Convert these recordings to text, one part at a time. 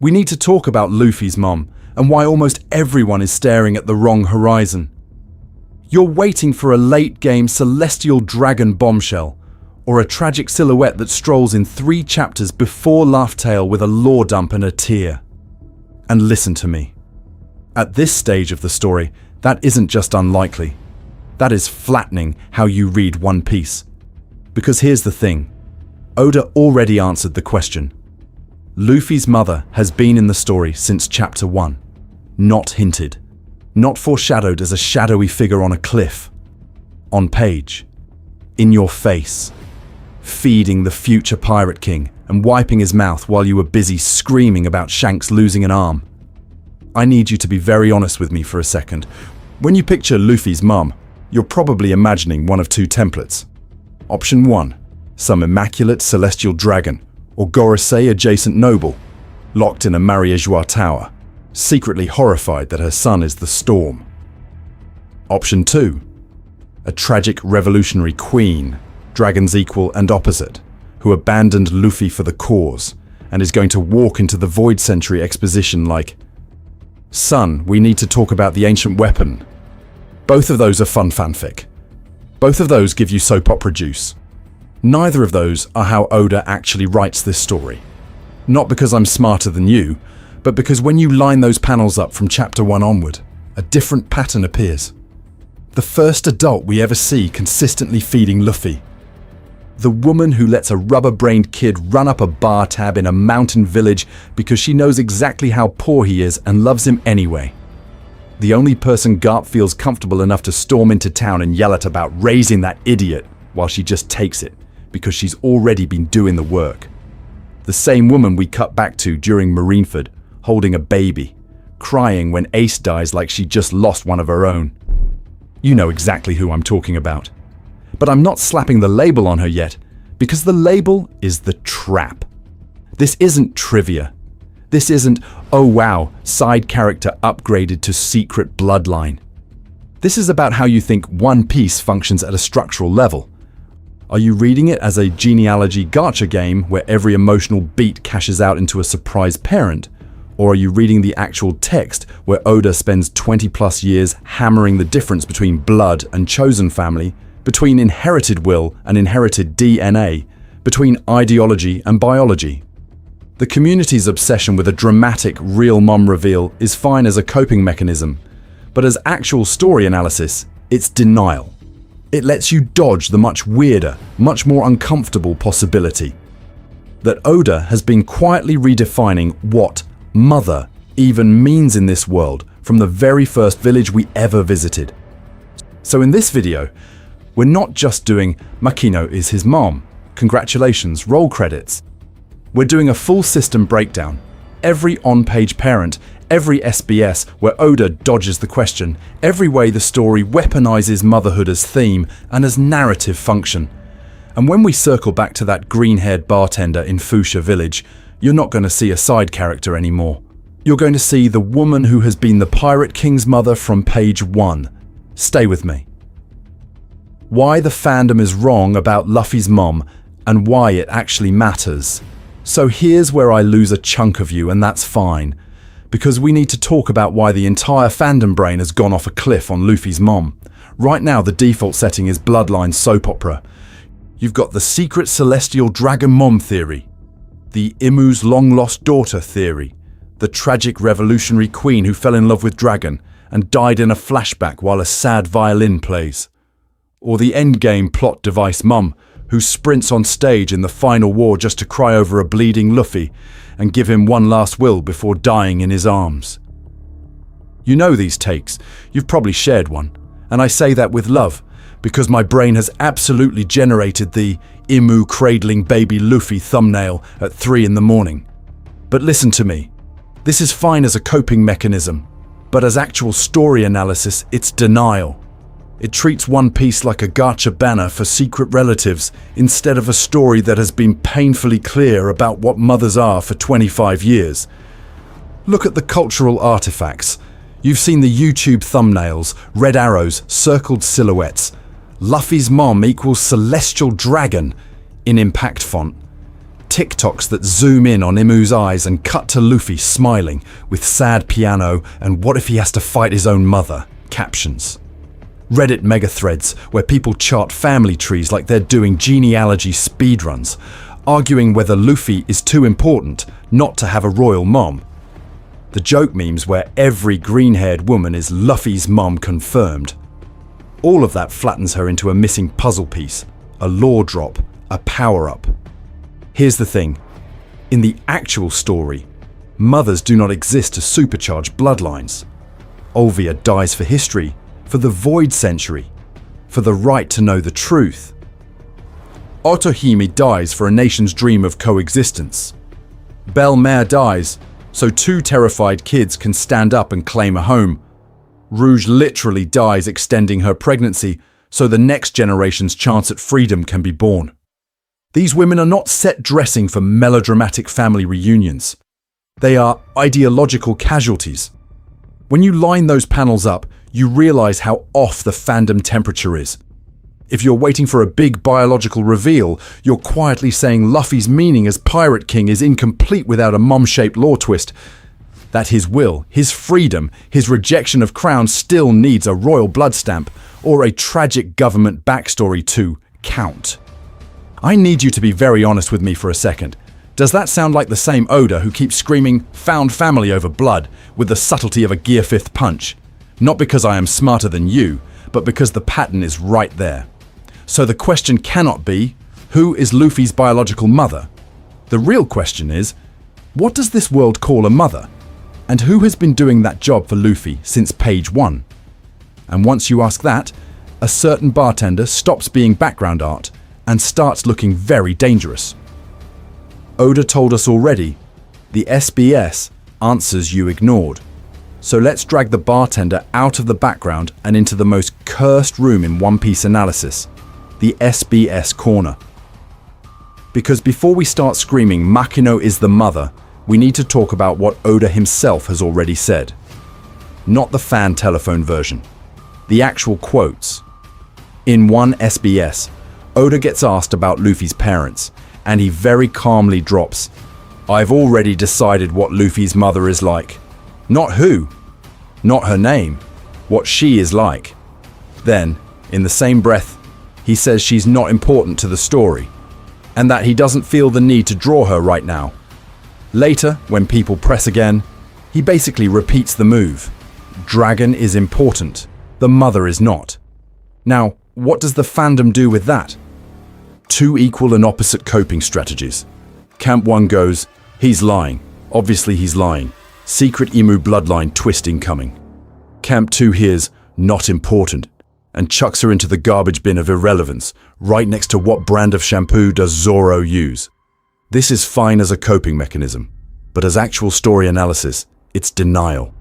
We need to talk about Luffy's mom and why almost everyone is staring at the wrong horizon. You're waiting for a late-game celestial dragon bombshell, or a tragic silhouette that strolls in 3 chapters before Laugh Tale with a lore dump and a tear. And listen to me. At this stage of the story, that isn't just unlikely. That is flattening how you read One Piece. Because here's the thing. Oda already answered the question. Luffy's mother has been in the story since chapter 1. Not hinted. Not foreshadowed as a shadowy figure on a cliff. On page. In your face. Feeding the future Pirate King and wiping his mouth while you were busy screaming about Shanks losing an arm. I need you to be very honest with me for a second. When you picture Luffy's mum, you're probably imagining one of 2 templates. Option 1. Some immaculate celestial dragon, or Gorosei adjacent noble, locked in a Mariéjois tower, secretly horrified that her son is the Storm. Option 2. A tragic revolutionary queen, dragon's equal and opposite, who abandoned Luffy for the cause and is going to walk into the Void Century exposition like, "Son, we need to talk about the ancient weapon." Both of those are fun fanfic. Both of those give you soap opera juice. Neither of those are how Oda actually writes this story. Not because I'm smarter than you, but because when you line those panels up from chapter 1 onward, a different pattern appears. The first adult we ever see consistently feeding Luffy. The woman who lets a rubber-brained kid run up a bar tab in a mountain village because she knows exactly how poor he is and loves him anyway. The only person Garp feels comfortable enough to storm into town and yell at about raising that idiot while she just takes it because she's already been doing the work. The same woman we cut back to during Marineford, holding a baby, crying when Ace dies like she just lost one of her own. You know exactly who I'm talking about. But I'm not slapping the label on her yet, because the label is the trap. This isn't trivia. This isn't, oh wow, side character upgraded to secret bloodline. This is about how you think One Piece functions at a structural level. Are you reading it as a genealogy gacha game where every emotional beat cashes out into a surprise parent? Or are you reading the actual text where Oda spends 20+ years hammering the difference between blood and chosen family, between inherited will and inherited DNA, between ideology and biology? The community's obsession with a dramatic real mom reveal is fine as a coping mechanism, but as actual story analysis, it's denial. It lets you dodge the much weirder, much more uncomfortable possibility that Oda has been quietly redefining what mother even means in this world from the very first village we ever visited. So in this video, we're not just doing Makino is his mom, congratulations, roll credits. We're doing a full system breakdown, every on-page parent, every SBS where Oda dodges the question, every way the story weaponizes motherhood as theme and as narrative function. And when we circle back to that green-haired bartender in Fuchsia Village, you're not going to see a side character anymore. You're going to see the woman who has been the Pirate King's mother from page 1. Stay with me. Why the fandom is wrong about Luffy's mom and why it actually matters. So here's where I lose a chunk of you, and that's fine, because we need to talk about why the entire fandom brain has gone off a cliff on Luffy's mom. Right now the default setting is bloodline soap opera. You've got the secret celestial dragon mom theory, the Imu's long-lost daughter theory, the tragic revolutionary queen who fell in love with Dragon and died in a flashback while a sad violin plays, or the Endgame plot device mum who sprints on stage in the final war just to cry over a bleeding Luffy and give him one last will before dying in his arms. You know these takes, you've probably shared one, and I say that with love, because my brain has absolutely generated the Imu cradling baby Luffy thumbnail at 3 in the morning. But listen to me, this is fine as a coping mechanism, but as actual story analysis, it's denial. It treats One Piece like a gacha banner for secret relatives instead of a story that has been painfully clear about what mothers are for 25 years. Look at the cultural artifacts. You've seen the YouTube thumbnails, red arrows, circled silhouettes. Luffy's mom equals celestial dragon in impact font. TikToks that zoom in on Imu's eyes and cut to Luffy smiling, with sad piano and what if he has to fight his own mother captions. Reddit megathreads where people chart family trees like they're doing genealogy speedruns, arguing whether Luffy is too important not to have a royal mom. The joke memes where every green-haired woman is Luffy's mom confirmed. All of that flattens her into a missing puzzle piece, a lore drop, a power-up. Here's the thing. In the actual story, mothers do not exist to supercharge bloodlines. Olvia dies for history, for the Void Century, for the right to know the truth. Otohime dies for a nation's dream of coexistence. Belle Mare dies so two terrified kids can stand up and claim a home. Rouge literally dies extending her pregnancy so the next generation's chance at freedom can be born. These women are not set dressing for melodramatic family reunions. They are ideological casualties. When you line those panels up, you realize how off the fandom temperature is. If you're waiting for a big biological reveal, you're quietly saying Luffy's meaning as Pirate King is incomplete without a mom-shaped lore twist. That his will, his freedom, his rejection of crown still needs a royal blood stamp or a tragic government backstory to count. I need you to be very honest with me for a second. Does that sound like the same Oda who keeps screaming "found family over blood" with the subtlety of a Gear 5th punch? Not because I am smarter than you, but because the pattern is right there. So the question cannot be, who is Luffy's biological mother? The real question is, what does this world call a mother? And who has been doing that job for Luffy since page 1? And once you ask that, a certain bartender stops being background art and starts looking very dangerous. Oda told us already, the SBS answers you ignored. So let's drag the bartender out of the background and into the most cursed room in One Piece analysis, the SBS corner. Because before we start screaming Makino is the mother, we need to talk about what Oda himself has already said. Not the fan telephone version. The actual quotes. In one SBS, Oda gets asked about Luffy's parents, and he very calmly drops, "I've already decided what Luffy's mother is like. Not who, not her name, what she is like." Then, in the same breath, he says she's not important to the story, and that he doesn't feel the need to draw her right now. Later, when people press again, he basically repeats the move. Dragon is important, the mother is not. Now, what does the fandom do with that? Two equal and opposite coping strategies. Camp 1 goes, "He's lying. Obviously he's lying. Secret Imu bloodline twist incoming." Camp 2 hears, "Not important," and chucks her into the garbage bin of irrelevance, right next to what brand of shampoo does Zoro use. This is fine as a coping mechanism, but as actual story analysis, it's denial.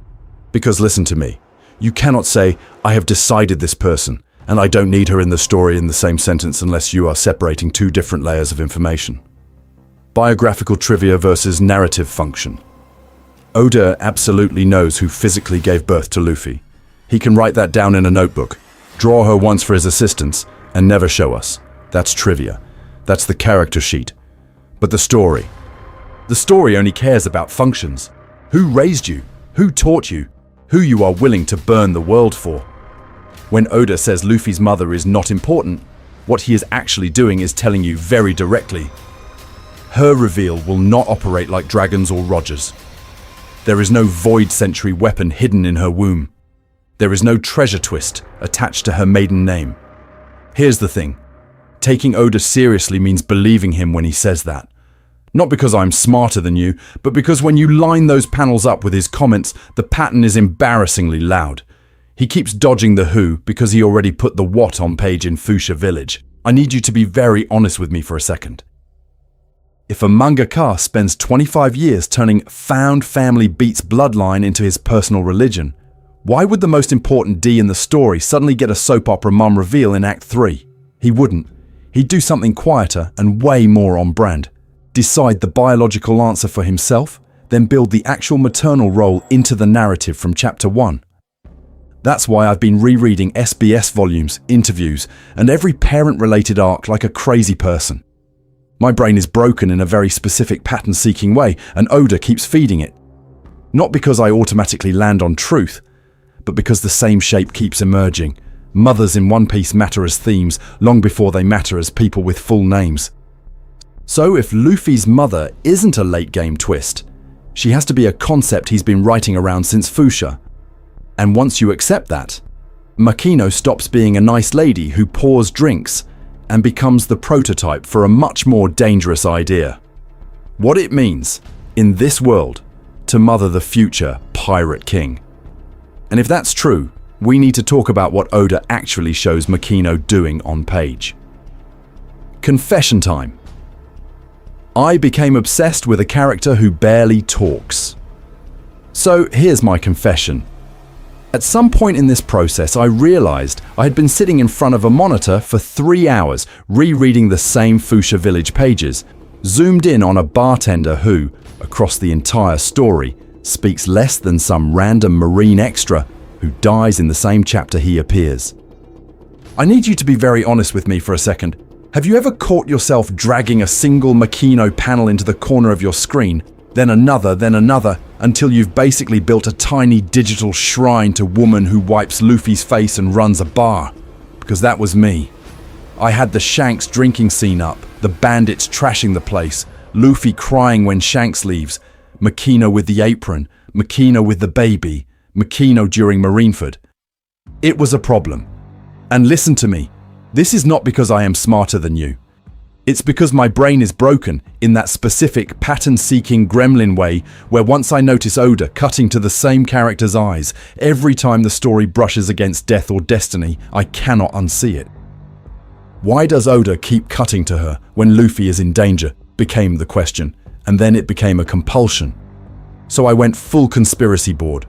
Because listen to me, you cannot say, "I have decided this person, and I don't need her in the story" in the same sentence unless you are separating two different layers of information. Biographical trivia versus narrative function. Oda absolutely knows who physically gave birth to Luffy. He can write that down in a notebook, draw her once for his assistance, and never show us. That's trivia. That's the character sheet. But the story. The story only cares about functions. Who raised you? Who taught you? Who you are willing to burn the world for? When Oda says Luffy's mother is not important, what he is actually doing is telling you very directly, her reveal will not operate like dragons or Rogers. There is no Void Century weapon hidden in her womb. There is no treasure twist attached to her maiden name. Here's the thing. Taking Oda seriously means believing him when he says that. Not because I'm smarter than you, but because when you line those panels up with his comments, the pattern is embarrassingly loud. He keeps dodging the who because he already put the what on page in Fuchsia Village. I need you to be very honest with me for a second. If a mangaka spends 25 years turning found family beats bloodline into his personal religion, why would the most important D in the story suddenly get a soap opera mum reveal in Act 3? He wouldn't. He'd do something quieter and way more on brand. Decide the biological answer for himself, then build the actual maternal role into the narrative from Chapter 1. That's why I've been rereading SBS volumes, interviews, and every parent-related arc like a crazy person. My brain is broken in a very specific pattern-seeking way, and Oda keeps feeding it. Not because I automatically land on truth, but because the same shape keeps emerging. Mothers in One Piece matter as themes long before they matter as people with full names. So if Luffy's mother isn't a late-game twist, she has to be a concept he's been writing around since Fuchsia. And once you accept that, Makino stops being a nice lady who pours drinks and becomes the prototype for a much more dangerous idea. What it means, in this world, to mother the future Pirate King. And if that's true, we need to talk about what Oda actually shows Makino doing on page. Confession time. I became obsessed with a character who barely talks. So here's my confession. At some point in this process, I realized I had been sitting in front of a monitor for 3 hours, rereading the same Fuchsia Village pages, zoomed in on a bartender who, across the entire story, speaks less than some random marine extra who dies in the same chapter he appears. I need you to be very honest with me for a second. Have you ever caught yourself dragging a single Makino panel into the corner of your screen, then another, until you've basically built a tiny digital shrine to woman who wipes Luffy's face and runs a bar? Because that was me. I had the Shanks drinking scene up, the bandits trashing the place, Luffy crying when Shanks leaves, Makino with the apron, Makino with the baby, Makino during Marineford. It was a problem. And listen to me, this is not because I am smarter than you. It's because my brain is broken in that specific pattern-seeking gremlin way where once I notice Oda cutting to the same character's eyes every time the story brushes against death or destiny, I cannot unsee it. Why does Oda keep cutting to her when Luffy is in danger? Became the question, and then it became a compulsion. So I went full conspiracy board.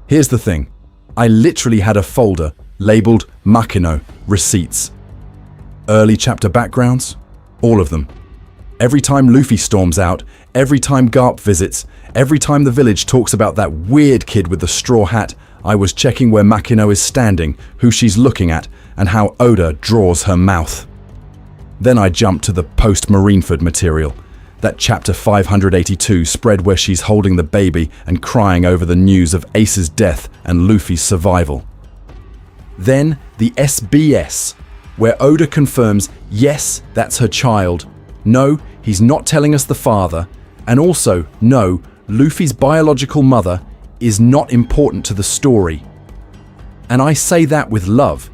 Here's the thing, I literally had a folder labeled Makino Receipts. Early chapter backgrounds? All of them. Every time Luffy storms out, every time Garp visits, every time the village talks about that weird kid with the straw hat, I was checking where Makino is standing, who she's looking at, and how Oda draws her mouth. Then I jumped to the post-Marineford material, that chapter 582 spread where she's holding the baby and crying over the news of Ace's death and Luffy's survival. Then the SBS, where Oda confirms, yes, that's her child. No, he's not telling us the father. And also, no, Luffy's biological mother is not important to the story. And I say that with love.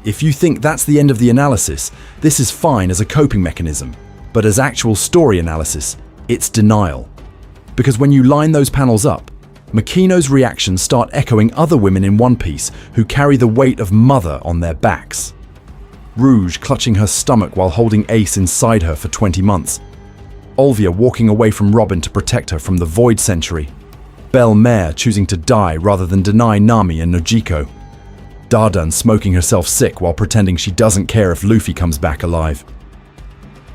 If you think that's the end of the analysis, this is fine as a coping mechanism. But as actual story analysis, it's denial. Because when you line those panels up, Makino's reactions start echoing other women in One Piece who carry the weight of mother on their backs. Rouge clutching her stomach while holding Ace inside her for 20 months. Olvia walking away from Robin to protect her from the Void Century. Belle Mare choosing to die rather than deny Nami and Nojiko. Dadan smoking herself sick while pretending she doesn't care if Luffy comes back alive.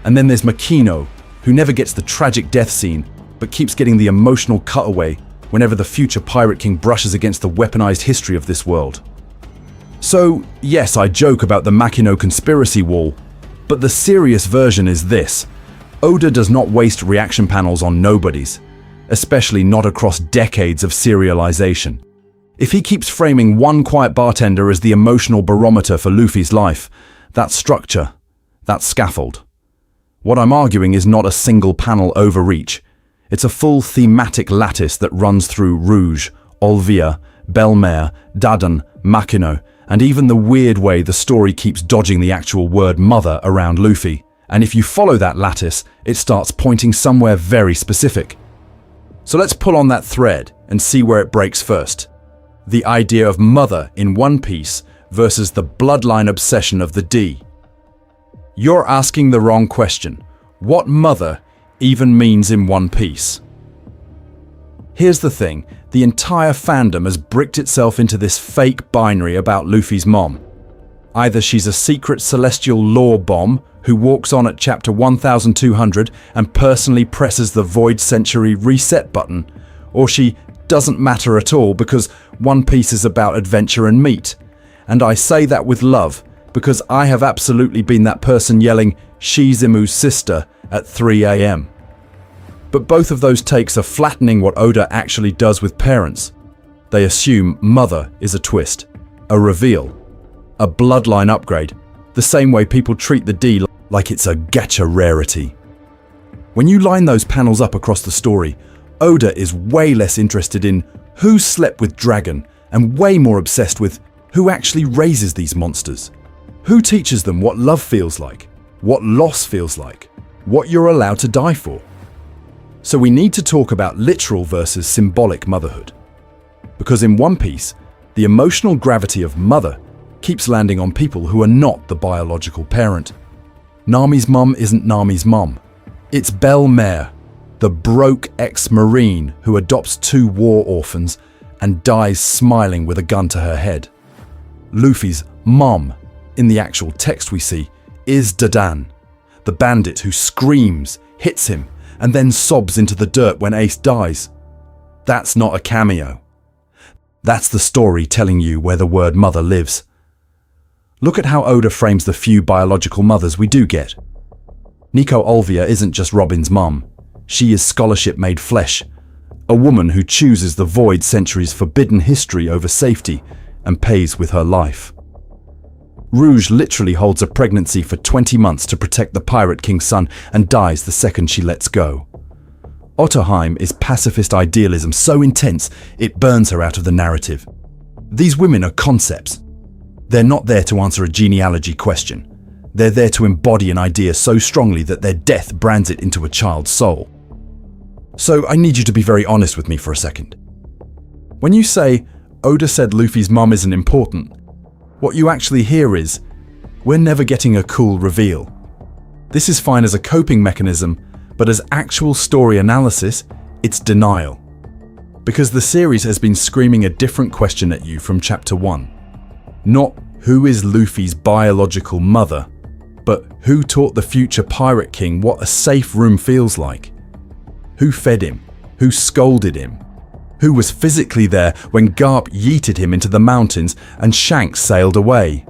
And then there's Makino, who never gets the tragic death scene, but keeps getting the emotional cutaway whenever the future Pirate King brushes against the weaponized history of this world. So, yes, I joke about the Makino conspiracy wall, but the serious version is this. Oda does not waste reaction panels on nobodies, especially not across decades of serialization. If he keeps framing one quiet bartender as the emotional barometer for Luffy's life, that's structure, that's scaffold. What I'm arguing is not a single panel overreach. It's a full thematic lattice that runs through Rouge, Olvia, Belle Mare, Dadan, Makino, and even the weird way the story keeps dodging the actual word mother around Luffy. And if you follow that lattice, it starts pointing somewhere very specific. So let's pull on that thread and see where it breaks first. The idea of mother in One Piece versus the bloodline obsession of the D. You're asking the wrong question. What mother even means in One Piece? Here's the thing, the entire fandom has bricked itself into this fake binary about Luffy's mom. Either she's a secret celestial lore bomb who walks on at chapter 1200 and personally presses the Void Century reset button, or she doesn't matter at all because One Piece is about adventure and meat. And I say that with love, because I have absolutely been that person yelling, "She's Imu's sister," at 3 a.m. But both of those takes are flattening what Oda actually does with parents. They assume mother is a twist, a reveal, a bloodline upgrade, the same way people treat the D like it's a gacha rarity. When you line those panels up across the story, Oda is way less interested in who slept with Dragon and way more obsessed with who actually raises these monsters. Who teaches them what love feels like, what loss feels like, what you're allowed to die for. So we need to talk about literal versus symbolic motherhood. Because in One Piece, the emotional gravity of mother keeps landing on people who are not the biological parent. Nami's mum isn't Nami's mum. It's Belle Mare, the broke ex-marine who adopts 2 war orphans and dies smiling with a gun to her head. Luffy's mum, in the actual text we see, is Dadan, the bandit who screams, hits him, and then sobs into the dirt when Ace dies. That's not a cameo. That's the story telling you where the word mother lives. Look at how Oda frames the few biological mothers we do get. Nico Olvia isn't just Robin's mum. She is scholarship made flesh, a woman who chooses the Void Century's forbidden history over safety and pays with her life. Rouge literally holds a pregnancy for 20 months to protect the Pirate King's son and dies the second she lets go. Otterheim is pacifist idealism so intense it burns her out of the narrative. These women are concepts. They're not there to answer a genealogy question. They're there to embody an idea so strongly that their death brands it into a child's soul. So I need you to be very honest with me for a second. When you say, Oda said Luffy's mum isn't important, what you actually hear is, we're never getting a cool reveal. This is fine as a coping mechanism, but as actual story analysis, it's denial. Because the series has been screaming a different question at you from chapter 1. Not who is Luffy's biological mother, but who taught the future Pirate King what a safe room feels like? Who fed him? Who scolded him? Who was physically there when Garp yeeted him into the mountains and Shanks sailed away?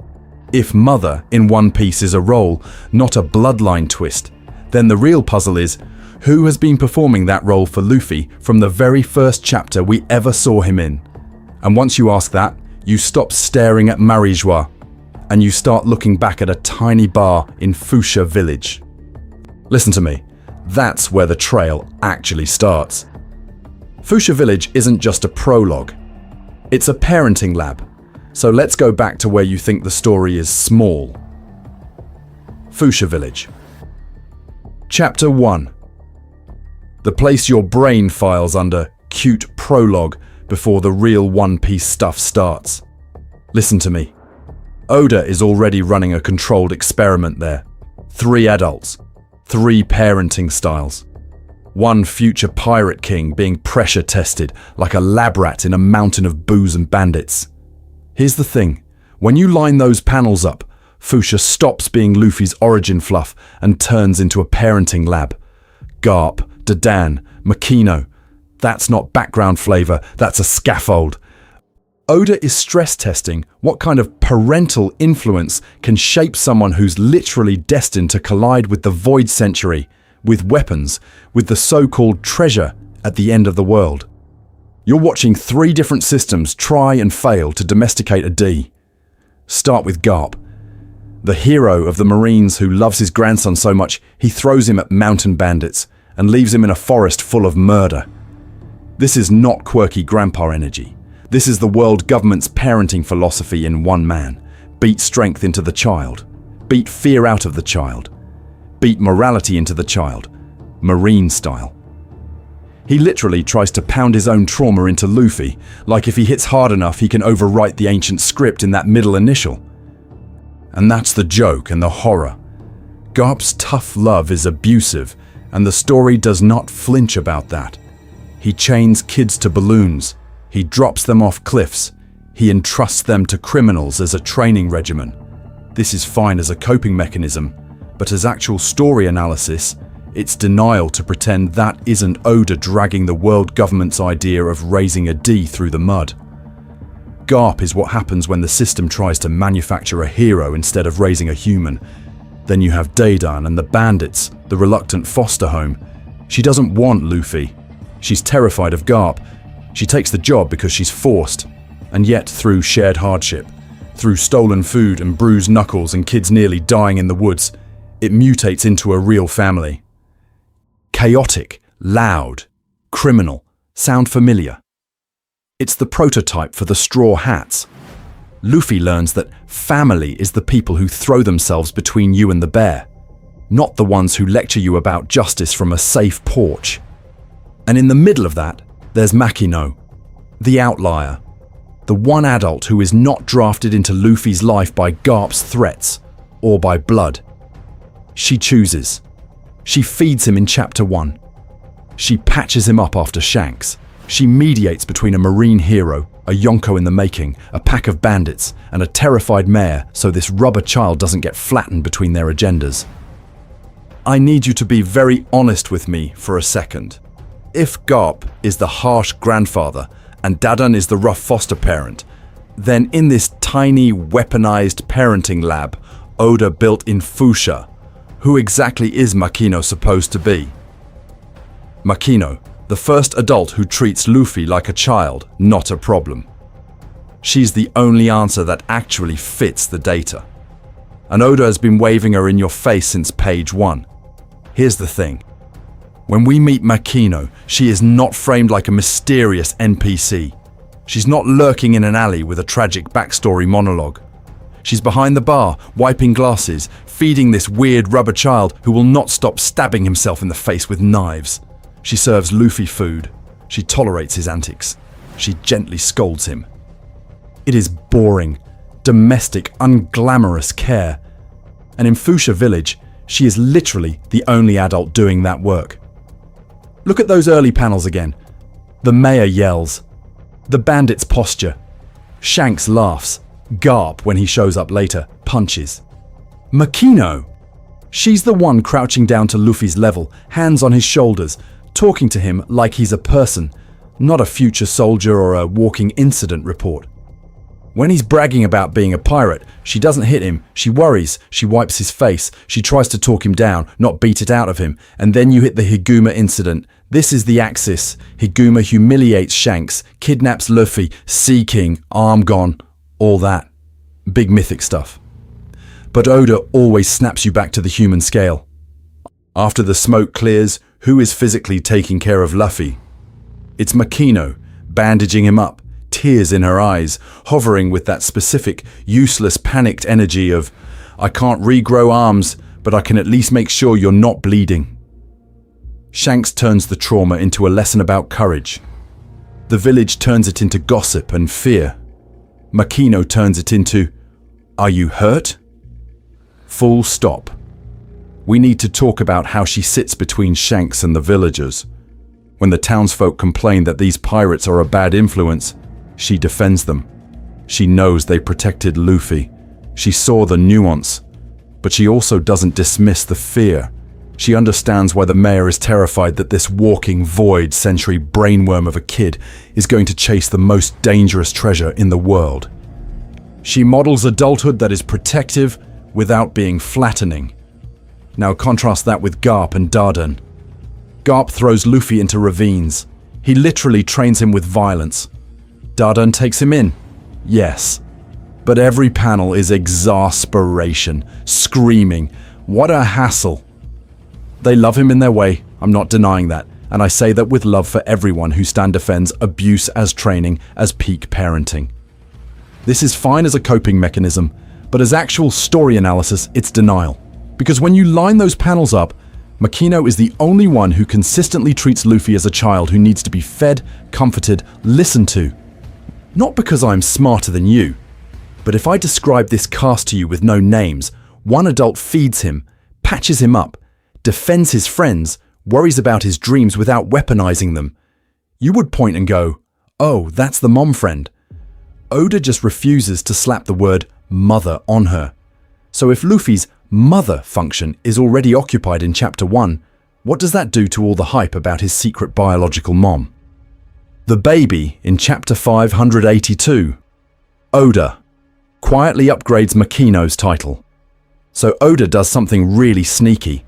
If mother in One Piece is a role, not a bloodline twist, then the real puzzle is, who has been performing that role for Luffy from the very first chapter we ever saw him in? And once you ask that, you stop staring at Marineford and you start looking back at a tiny bar in Fuchsia Village. Listen to me, that's where the trail actually starts. Fuchsia Village isn't just a prologue, it's a parenting lab. So let's go back to where you think the story is small. Fuchsia Village. Chapter 1. The place your brain files under cute prologue before the real One Piece stuff starts. Listen to me. Oda is already running a controlled experiment there. 3 adults, 3 parenting styles. 1 future Pirate King being pressure tested like a lab rat in a mountain of booze and bandits. Here's the thing, when you line those panels up, Fuchsia stops being Luffy's origin fluff and turns into a parenting lab. Garp, Dadan, Makino. That's not background flavor, that's a scaffold. Oda is stress testing what kind of parental influence can shape someone who's literally destined to collide with the Void Century, with weapons, with the so-called treasure at the end of the world. You're watching 3 different systems try and fail to domesticate a D. Start with Garp, the hero of the Marines who loves his grandson so much he throws him at mountain bandits and leaves him in a forest full of murder. This is not quirky grandpa energy. This is the world government's parenting philosophy in one man. Beat strength into the child. Beat fear out of the child. Beat morality into the child. Marine style. He literally tries to pound his own trauma into Luffy, like if he hits hard enough he can overwrite the ancient script in that middle initial. And that's the joke and the horror. Garp's tough love is abusive, and the story does not flinch about that. He chains kids to balloons. He drops them off cliffs. He entrusts them to criminals as a training regimen. This is fine as a coping mechanism, but as actual story analysis, it's denial to pretend that isn't Oda dragging the world government's idea of raising a D through the mud. Garp is what happens when the system tries to manufacture a hero instead of raising a human. Then you have Dadan and the bandits, the reluctant foster home. She doesn't want Luffy. She's terrified of Garp. She takes the job because she's forced. And yet, through shared hardship, through stolen food and bruised knuckles and kids nearly dying in the woods, it mutates into a real family. Chaotic, loud, criminal, sound familiar? It's the prototype for the Straw Hats. Luffy learns that family is the people who throw themselves between you and the bear, not the ones who lecture you about justice from a safe porch. And in the middle of that, there's Makino, the outlier, the one adult who is not drafted into Luffy's life by Garp's threats or by blood. She chooses. She feeds him in Chapter 1. She patches him up after Shanks. She mediates between a marine hero, a Yonko in the making, a pack of bandits, and a terrified mayor so this rubber child doesn't get flattened between their agendas. I need you to be very honest with me for a second. If Garp is the harsh grandfather and Dadan is the rough foster parent, then in this tiny weaponized parenting lab Oda built in Fuchsia, who exactly is Makino supposed to be? Makino, the first adult who treats Luffy like a child, not a problem. She's the only answer that actually fits the data. And Oda has been waving her in your face since page 1. Here's the thing. When we meet Makino, she is not framed like a mysterious NPC. She's not lurking in an alley with a tragic backstory monologue. She's behind the bar, wiping glasses, feeding this weird rubber child who will not stop stabbing himself in the face with knives. She serves Luffy food. She tolerates his antics. She gently scolds him. It is boring, domestic, unglamorous care. And in Fuchsia Village, she is literally the only adult doing that work. Look at those early panels again. The mayor yells. The bandit's posture. Shanks laughs. Garp, when he shows up later, punches. Makino! She's the one crouching down to Luffy's level, hands on his shoulders, talking to him like he's a person, not a future soldier or a walking incident report. When he's bragging about being a pirate, she doesn't hit him, she worries, she wipes his face, she tries to talk him down, not beat it out of him, and then you hit the Higuma incident. This is the axis. Higuma humiliates Shanks, kidnaps Luffy, Sea King, arm gone, all that. Big mythic stuff. But Oda always snaps you back to the human scale. After the smoke clears, who is physically taking care of Luffy? It's Makino, bandaging him up, tears in her eyes, hovering with that specific, useless, panicked energy of, I can't regrow arms, but I can at least make sure you're not bleeding. Shanks turns the trauma into a lesson about courage. The village turns it into gossip and fear. Makino turns it into, are you hurt? Full stop. We need to talk about how she sits between Shanks and the villagers. When the townsfolk complain that these pirates are a bad influence, she defends them. She knows they protected Luffy. She saw the nuance, but she also doesn't dismiss the fear. She understands why the mayor is terrified that this walking void century brainworm of a kid is going to chase the most dangerous treasure in the world. She models adulthood that is protective without being flattening. Now contrast that with Garp and Dadan. Garp throws Luffy into ravines. He literally trains him with violence. Dadan takes him in. Yes. But every panel is exasperation, screaming, what a hassle. They love him in their way, I'm not denying that, and I say that with love for everyone who defends abuse as training, as peak parenting. This is fine as a coping mechanism, but as actual story analysis, it's denial. Because when you line those panels up, Makino is the only one who consistently treats Luffy as a child who needs to be fed, comforted, listened to. Not because I'm smarter than you, but if I describe this cast to you with no names, one adult feeds him, patches him up, defends his friends, worries about his dreams without weaponizing them, you would point and go, oh, that's the mom friend. Oda just refuses to slap the word mother on her. So if Luffy's mother function is already occupied in Chapter 1, what does that do to all the hype about his secret biological mom? The baby in Chapter 582. Oda quietly upgrades Makino's title. So Oda does something really sneaky.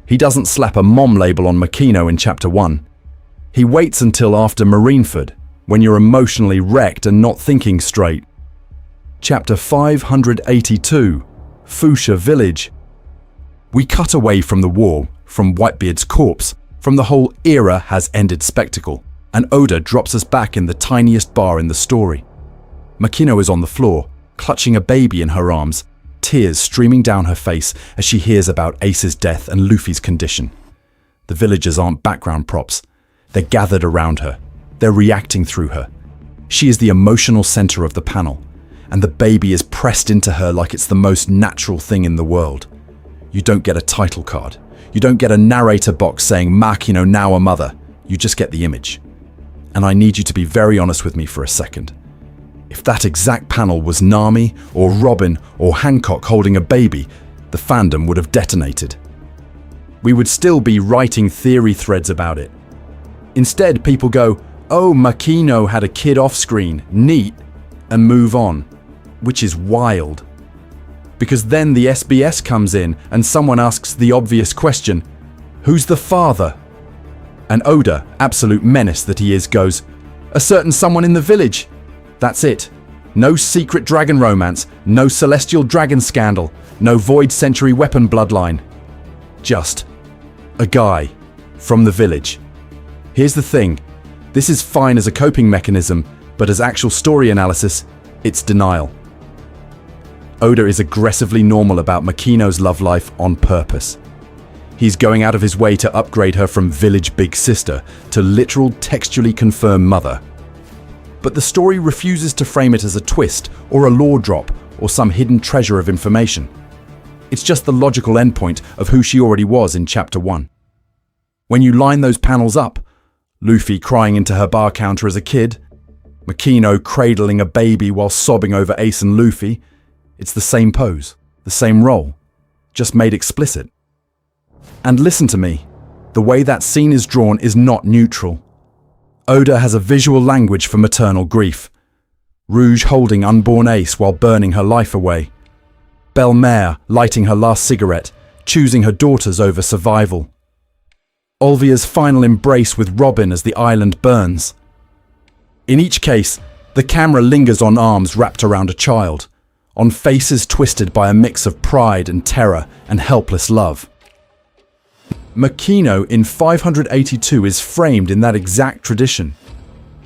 He doesn't slap a mom label on Makino in Chapter 1. He waits until after Marineford, when you're emotionally wrecked and not thinking straight. Chapter 582, Fuchsia Village. We cut away from the war, from Whitebeard's corpse, from the whole era has ended spectacle, and Oda drops us back in the tiniest bar in the story. Makino is on the floor, clutching a baby in her arms, tears streaming down her face as she hears about Ace's death and Luffy's condition. The villagers aren't background props. They're gathered around her. They're reacting through her. She is the emotional center of the panel, and the baby is pressed into her like it's the most natural thing in the world. You don't get a title card. You don't get a narrator box saying Makino now a mother. You just get the image. And I need you to be very honest with me for a second. If that exact panel was Nami or Robin or Hancock holding a baby, the fandom would have detonated. We would still be writing theory threads about it. Instead, people go, "Oh, Makino had a kid off-screen, neat," and move on, which is wild. Because then the SBS comes in and someone asks the obvious question, who's the father? And Oda, absolute menace that he is, goes, "A certain someone in the village." That's it. No secret dragon romance, no celestial dragon scandal, no void century weapon bloodline. Just a guy from the village. Here's the thing, this is fine as a coping mechanism, but as actual story analysis, it's denial. Oda is aggressively normal about Makino's love life on purpose. He's going out of his way to upgrade her from village big sister to literal textually confirmed mother. But the story refuses to frame it as a twist or a lore drop or some hidden treasure of information. It's just the logical endpoint of who she already was in Chapter 1. When you line those panels up, Luffy crying into her bar counter as a kid, Makino cradling a baby while sobbing over Ace and Luffy, it's the same pose, the same role, just made explicit. And listen to me, the way that scene is drawn is not neutral. Oda has a visual language for maternal grief. Rouge holding unborn Ace while burning her life away. Belle-Mère lighting her last cigarette, choosing her daughters over survival. Olvia's final embrace with Robin as the island burns. In each case, the camera lingers on arms wrapped around a child, on faces twisted by a mix of pride and terror and helpless love. Makino in 582 is framed in that exact tradition.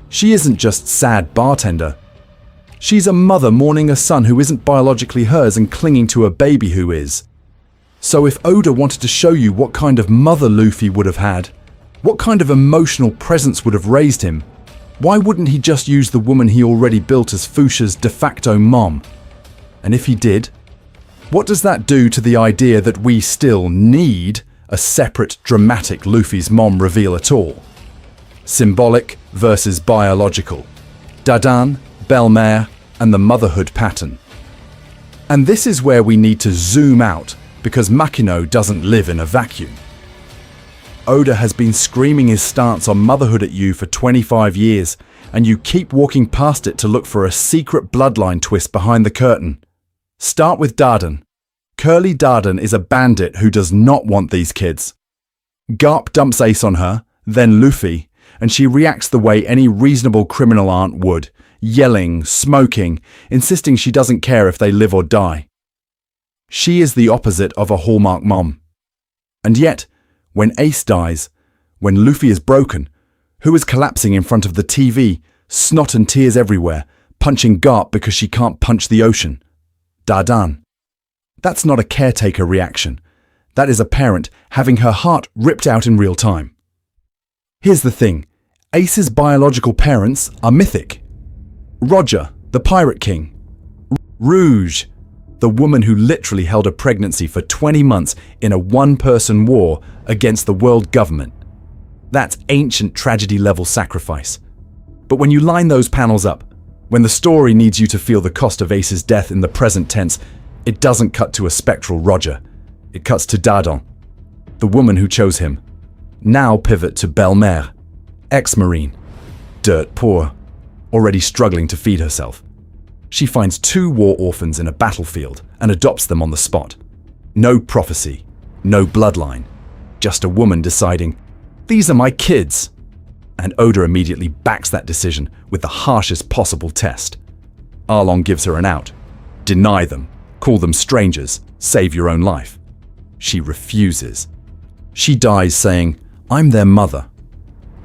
She isn't just sad bartender. She's a mother mourning a son who isn't biologically hers and clinging to a baby who is. So if Oda wanted to show you what kind of mother Luffy would have had, what kind of emotional presence would have raised him, why wouldn't he just use the woman he already built as Fuchsia's de facto mom? And if he did, what does that do to the idea that we still need a separate dramatic Luffy's mom reveal at all? Symbolic versus biological. Dadan, Belle-Mère, and the motherhood pattern. And this is where we need to zoom out, because Makino doesn't live in a vacuum. Oda has been screaming his stance on motherhood at you for 25 years, and you keep walking past it to look for a secret bloodline twist behind the curtain. Start with Dadan. Curly Dadan is a bandit who does not want these kids. Garp dumps Ace on her, then Luffy, and she reacts the way any reasonable criminal aunt would, yelling, smoking, insisting she doesn't care if they live or die. She is the opposite of a Hallmark mom. And yet, when Ace dies, when Luffy is broken, who is collapsing in front of the TV, snot and tears everywhere, punching Garp because she can't punch the ocean? Dadan. That's not a caretaker reaction. That is a parent having her heart ripped out in real time. Here's the thing. Ace's biological parents are mythic. Roger, the Pirate King. Rouge, the woman who literally held a pregnancy for 20 months in a one-person war against the world government. That's ancient tragedy-level sacrifice. But when you line those panels up, when the story needs you to feel the cost of Ace's death in the present tense, it doesn't cut to a spectral Roger. It cuts to Dadan, the woman who chose him. Now pivot to Belle-Mère, ex-Marine, dirt poor, already struggling to feed herself. She finds 2 war orphans in a battlefield and adopts them on the spot. No prophecy, no bloodline, just a woman deciding, "These are my kids." And Oda immediately backs that decision with the harshest possible test. Arlong gives her an out. Deny them, call them strangers, save your own life. She refuses. She dies saying, "I'm their mother."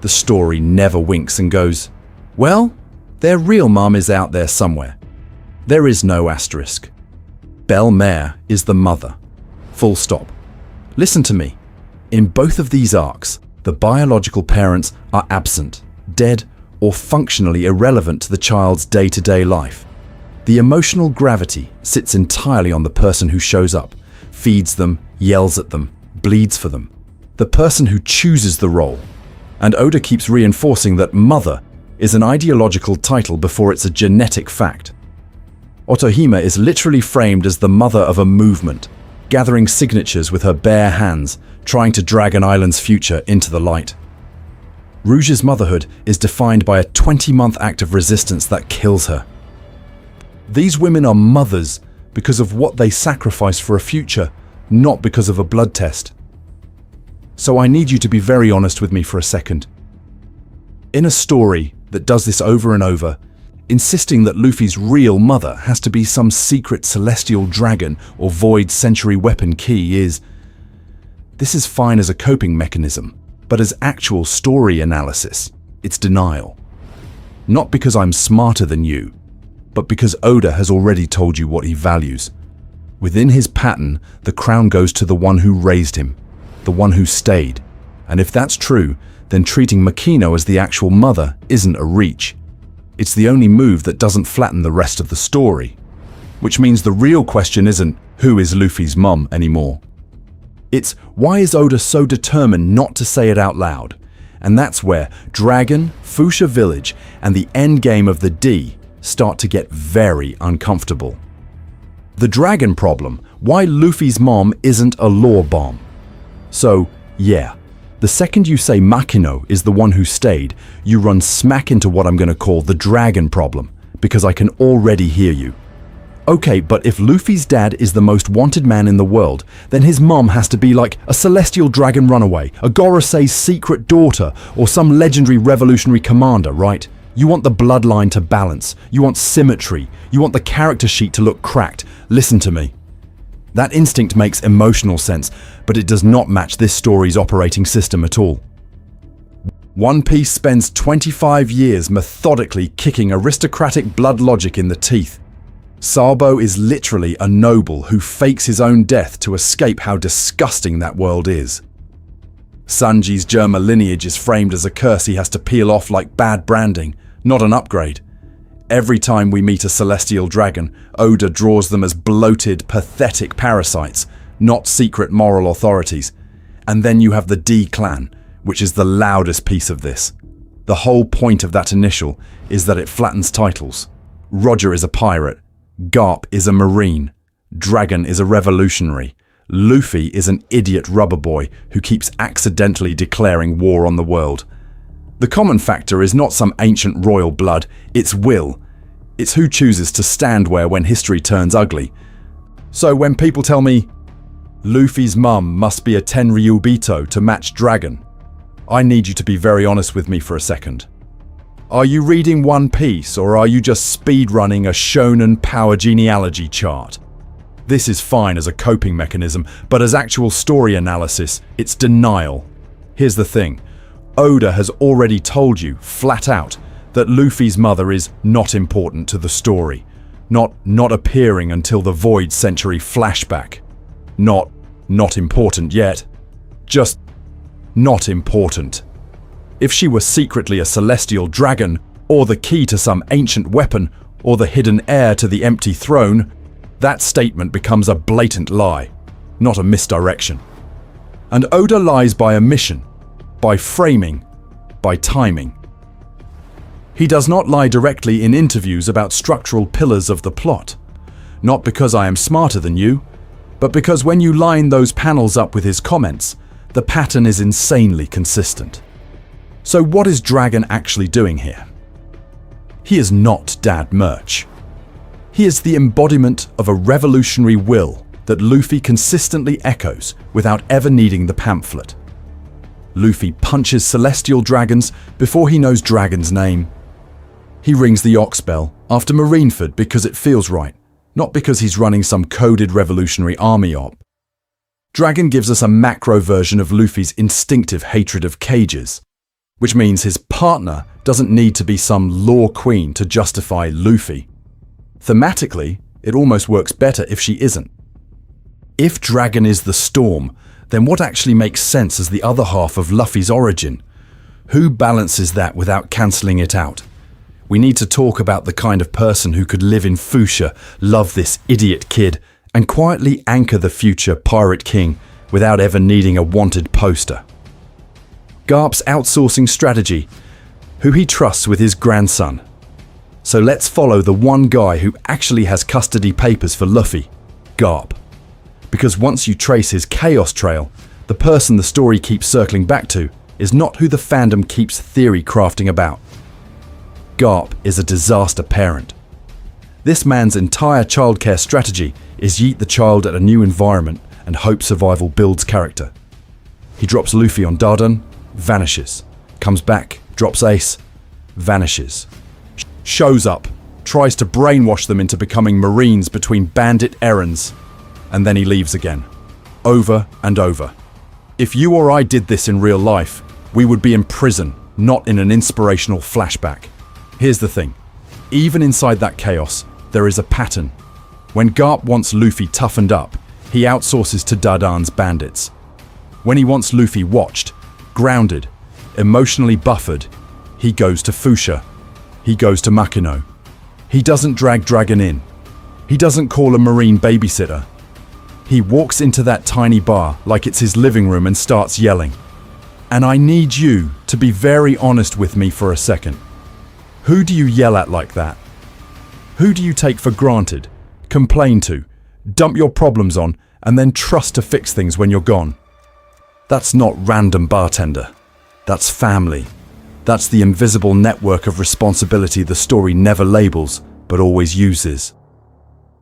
The story never winks and goes, "Well, their real mom is out there somewhere." There is no asterisk. Belle Mare is the mother. Full stop. Listen to me. In both of these arcs, the biological parents are absent, dead, or functionally irrelevant to the child's day-to-day life. The emotional gravity sits entirely on the person who shows up, feeds them, yells at them, bleeds for them. The person who chooses the role. And Oda keeps reinforcing that mother is an ideological title before it's a genetic fact. Otohime is literally framed as the mother of a movement, gathering signatures with her bare hands, trying to drag an island's future into the light. Rouge's motherhood is defined by a 20-month act of resistance that kills her. These women are mothers because of what they sacrifice for a future, not because of a blood test. So I need you to be very honest with me for a second. In a story that does this over and over, insisting that Luffy's real mother has to be some secret celestial dragon or void century weapon key this is fine as a coping mechanism, but as actual story analysis, it's denial. Not because I'm smarter than you, but because Oda has already told you what he values. Within his pattern, the crown goes to the one who raised him, the one who stayed. And if that's true, then treating Makino as the actual mother isn't a reach. It's the only move that doesn't flatten the rest of the story. Which means the real question isn't, who is Luffy's mum anymore? It's, why is Oda so determined not to say it out loud? And that's where Dragon, Fuchsia Village, and the endgame of the D start to get very uncomfortable. The dragon problem, why Luffy's mom isn't a lore bomb. So, yeah, the second you say Makino is the one who stayed, you run smack into what I'm going to call the dragon problem, because I can already hear you. Okay, but if Luffy's dad is the most wanted man in the world, then his mom has to be like a celestial dragon runaway, a Gorosei's secret daughter, or some legendary revolutionary commander, right? You want the bloodline to balance, you want symmetry, you want the character sheet to look cracked. Listen to me. That instinct makes emotional sense, but it does not match this story's operating system at all. One Piece spends 25 years methodically kicking aristocratic blood logic in the teeth. Sabo is literally a noble who fakes his own death to escape how disgusting that world is. Sanji's Germa lineage is framed as a curse he has to peel off like bad branding, not an upgrade. Every time we meet a celestial dragon, Oda draws them as bloated, pathetic parasites, not secret moral authorities. And then you have the D clan, which is the loudest piece of this. The whole point of that initial is that it flattens titles. Roger is a pirate, Garp is a marine, Dragon is a revolutionary, Luffy is an idiot rubber boy who keeps accidentally declaring war on the world. The common factor is not some ancient royal blood, it's will. It's who chooses to stand where when history turns ugly. So when people tell me, Luffy's mum must be a Tenryubito to match Dragon, I need you to be very honest with me for a second. Are you reading One Piece, or are you just speedrunning a shonen power genealogy chart? This is fine as a coping mechanism, but as actual story analysis, it's denial. Here's the thing. Oda has already told you, flat out, that Luffy's mother is not important to the story. Not appearing until the Void Century flashback. Not important yet. Just not important. If she were secretly a celestial dragon, or the key to some ancient weapon, or the hidden heir to the empty throne, that statement becomes a blatant lie, not a misdirection. And Oda lies by omission, by framing, by timing. He does not lie directly in interviews about structural pillars of the plot. Not because I am smarter than you, but because when you line those panels up with his comments, the pattern is insanely consistent. So what is Dragon actually doing here? He is not Dad Merch. He is the embodiment of a revolutionary will that Luffy consistently echoes without ever needing the pamphlet. Luffy punches celestial dragons before he knows Dragon's name. He rings the ox bell after Marineford because it feels right, not because he's running some coded revolutionary army op. Dragon gives us a macro version of Luffy's instinctive hatred of cages, which means his partner doesn't need to be some law queen to justify Luffy. Thematically, it almost works better if she isn't. If Dragon is the storm, then what actually makes sense as the other half of Luffy's origin? Who balances that without cancelling it out? We need to talk about the kind of person who could live in Fuchsia, love this idiot kid, and quietly anchor the future Pirate King without ever needing a wanted poster. Garp's outsourcing strategy, who he trusts with his grandson. So let's follow the one guy who actually has custody papers for Luffy, Garp. Because once you trace his chaos trail, the person the story keeps circling back to is not who the fandom keeps theory crafting about. Garp is a disaster parent. This man's entire childcare strategy is yeet the child at a new environment and hope survival builds character. He drops Luffy on Dadan, vanishes. Comes back, drops Ace, vanishes. Shows up, tries to brainwash them into becoming Marines between bandit errands, and then he leaves again. Over and over. If you or I did this in real life, we would be in prison, not in an inspirational flashback. Here's the thing. Even inside that chaos, there is a pattern. When Garp wants Luffy toughened up, he outsources to Dadan's bandits. When he wants Luffy watched, grounded, emotionally buffered, he goes to Fuchsia. He goes to Makino. He doesn't drag Dragon in. He doesn't call a marine babysitter. He walks into that tiny bar like it's his living room and starts yelling. And I need you to be very honest with me for a second. Who do you yell at like that? Who do you take for granted, complain to, dump your problems on, and then trust to fix things when you're gone? That's not random bartender. That's family. That's the invisible network of responsibility the story never labels, but always uses.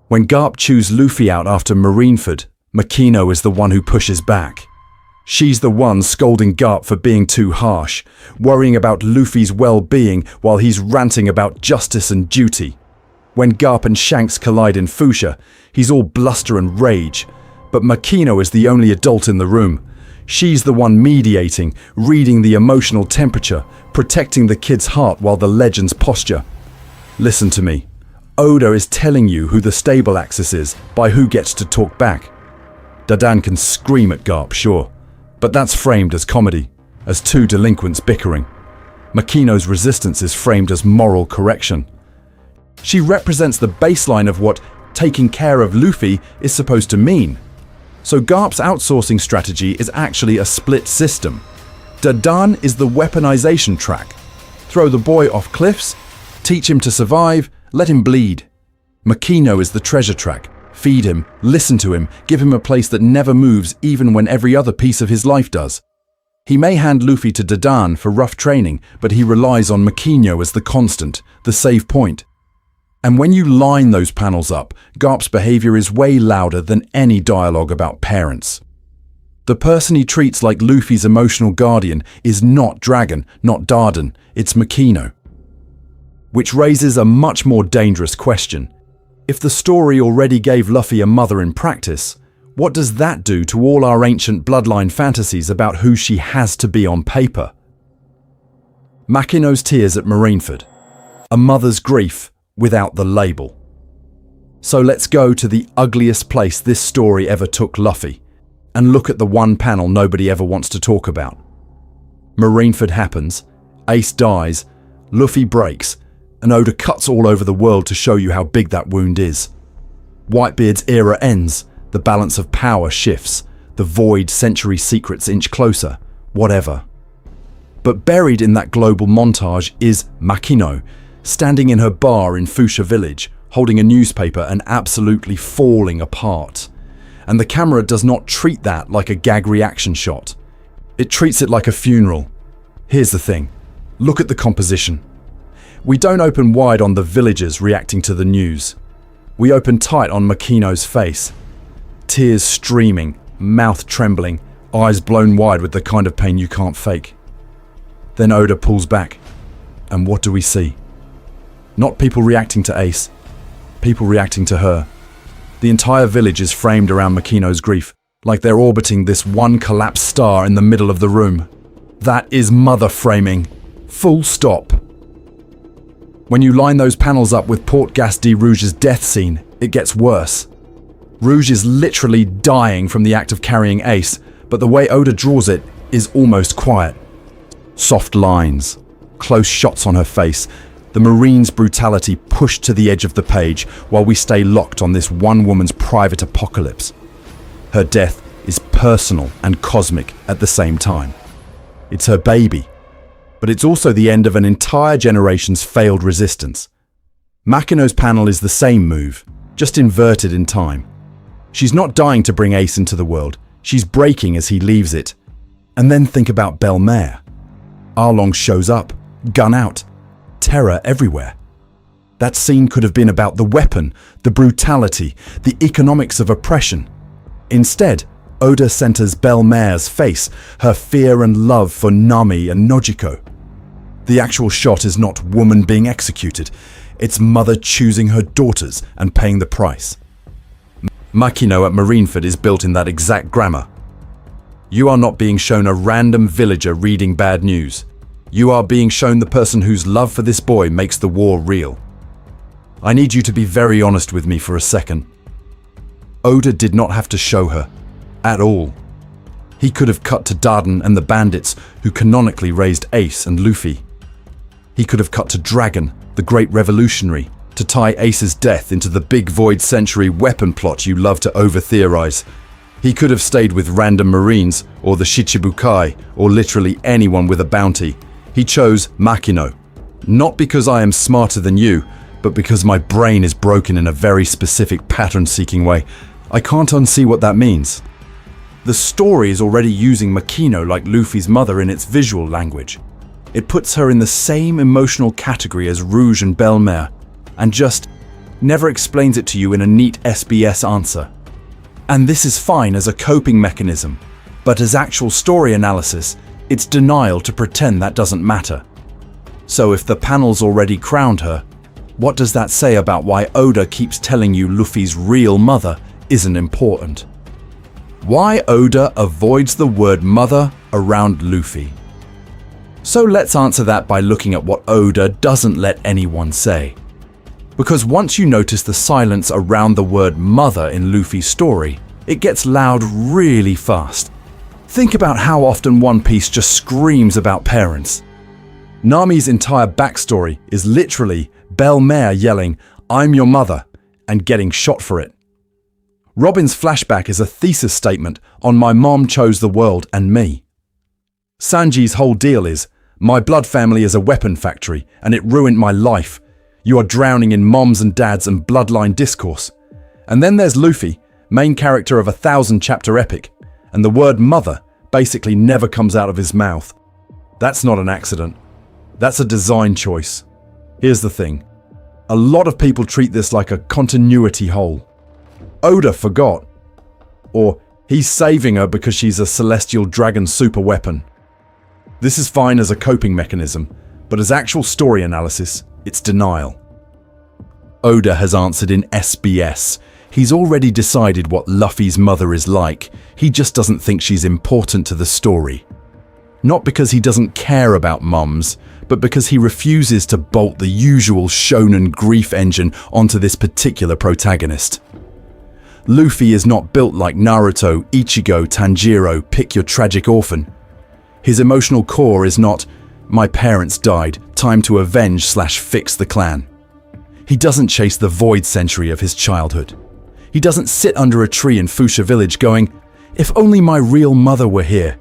When Garp chews Luffy out after Marineford, Makino is the one who pushes back. She's the one scolding Garp for being too harsh, worrying about Luffy's well-being while he's ranting about justice and duty. When Garp and Shanks collide in Fuchsia, he's all bluster and rage, but Makino is the only adult in the room. She's the one mediating, reading the emotional temperature, protecting the kid's heart while the legends posture. Listen to me. Oda is telling you who the stable axis is by who gets to talk back. Dadan can scream at Garp, sure, but that's framed as comedy, as two delinquents bickering. Makino's resistance is framed as moral correction. She represents the baseline of what taking care of Luffy is supposed to mean. So Garp's outsourcing strategy is actually a split system. Dadan is the weaponization track. Throw the boy off cliffs, teach him to survive, let him bleed. Makino is the treasure track. Feed him, listen to him, give him a place that never moves even when every other piece of his life does. He may hand Luffy to Dadan for rough training, but he relies on Makino as the constant, the save point. And when you line those panels up, Garp's behavior is way louder than any dialogue about parents. The person he treats like Luffy's emotional guardian is not Dragon, not Dadan, it's Makino. Which raises a much more dangerous question. If the story already gave Luffy a mother in practice, what does that do to all our ancient bloodline fantasies about who she has to be on paper? Makino's tears at Marineford. A mother's grief without the label. So let's go to the ugliest place this story ever took Luffy, and look at the one panel nobody ever wants to talk about. Marineford happens, Ace dies, Luffy breaks, and Oda cuts all over the world to show you how big that wound is. Whitebeard's era ends, the balance of power shifts, the void century secrets inch closer, whatever. But buried in that global montage is Makino, standing in her bar in Fuchsia Village, holding a newspaper and absolutely falling apart. And the camera does not treat that like a gag reaction shot. It treats it like a funeral. Here's the thing. Look at the composition. We don't open wide on the villagers reacting to the news. We open tight on Makino's face. tears streaming, mouth trembling, eyes blown wide with the kind of pain you can't fake. Then Oda pulls back, and what do we see? Not people reacting to Ace, people reacting to her. The entire village is framed around Makino's grief, like they're orbiting this one collapsed star in the middle of the room. That is mother framing. Full stop. When you line those panels up with Port Gas de Rouge's death scene, it gets worse. Rouge is literally dying from the act of carrying Ace, but the way Oda draws it is almost quiet. Soft lines, close shots on her face, the Marine's brutality pushed to the edge of the page while we stay locked on this one woman's private apocalypse. Her death is personal and cosmic at the same time. It's her baby, but it's also the end of an entire generation's failed resistance. Makino's panel is the same move, just inverted in time. She's not dying to bring Ace into the world, she's breaking as he leaves it. And then think about Belmare. Arlong shows up, gun out, terror everywhere. That scene could have been about the weapon, the brutality, the economics of oppression. Instead, Oda centers Belmare's face, her fear and love for Nami and Nojiko. The actual shot is not woman being executed, it's mother choosing her daughters and paying the price. Makino at Marineford is built in that exact grammar. You are not being shown a random villager reading bad news. You are being shown the person whose love for this boy makes the war real. I need you to be very honest with me for a second. Oda did not have to show her, at all. He could have cut to Dadan and the bandits who canonically raised Ace and Luffy. He could have cut to Dragon, the great revolutionary, to tie Ace's death into the big void century weapon plot you love to over-theorize. He could have stayed with random Marines, or the Shichibukai, or literally anyone with a bounty. He chose Makino. Not because I am smarter than you, but because my brain is broken in a very specific pattern-seeking way. I can't unsee what that means. The story is already using Makino like Luffy's mother in its visual language. It puts her in the same emotional category as Rouge and Belmare, and just never explains it to you in a neat SBS answer. And this is fine as a coping mechanism, but as actual story analysis, it's denial to pretend that doesn't matter. So if the panel's already crowned her, what does that say about why Oda keeps telling you Luffy's real mother isn't important? Why Oda avoids the word mother around Luffy? So let's answer that by looking at what Oda doesn't let anyone say. Because once you notice the silence around the word mother in Luffy's story, it gets loud really fast. Think about how often One Piece just screams about parents. Nami's entire backstory is literally Belmare yelling, "I'm your mother," and getting shot for it. Robin's flashback is a thesis statement on my mom chose the world and me. Sanji's whole deal is, my blood family is a weapon factory and it ruined my life. You are drowning in moms and dads and bloodline discourse. And then there's Luffy, main character of a 1,000-chapter epic, and the word mother basically never comes out of his mouth. That's not an accident. That's a design choice. Here's the thing. A lot of people treat this like a continuity hole. Oda forgot. Or he's saving her because she's a celestial dragon superweapon. This is fine as a coping mechanism, but as actual story analysis, it's denial. Oda has answered in SBS. He's already decided what Luffy's mother is like. He just doesn't think she's important to the story. Not because he doesn't care about mums, but because he refuses to bolt the usual shonen grief engine onto this particular protagonist. Luffy is not built like Naruto, Ichigo, Tanjiro, pick your tragic orphan. His emotional core is not, my parents died, time to avenge/fix the clan. He doesn't chase the void century of his childhood. He doesn't sit under a tree in Fuchsia Village going, if only my real mother were here.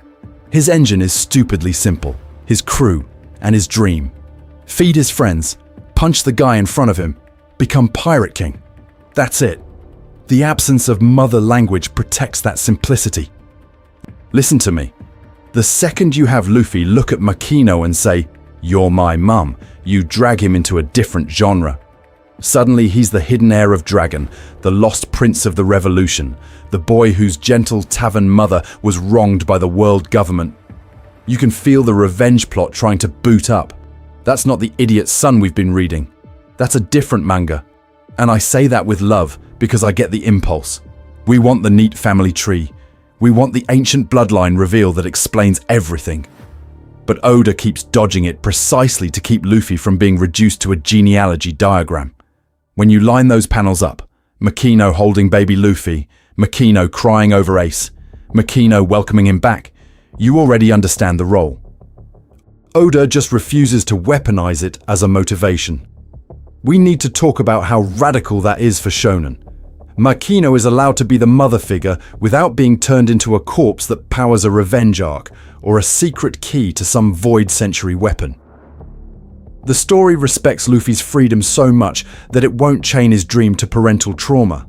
His engine is stupidly simple, his crew, and his dream. Feed his friends, punch the guy in front of him, become Pirate King. That's it. The absence of mother language protects that simplicity. Listen to me. The second you have Luffy look at Makino and say, "You're my mum," you drag him into a different genre. Suddenly he's the hidden heir of Dragon, the lost prince of the revolution, the boy whose gentle tavern mother was wronged by the world government. You can feel the revenge plot trying to boot up. That's not the idiot son we've been reading. That's a different manga. And I say that with love because I get the impulse. We want the neat family tree. We want the ancient bloodline reveal that explains everything. But Oda keeps dodging it precisely to keep Luffy from being reduced to a genealogy diagram. When you line those panels up, Makino holding baby Luffy, Makino crying over Ace, Makino welcoming him back, you already understand the role. Oda just refuses to weaponize it as a motivation. We need to talk about how radical that is for shonen. Makino is allowed to be the mother figure without being turned into a corpse that powers a revenge arc or a secret key to some void century weapon. The story respects Luffy's freedom so much that it won't chain his dream to parental trauma.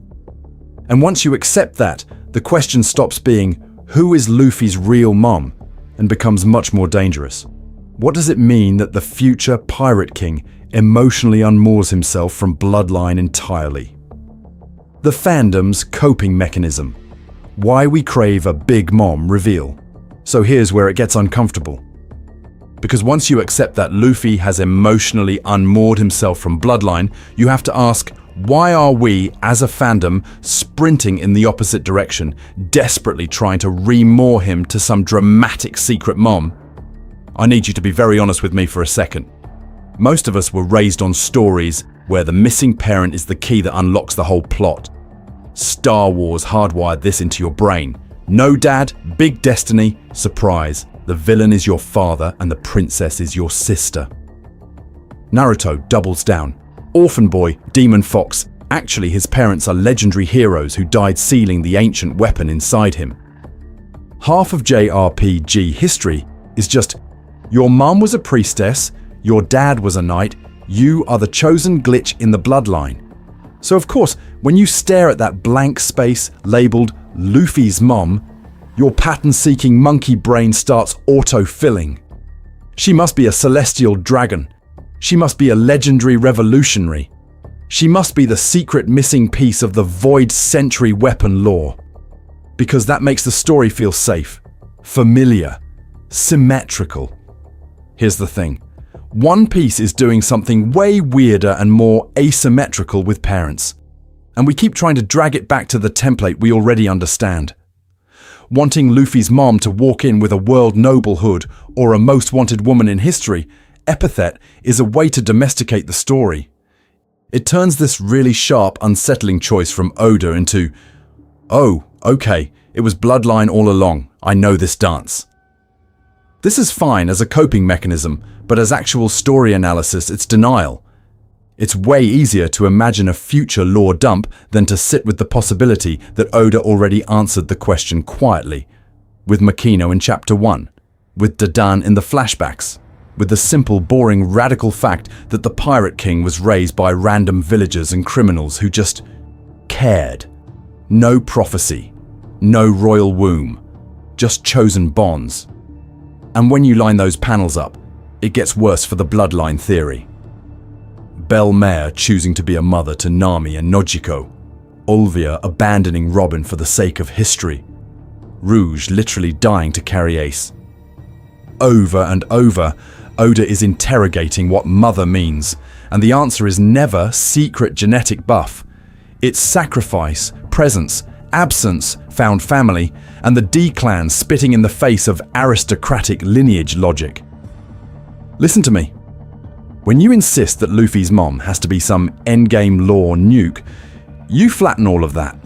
And once you accept that, the question stops being, who is Luffy's real mom, and becomes much more dangerous. What does it mean that the future Pirate King emotionally unmoors himself from bloodline entirely? The fandom's coping mechanism. Why we crave a big mom reveal. So here's where it gets uncomfortable. Because once you accept that Luffy has emotionally unmoored himself from bloodline, you have to ask, why are we, as a fandom, sprinting in the opposite direction, desperately trying to re-moor him to some dramatic secret mom? I need you to be very honest with me for a second. Most of us were raised on stories where the missing parent is the key that unlocks the whole plot. Star Wars hardwired this into your brain. No dad, big destiny, surprise. The villain is your father and the princess is your sister. Naruto doubles down. Orphan boy, demon fox. Actually, his parents are legendary heroes who died sealing the ancient weapon inside him. Half of JRPG history is just, your mom was a priestess, your dad was a knight, you are the chosen glitch in the bloodline. So of course, when you stare at that blank space labeled Luffy's mom, your pattern-seeking monkey brain starts auto-filling. She must be a celestial dragon. She must be a legendary revolutionary. She must be the secret missing piece of the void century weapon lore. Because that makes the story feel safe, familiar, symmetrical. Here's the thing. One Piece is doing something way weirder and more asymmetrical with parents. And we keep trying to drag it back to the template we already understand. Wanting Luffy's mom to walk in with a world noble hood or a most wanted woman in history, epithet is a way to domesticate the story. It turns this really sharp, unsettling choice from Oda into, oh, okay, it was bloodline all along, I know this dance. This is fine as a coping mechanism, but as actual story analysis, it's denial. It's way easier to imagine a future lore dump than to sit with the possibility that Oda already answered the question quietly, with Makino in Chapter 1, with Dadan in the flashbacks, with the simple, boring, radical fact that the Pirate King was raised by random villagers and criminals who just cared. No prophecy, no royal womb, just chosen bonds. And when you line those panels up, it gets worse for the bloodline theory. Belle Mare choosing to be a mother to Nami and Nojiko, Olvia abandoning Robin for the sake of history, Rouge literally dying to carry Ace. Over and over, Oda is interrogating what mother means, and the answer is never secret genetic buff. It's sacrifice, presence, absence, found family, and the D-clan spitting in the face of aristocratic lineage logic. Listen to me. When you insist that Luffy's mom has to be some endgame lore nuke, you flatten all of that.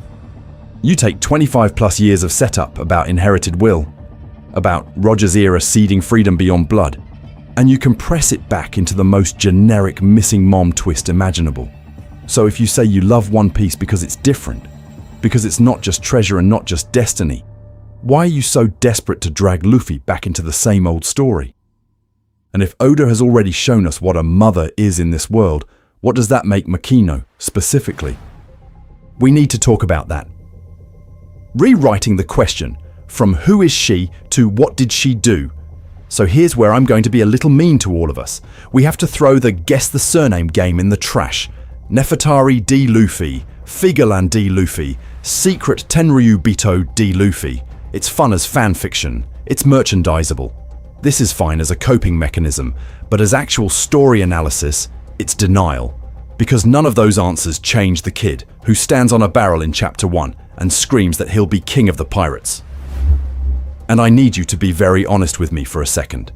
You take 25 plus years of setup about inherited will, about Roger's era seeding freedom beyond blood, and you compress it back into the most generic missing mom twist imaginable. So if you say you love One Piece because it's different, because it's not just treasure and not just destiny, why are you so desperate to drag Luffy back into the same old story? And if Oda has already shown us what a mother is in this world, what does that make Makino, specifically? We need to talk about that. Rewriting the question from who is she to what did she do? So here's where I'm going to be a little mean to all of us. We have to throw the guess the surname game in the trash. Nefertari D. Luffy, Figalan D. Luffy, Secret Tenryu Bito D. Luffy. It's fun as fan fiction. It's merchandisable. This is fine as a coping mechanism, but as actual story analysis, it's denial. Because none of those answers change the kid who stands on a barrel in Chapter 1 and screams that he'll be king of the pirates. And I need you to be very honest with me for a second.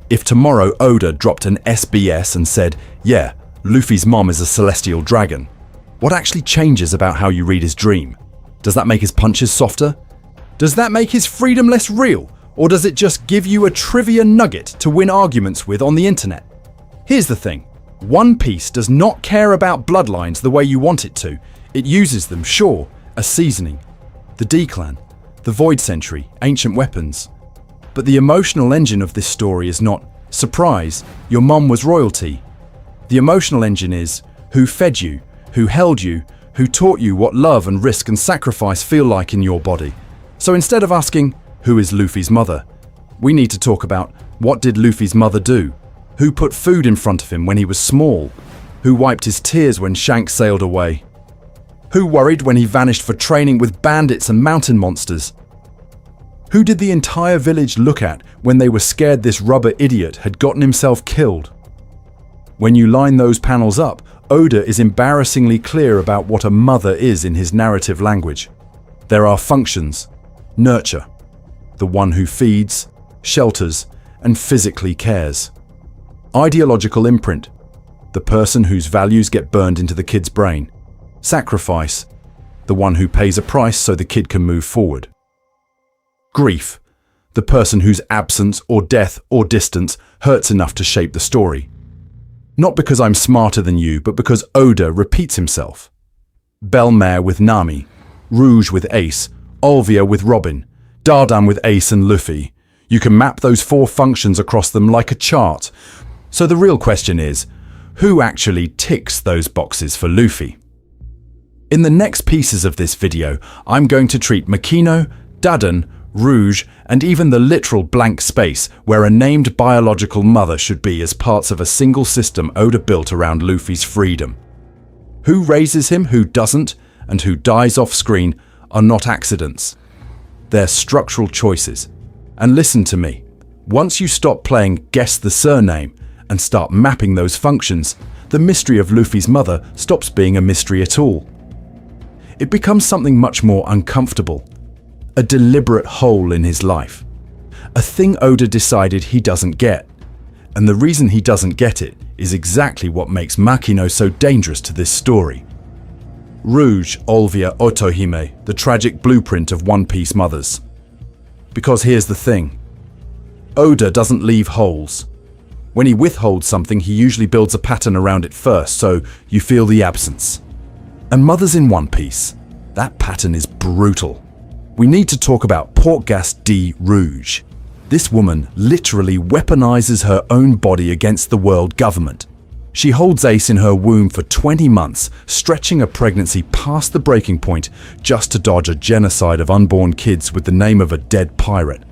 If tomorrow Oda dropped an SBS and said, yeah, Luffy's mom is a celestial dragon, what actually changes about how you read his dream? Does that make his punches softer? Does that make his freedom less real? Or does it just give you a trivia nugget to win arguments with on the internet? Here's the thing. One Piece does not care about bloodlines the way you want it to. It uses them, sure, as seasoning. The D-Clan, the Void Century, ancient weapons. But the emotional engine of this story is not, surprise, your mum was royalty. The emotional engine is, who fed you, who held you, who taught you what love and risk and sacrifice feel like in your body. So instead of asking, who is Luffy's mother, we need to talk about, what did Luffy's mother do? Who put food in front of him when he was small? Who wiped his tears when Shanks sailed away? Who worried when he vanished for training with bandits and mountain monsters? Who did the entire village look at when they were scared this rubber idiot had gotten himself killed? When you line those panels up, Oda is embarrassingly clear about what a mother is in his narrative language. There are functions. Nurture, the one who feeds, shelters, and physically cares. Ideological imprint, the person whose values get burned into the kid's brain. Sacrifice, the one who pays a price so the kid can move forward. Grief, the person whose absence or death or distance hurts enough to shape the story. Not because I'm smarter than you, but because Oda repeats himself. Belmare with Nami, Rouge with Ace, Olvia with Robin, Dadan with Ace and Luffy. You can map those four functions across them like a chart. So the real question is, who actually ticks those boxes for Luffy? In the next pieces of this video, I'm going to treat Makino, Dadan, Rouge, and even the literal blank space where a named biological mother should be as parts of a single system Oda built around Luffy's freedom. Who raises him, who doesn't, and who dies off screen are not accidents. They're structural choices. And listen to me, once you stop playing Guess the Surname and start mapping those functions, the mystery of Luffy's mother stops being a mystery at all. It becomes something much more uncomfortable. A deliberate hole in his life. A thing Oda decided he doesn't get. And the reason he doesn't get it is exactly what makes Makino so dangerous to this story. Rouge, Olvia, Otohime, the tragic blueprint of One Piece mothers. Because here's the thing. Oda doesn't leave holes. When he withholds something, he usually builds a pattern around it first, so you feel the absence. And mothers in One Piece, that pattern is brutal. We need to talk about Portgas D. Rouge. This woman literally weaponizes her own body against the world government. She holds Ace in her womb for 20 months, stretching a pregnancy past the breaking point just to dodge a genocide of unborn kids with the name of a dead pirate.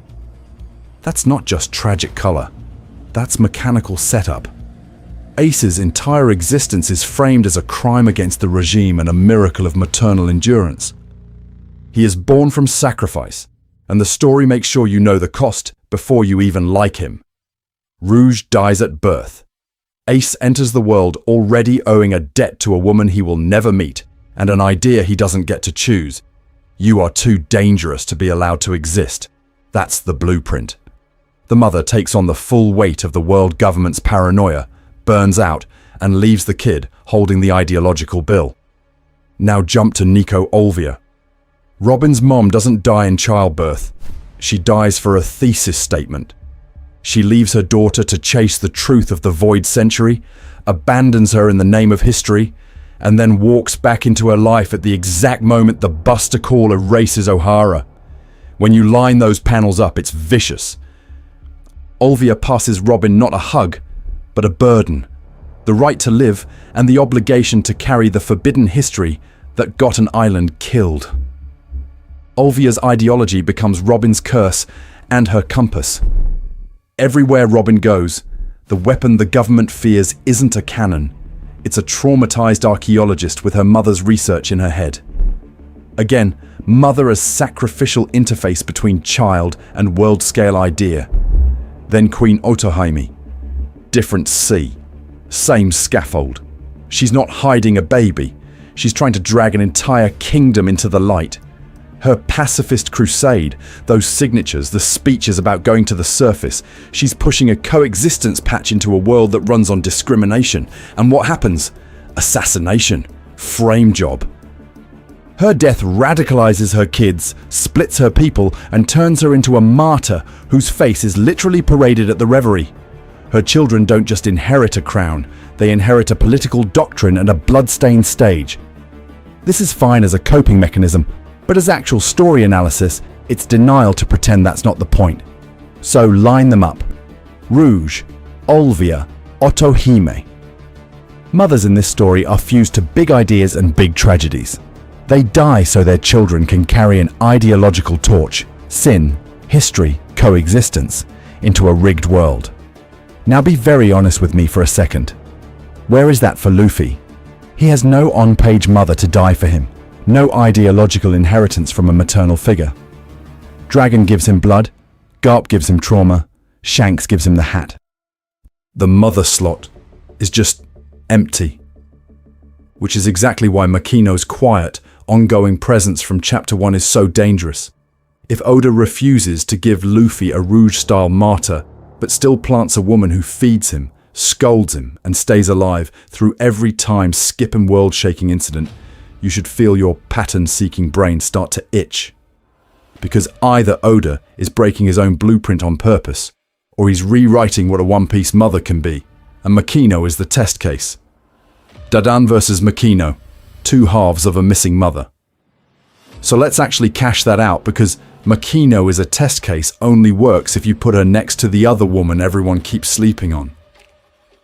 That's not just tragic color. That's mechanical setup. Ace's entire existence is framed as a crime against the regime and a miracle of maternal endurance. He is born from sacrifice, and the story makes sure you know the cost before you even like him. Rouge dies at birth. Ace enters the world already owing a debt to a woman he will never meet, and an idea he doesn't get to choose. You are too dangerous to be allowed to exist. That's the blueprint. The mother takes on the full weight of the world government's paranoia, burns out, and leaves the kid holding the ideological bill. Now jump to Nico Olvia. Robin's mom doesn't die in childbirth. She dies for a thesis statement. She leaves her daughter to chase the truth of the Void Century, abandons her in the name of history, and then walks back into her life at the exact moment the Buster Call erases O'Hara. When you line those panels up, it's vicious. Olvia passes Robin not a hug, but a burden. The right to live and the obligation to carry the forbidden history that got an island killed. Olvia's ideology becomes Robin's curse and her compass. Everywhere Robin goes, the weapon the government fears isn't a cannon. It's a traumatized archaeologist with her mother's research in her head. Again, mother as sacrificial interface between child and world-scale idea. Then Queen Otohime. Different sea. Same scaffold. She's not hiding a baby. She's trying to drag an entire kingdom into the light. Her pacifist crusade, those signatures, the speeches about going to the surface, she's pushing a coexistence patch into a world that runs on discrimination. And what happens? Assassination. Frame job. Her death radicalizes her kids, splits her people, and turns her into a martyr whose face is literally paraded at the reverie. Her children don't just inherit a crown, they inherit a political doctrine and a blood-stained stage. This is fine as a coping mechanism, but as actual story analysis, it's denial to pretend that's not the point. So line them up. Rouge, Olvia, Otohime. Mothers in this story are fused to big ideas and big tragedies. They die so their children can carry an ideological torch, sin, history, coexistence, into a rigged world. Now be very honest with me for a second. Where is that for Luffy? He has no on-page mother to die for him, no ideological inheritance from a maternal figure. Dragon gives him blood, Garp gives him trauma, Shanks gives him the hat. The mother slot is just empty. Which is exactly why Makino's quiet, ongoing presence from Chapter 1 is so dangerous. If Oda refuses to give Luffy a Rouge-style martyr, but still plants a woman who feeds him, scolds him, and stays alive through every time-skip and world-shaking incident, you should feel your pattern-seeking brain start to itch. Because either Oda is breaking his own blueprint on purpose, or he's rewriting what a One Piece mother can be, and Makino is the test case. Dadan versus Makino, two halves of a missing mother. So let's actually cash that out, because Makino is a test case only works if you put her next to the other woman everyone keeps sleeping on.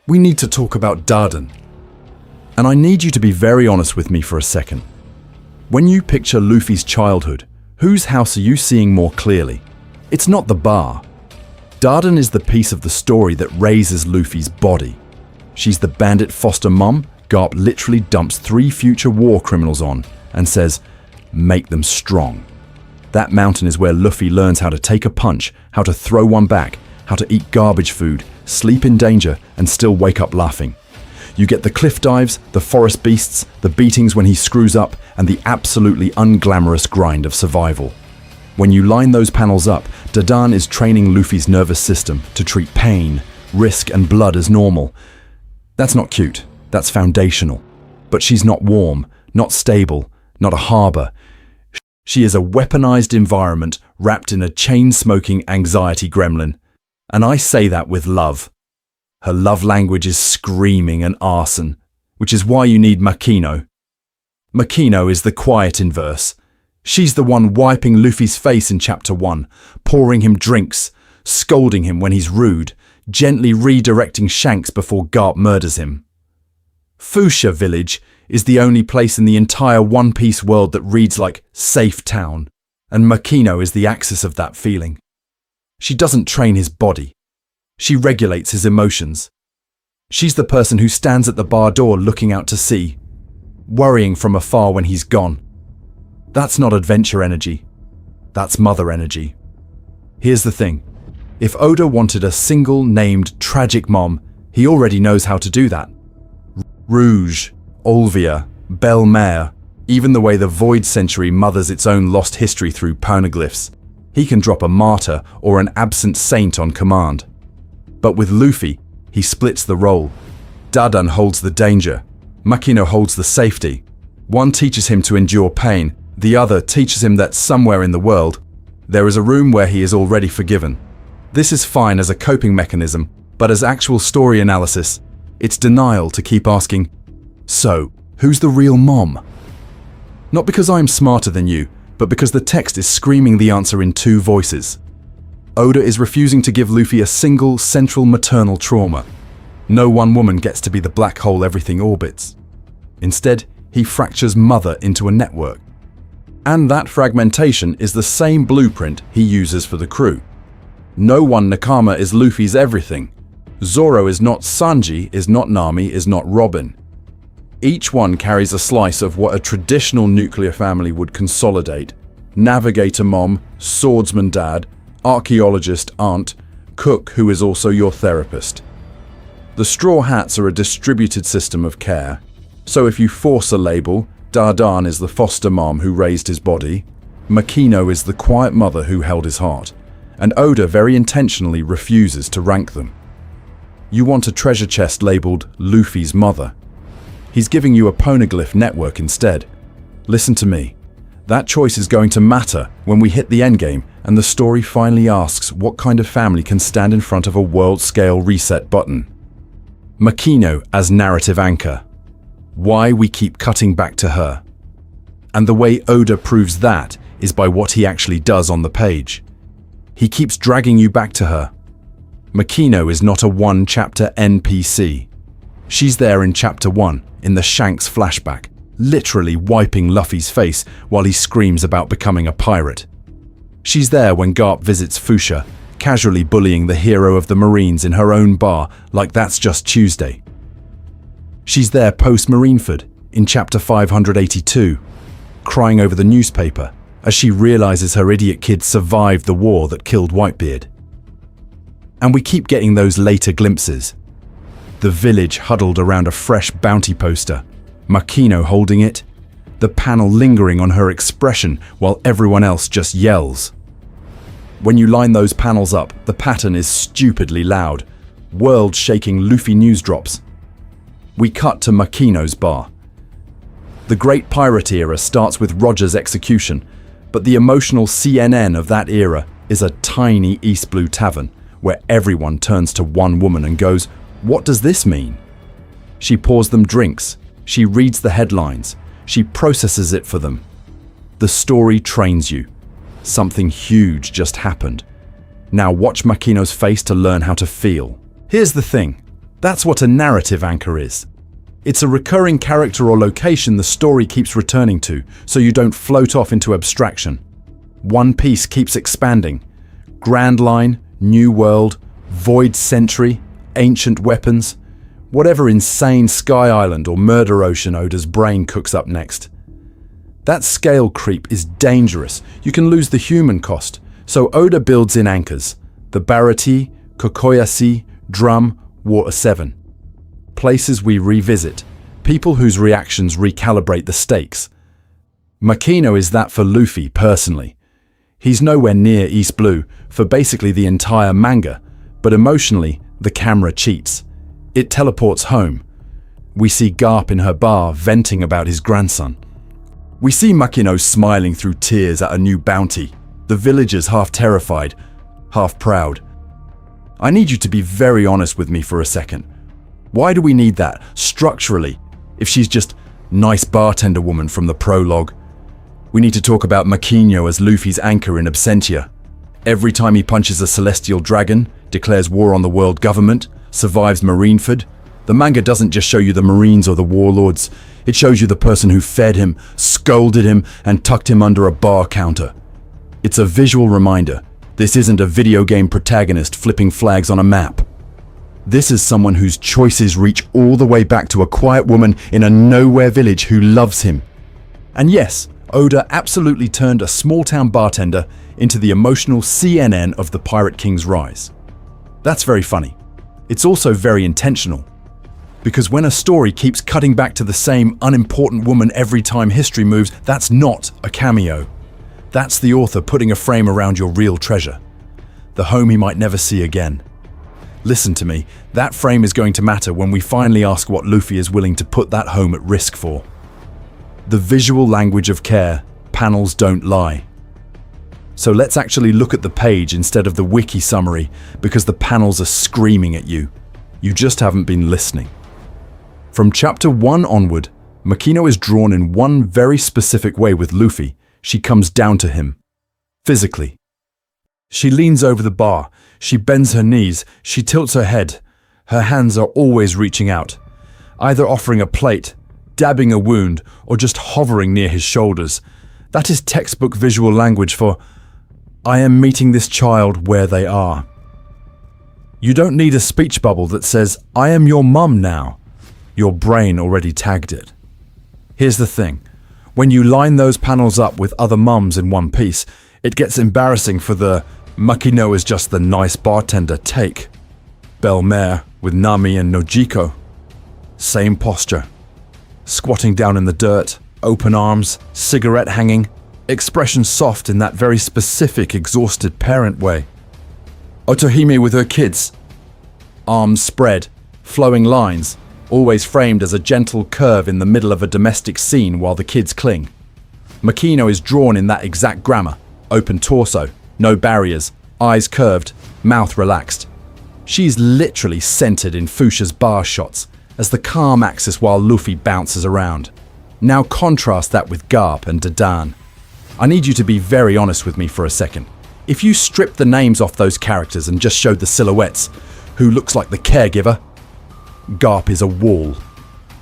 We need to talk about Dadan. And I need you to be very honest with me for a second. When you picture Luffy's childhood, whose house are you seeing more clearly? It's not the bar. Dadan is the piece of the story that raises Luffy's body. She's the bandit foster mom Garp literally dumps 3 future war criminals on and says, make them strong. That mountain is where Luffy learns how to take a punch, how to throw one back, how to eat garbage food, sleep in danger, and still wake up laughing. You get the cliff dives, the forest beasts, the beatings when he screws up, and the absolutely unglamorous grind of survival. When you line those panels up, Dadan is training Luffy's nervous system to treat pain, risk, and blood as normal. That's not cute. That's foundational. But she's not warm, not stable, not a harbor. She is a weaponized environment wrapped in a chain-smoking anxiety gremlin. And I say that with love. Her love language is screaming and arson, which is why you need Makino. Makino is the quiet inverse. She's the one wiping Luffy's face in Chapter 1, pouring him drinks, scolding him when he's rude, gently redirecting Shanks before Garp murders him. Fuchsia Village is the only place in the entire One Piece world that reads like safe town, and Makino is the axis of that feeling. She doesn't train his body. She regulates his emotions. She's the person who stands at the bar door looking out to sea, worrying from afar when he's gone. That's not adventure energy. That's mother energy. Here's the thing. If Oda wanted a single named tragic mom, he already knows how to do that. Rouge, Olvia, Belle-Mère, even the way the Void Century mothers its own lost history through poneglyphs. He can drop a martyr or an absent saint on command. But with Luffy, he splits the role. Dadan holds the danger. Makino holds the safety. One teaches him to endure pain. The other teaches him that somewhere in the world, there is a room where he is already forgiven. This is fine as a coping mechanism, but as actual story analysis, it's denial to keep asking, so, who's the real mom? Not because I'm smarter than you, but because the text is screaming the answer in 2 voices. Oda is refusing to give Luffy a single central maternal trauma. No one woman gets to be the black hole everything orbits. Instead, he fractures mother into a network. And that fragmentation is the same blueprint he uses for the crew. No one Nakama is Luffy's everything. Zoro is not Sanji, is not Nami, is not Robin. Each one carries a slice of what a traditional nuclear family would consolidate: navigator mom, swordsman dad, archaeologist aunt, cook who is also your therapist. The straw hats are a distributed system of care. So if you force a label, Dadan is the foster mom who raised his body, Makino is the quiet mother who held his heart, and Oda very intentionally refuses to rank them. You want a treasure chest labeled Luffy's mother. He's giving you a poneglyph network instead. Listen to me. That choice is going to matter when we hit the endgame and the story finally asks what kind of family can stand in front of a world-scale reset button. Makino as narrative anchor. Why we keep cutting back to her. And the way Oda proves that is by what he actually does on the page. He keeps dragging you back to her. Makino is not a one-chapter NPC. She's there in chapter 1, in the Shanks flashback, literally wiping Luffy's face while he screams about becoming a pirate. She's there when Garp visits Fuchsia, casually bullying the hero of the Marines in her own bar like that's just Tuesday. She's there post-Marineford, in chapter 582, crying over the newspaper as she realizes her idiot kid survived the war that killed Whitebeard. And we keep getting those later glimpses. The village huddled around a fresh bounty poster, Makino holding it, the panel lingering on her expression while everyone else just yells. When you line those panels up, the pattern is stupidly loud, world-shaking Luffy news drops. We cut to Makino's bar. The Great Pirate era starts with Roger's execution, but the emotional CNN of that era is a tiny East Blue tavern where everyone turns to one woman and goes, "What does this mean?" She pours them drinks, she reads the headlines, she processes it for them. The story trains you. Something huge just happened. Now watch Makino's face to learn how to feel. Here's the thing. That's what a narrative anchor is. It's a recurring character or location the story keeps returning to, so you don't float off into abstraction. One piece keeps expanding. Grand Line, New World, Void Century, Ancient Weapons, whatever insane Sky Island or Murder Ocean Oda's brain cooks up next. That scale creep is dangerous. You can lose the human cost, so Oda builds in anchors. The Barati, Kokoyasi, Drum, Water 7. Places we revisit, people whose reactions recalibrate the stakes. Makino is that for Luffy personally. He's nowhere near East Blue for basically the entire manga, but emotionally, the camera cheats. It teleports home. We see Garp in her bar venting about his grandson. We see Makino smiling through tears at a new bounty, the villagers half terrified, half proud. I need you to be very honest with me for a second. Why do we need that, structurally, if she's just nice bartender woman from the prologue? We need to talk about Makino as Luffy's anchor in absentia. Every time he punches a celestial dragon, declares war on the world government, survives Marineford, the manga doesn't just show you the Marines or the warlords, it shows you the person who fed him, scolded him, and tucked him under a bar counter. It's a visual reminder. This isn't a video game protagonist flipping flags on a map. This is someone whose choices reach all the way back to a quiet woman in a nowhere village who loves him. And yes, Oda absolutely turned a small-town bartender into the emotional CNN of the Pirate King's rise. That's very funny. It's also very intentional. Because when a story keeps cutting back to the same unimportant woman every time history moves, that's not a cameo. That's the author putting a frame around your real treasure. The home he might never see again. Listen to me, that frame is going to matter when we finally ask what Luffy is willing to put that home at risk for. The visual language of care, panels don't lie. So let's actually look at the page instead of the wiki summary, because the panels are screaming at you. You just haven't been listening. From chapter 1 onward, Makino is drawn in one very specific way with Luffy. She comes down to him. Physically. She leans over the bar, she bends her knees, she tilts her head. Her hands are always reaching out, either offering a plate, dabbing a wound, or just hovering near his shoulders. That is textbook visual language for, I am meeting this child where they are. You don't need a speech bubble that says, I am your mum now. Your brain already tagged it. Here's the thing. When you line those panels up with other mums in one piece, it gets embarrassing for the Makino is just the nice bartender take. Belle Mare with Nami and Nojiko. Same posture. Squatting down in the dirt, open arms, cigarette hanging, expression soft in that very specific exhausted parent way. Otohime with her kids. Arms spread, flowing lines, always framed as a gentle curve in the middle of a domestic scene while the kids cling. Makino is drawn in that exact grammar. Open torso, no barriers, eyes curved, mouth relaxed. She's literally centered in Fuchsia's bar shots as the calm axis while Luffy bounces around. Now contrast that with Garp and Dadan. I need you to be very honest with me for a second. If you stripped the names off those characters and just showed the silhouettes, who looks like the caregiver? Garp is a wall,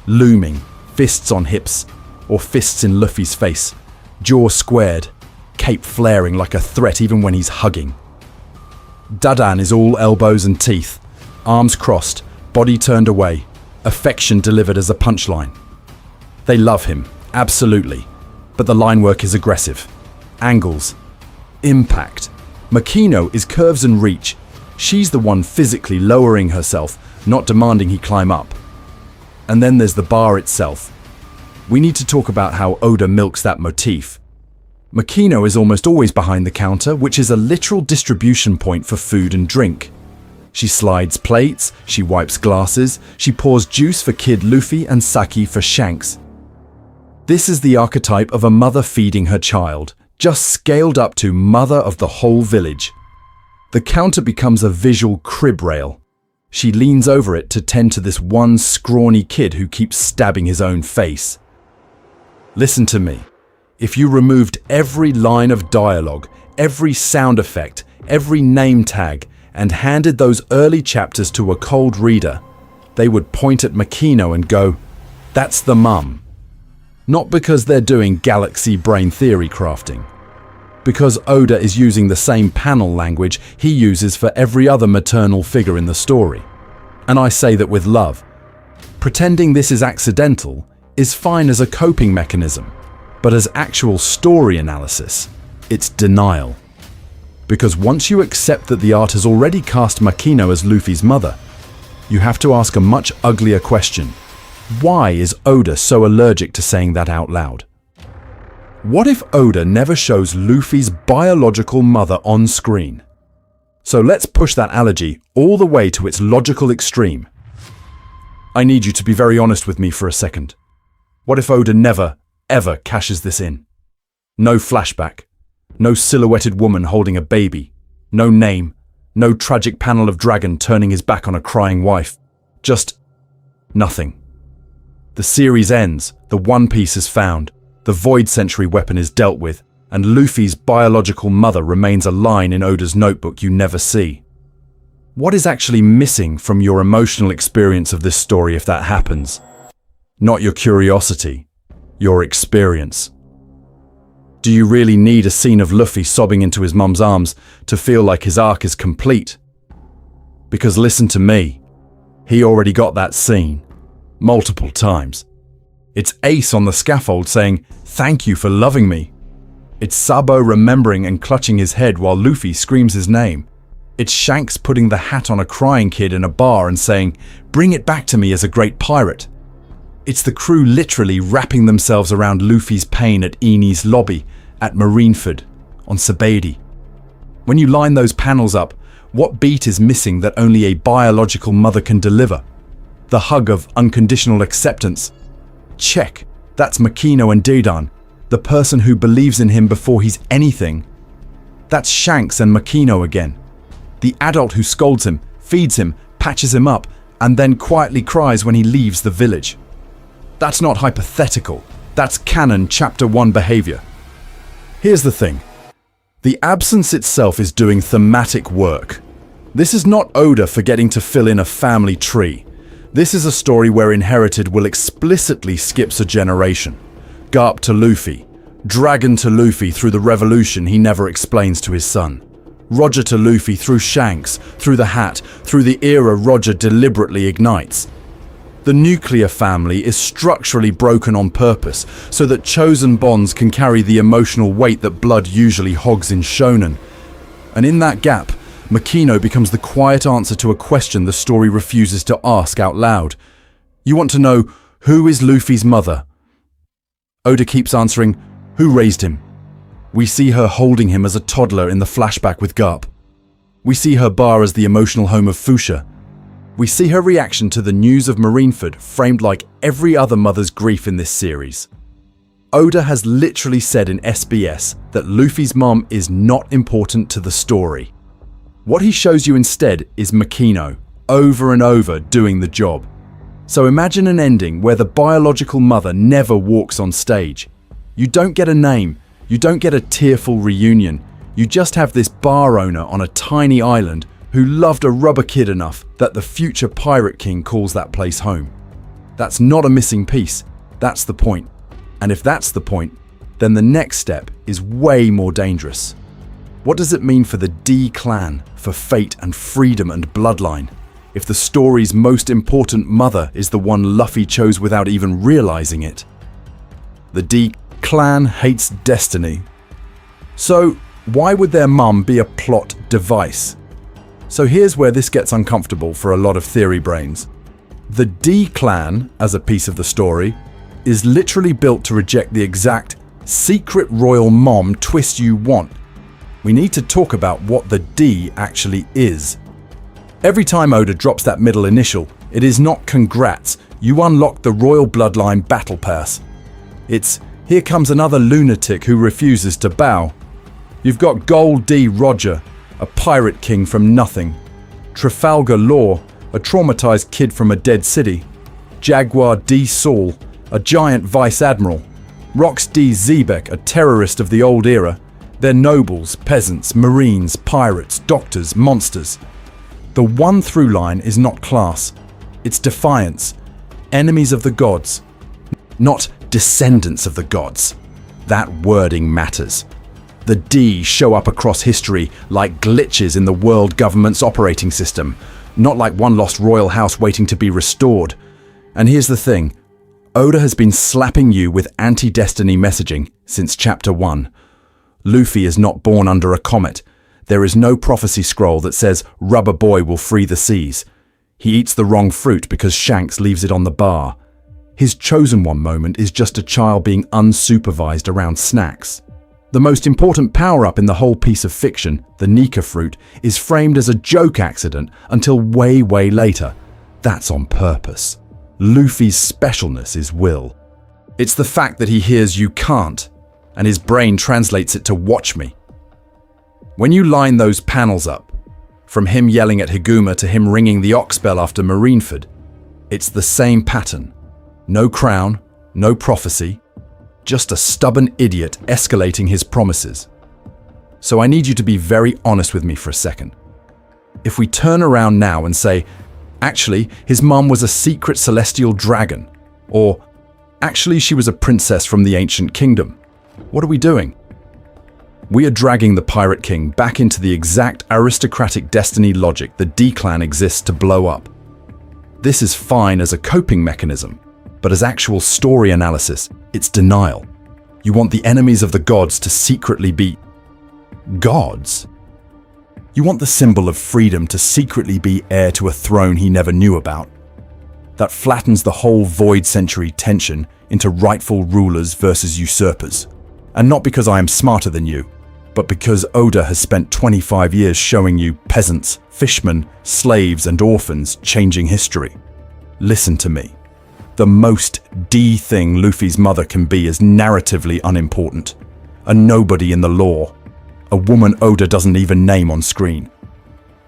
looming, fists on hips, or fists in Luffy's face, jaw squared, cape flaring like a threat even when he's hugging. Dadan is all elbows and teeth, arms crossed, body turned away, affection delivered as a punchline. They love him, absolutely, but the line work is aggressive. Angles, impact. Makino is curves and reach. She's the one physically lowering herself, not demanding he climb up. And then there's the bar itself. We need to talk about how Oda milks that motif. Makino is almost always behind the counter, which is a literal distribution point for food and drink. She slides plates, she wipes glasses, she pours juice for Kid Luffy and sake for Shanks. This is the archetype of a mother feeding her child, just scaled up to mother of the whole village. The counter becomes a visual crib rail. She leans over it to tend to this one scrawny kid who keeps stabbing his own face. Listen to me. If you removed every line of dialogue, every sound effect, every name tag, and handed those early chapters to a cold reader, they would point at Makino and go, "That's the mum." Not because they're doing galaxy brain theory crafting. Because Oda is using the same panel language he uses for every other maternal figure in the story. And I say that with love. Pretending this is accidental is fine as a coping mechanism, but as actual story analysis, it's denial. Because once you accept that the art has already cast Makino as Luffy's mother, you have to ask a much uglier question. Why is Oda so allergic to saying that out loud? What if Oda never shows Luffy's biological mother on screen? So let's push that allergy all the way to its logical extreme. I need you to be very honest with me for a second. What if Oda never, ever cashes this in? No flashback, no silhouetted woman holding a baby, no name, no tragic panel of dragon turning his back on a crying wife. Just nothing. The series ends, the One Piece is found, the Void Century weapon is dealt with, and Luffy's biological mother remains a line in Oda's notebook you never see. What is actually missing from your emotional experience of this story if that happens? Not your curiosity, your experience. Do you really need a scene of Luffy sobbing into his mum's arms to feel like his arc is complete? Because listen to me, he already got that scene, multiple times. It's Ace on the scaffold saying, "Thank you for loving me." It's Sabo remembering and clutching his head while Luffy screams his name. It's Shanks putting the hat on a crying kid in a bar and saying, "Bring it back to me as a great pirate." It's the crew literally wrapping themselves around Luffy's pain at Eni's lobby, at Marineford, on Sabaody. When you line those panels up, what beat is missing that only a biological mother can deliver? The hug of unconditional acceptance. Check, that's Makino and Dadan, the person who believes in him before he's anything. That's Shanks and Makino again. The adult who scolds him, feeds him, patches him up, and then quietly cries when he leaves the village. That's not hypothetical, that's canon Chapter 1 behavior. Here's the thing. The absence itself is doing thematic work. This is not Oda forgetting to fill in a family tree. This is a story where Inherited will explicitly skips a generation. Garp to Luffy, Dragon to Luffy through the revolution he never explains to his son. Roger to Luffy through Shanks, through the hat, through the era Roger deliberately ignites. The nuclear family is structurally broken on purpose so that chosen bonds can carry the emotional weight that blood usually hogs in shonen. And in that gap, Makino becomes the quiet answer to a question the story refuses to ask out loud. You want to know, who is Luffy's mother? Oda keeps answering, who raised him? We see her holding him as a toddler in the flashback with Garp. We see her bar as the emotional home of Fuchsia. We see her reaction to the news of Marineford framed like every other mother's grief in this series. Oda has literally said in SBS that Luffy's mom is not important to the story. What he shows you instead is Makino, over and over doing the job. So imagine an ending where the biological mother never walks on stage. You don't get a name, you don't get a tearful reunion, you just have this bar owner on a tiny island who loved a rubber kid enough that the future pirate king calls that place home. That's not a missing piece, that's the point. And if that's the point, then the next step is way more dangerous. What does it mean for the D clan, for fate and freedom and bloodline, if the story's most important mother is the one Luffy chose without even realizing it? The D clan hates destiny. So why would their mum be a plot device? So here's where this gets uncomfortable for a lot of theory brains. The D clan, as a piece of the story, is literally built to reject the exact secret royal mom twist you want. We need to talk about what the D actually is. Every time Oda drops that middle initial, it is not congrats, you unlock the royal bloodline battle pass. It's here comes another lunatic who refuses to bow. You've got Gold D Roger, a pirate king from nothing. Trafalgar Law, a traumatized kid from a dead city. Jaguar D Saul, a giant vice admiral. Rox D Zebek, a terrorist of the old era. They're nobles, peasants, marines, pirates, doctors, monsters. The one through line is not class. It's defiance. Enemies of the gods. Not descendants of the gods. That wording matters. The D show up across history like glitches in the world government's operating system, not like one lost royal house waiting to be restored. And here's the thing. Oda has been slapping you with anti-destiny messaging since chapter 1. Luffy is not born under a comet. There is no prophecy scroll that says Rubber Boy will free the seas. He eats the wrong fruit because Shanks leaves it on the bar. His chosen one moment is just a child being unsupervised around snacks. The most important power-up in the whole piece of fiction, the Nika fruit, is framed as a joke accident until way later. That's on purpose. Luffy's specialness is will. It's the fact that he hears you can't, and his brain translates it to watch me. When you line those panels up, from him yelling at Higuma to him ringing the ox bell after Marineford, it's the same pattern. No crown, no prophecy, just a stubborn idiot escalating his promises. So I need you to be very honest with me for a second. If we turn around now and say, actually, his mum was a secret celestial dragon, or actually she was a princess from the ancient kingdom, what are we doing? We are dragging the Pirate King back into the exact aristocratic destiny logic the D-Clan exists to blow up. This is fine as a coping mechanism, but as actual story analysis, it's denial. You want the enemies of the gods to secretly be gods? You want the symbol of freedom to secretly be heir to a throne he never knew about. That flattens the whole Void Century tension into rightful rulers versus usurpers. And not because I am smarter than you, but because Oda has spent 25 years showing you peasants, fishmen, slaves, and orphans changing history. Listen to me. The most D thing Luffy's mother can be is narratively unimportant. A nobody in the lore. A woman Oda doesn't even name on screen.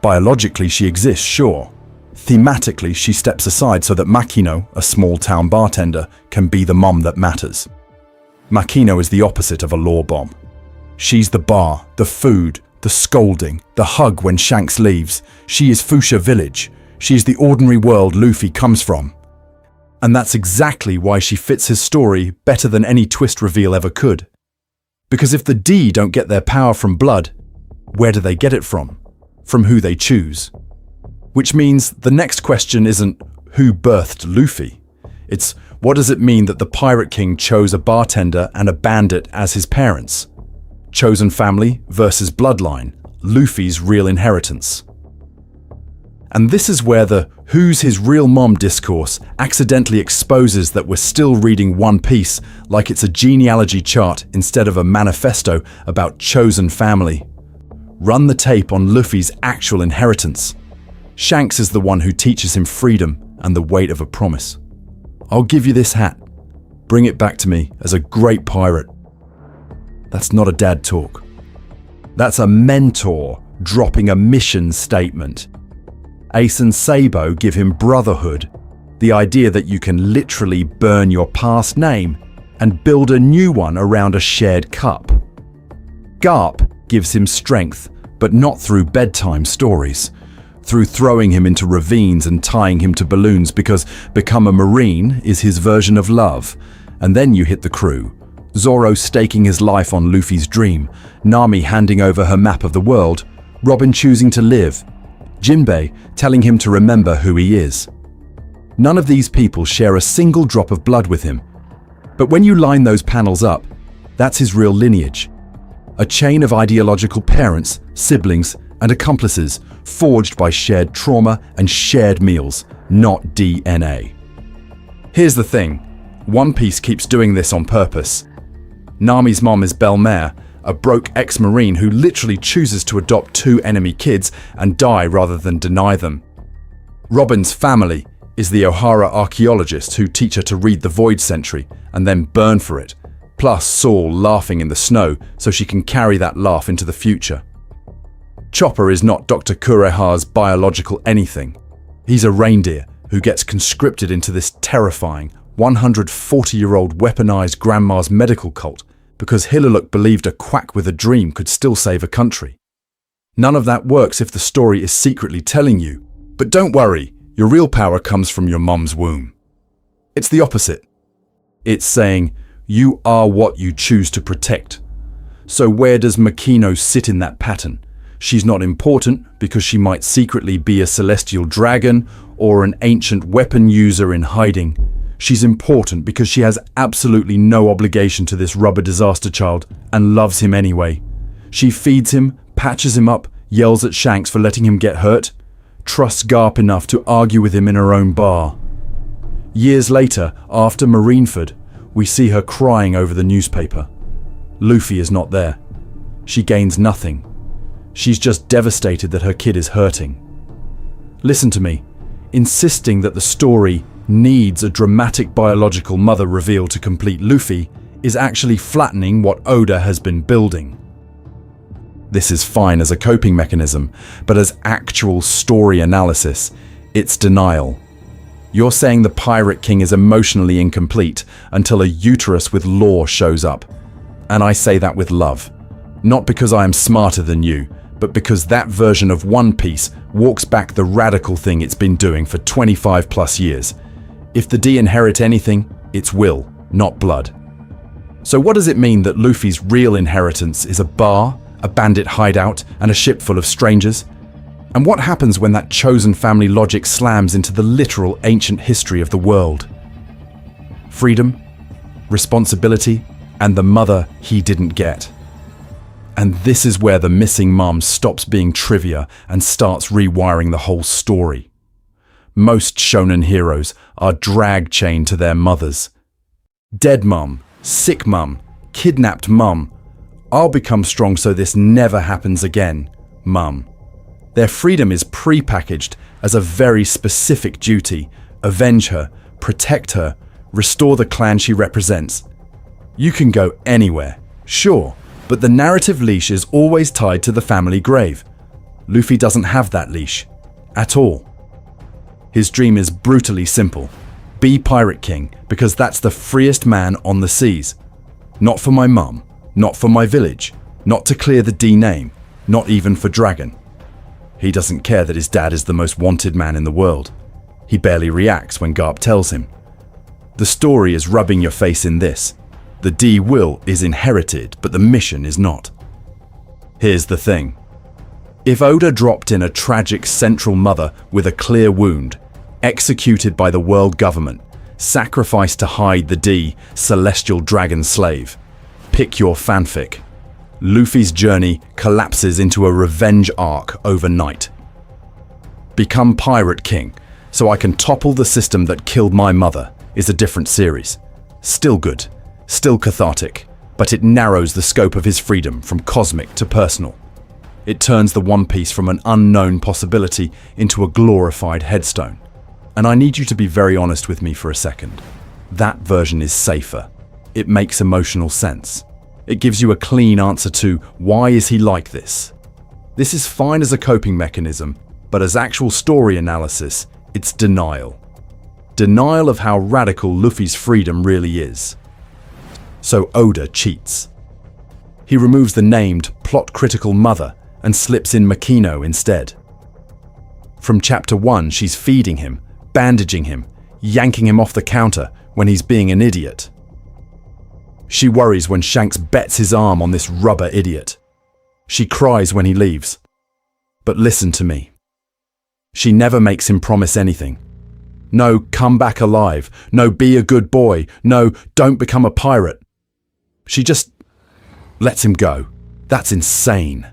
Biologically, she exists, sure. Thematically, she steps aside so that Makino, a small-town bartender, can be the mom that matters. Makino is the opposite of a lore bomb. She's the bar, the food, the scolding, the hug when Shanks leaves. She is Fuchsia Village. She is the ordinary world Luffy comes from. And that's exactly why she fits his story better than any twist reveal ever could. Because if the D don't get their power from blood, where do they get it from? From who they choose. Which means the next question isn't who birthed Luffy. It's what does it mean that the Pirate King chose a bartender and a bandit as his parents? Chosen family versus bloodline, Luffy's real inheritance. And this is where the "who's his real mom" discourse accidentally exposes that we're still reading One Piece like it's a genealogy chart instead of a manifesto about chosen family. Run the tape on Luffy's actual inheritance. Shanks is the one who teaches him freedom and the weight of a promise. I'll give you this hat. Bring it back to me as a great pirate. That's not a dad talk. That's a mentor dropping a mission statement. Ace and Sabo give him brotherhood, the idea that you can literally burn your past name and build a new one around a shared cup. Garp gives him strength, but not through bedtime stories, through throwing him into ravines and tying him to balloons, because become a Marine is his version of love. And then you hit the crew. Zoro staking his life on Luffy's dream, Nami handing over her map of the world, Robin choosing to live, Jinbei telling him to remember who he is. None of these people share a single drop of blood with him. But when you line those panels up, that's his real lineage. A chain of ideological parents, siblings, and accomplices forged by shared trauma and shared meals, not DNA. Here's the thing. One Piece keeps doing this on purpose. Nami's mom is Belmare, a broke ex-marine who literally chooses to adopt 2 enemy kids and die rather than deny them. Robin's family is the Ohara archaeologist who teach her to read the Void Century and then burn for it, plus Saul laughing in the snow so she can carry that laugh into the future. Chopper is not Dr. Kureha's biological anything. He's a reindeer who gets conscripted into this terrifying 140-year-old weaponized grandma's medical cult because Hiluluk believed a quack with a dream could still save a country. None of that works if the story is secretly telling you, but don't worry, your real power comes from your mom's womb. It's the opposite. It's saying, you are what you choose to protect. So where does Makino sit in that pattern? She's not important because she might secretly be a celestial dragon or an ancient weapon user in hiding. She's important because she has absolutely no obligation to this rubber disaster child and loves him anyway. She feeds him, patches him up, yells at Shanks for letting him get hurt, trusts Garp enough to argue with him in her own bar. Years later, after Marineford, we see her crying over the newspaper. Luffy is not there. She gains nothing. She's just devastated that her kid is hurting. Listen to me. Insisting that the story needs a dramatic biological mother reveal to complete Luffy is actually flattening what Oda has been building. This is fine as a coping mechanism, but as actual story analysis, it's denial. You're saying the Pirate King is emotionally incomplete until a uterus with lore shows up. And I say that with love. Not because I am smarter than you, but because that version of One Piece walks back the radical thing it's been doing for 25 plus years. If the D inherit anything, it's will, not blood. So what does it mean that Luffy's real inheritance is a bar, a bandit hideout, and a ship full of strangers? And what happens when that chosen family logic slams into the literal ancient history of the world? Freedom, responsibility, and the mother he didn't get. And this is where the missing mom stops being trivia and starts rewiring the whole story. Most shonen heroes are drag chained to their mothers. Dead mum, sick mum, kidnapped mum. I'll become strong so this never happens again, mum. Their freedom is pre-packaged as a very specific duty. Avenge her, protect her, restore the clan she represents. You can go anywhere, sure, but the narrative leash is always tied to the family grave. Luffy doesn't have that leash, at all. His dream is brutally simple. Be Pirate King, because that's the freest man on the seas. Not for my mum, not for my village, not to clear the D name, not even for Dragon. He doesn't care that his dad is the most wanted man in the world. He barely reacts when Garp tells him. The story is rubbing your face in this. The D will is inherited, but the mission is not. Here's the thing. If Oda dropped in a tragic central mother with a clear wound, executed by the world government, sacrificed to hide the D, celestial dragon slave. Pick your fanfic. Luffy's journey collapses into a revenge arc overnight. Become Pirate King, so I can topple the system that killed my mother, is a different series. Still good, still cathartic, but it narrows the scope of his freedom from cosmic to personal. It turns the One Piece from an unknown possibility into a glorified headstone. And I need you to be very honest with me for a second. That version is safer. It makes emotional sense. It gives you a clean answer to why is he like this. This is fine as a coping mechanism, but as actual story analysis, it's denial. Denial of how radical Luffy's freedom really is. So Oda cheats. He removes the named, plot-critical mother and slips in Makino instead. From chapter 1, she's feeding him, bandaging him, yanking him off the counter when he's being an idiot. She worries when Shanks bets his arm on this rubber idiot. She cries when he leaves. But listen to me. She never makes him promise anything. No, come back alive. No, be a good boy. No, don't become a pirate. She just lets him go. That's insane.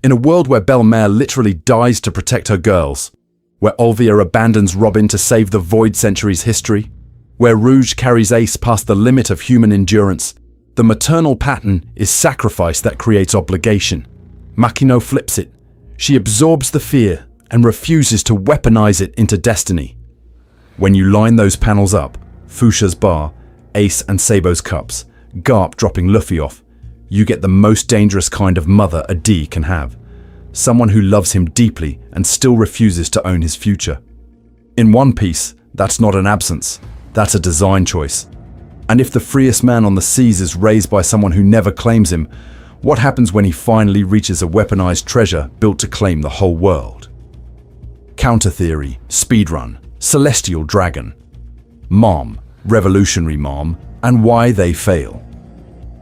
In a world where Belle-Mère literally dies to protect her girls, where Olvia abandons Robin to save the Void Century's history, where Rouge carries Ace past the limit of human endurance, the maternal pattern is sacrifice that creates obligation. Makino flips it. She absorbs the fear and refuses to weaponize it into destiny. When you line those panels up, Fuchsia's bar, Ace and Sabo's cups, Garp dropping Luffy off, you get the most dangerous kind of mother a D can have. Someone who loves him deeply and still refuses to own his future. In One Piece, that's not an absence. That's a design choice. And if the freest man on the seas is raised by someone who never claims him, what happens when he finally reaches a weaponized treasure built to claim the whole world? Counter theory, speedrun, celestial dragon, mom, revolutionary mom, and why they fail.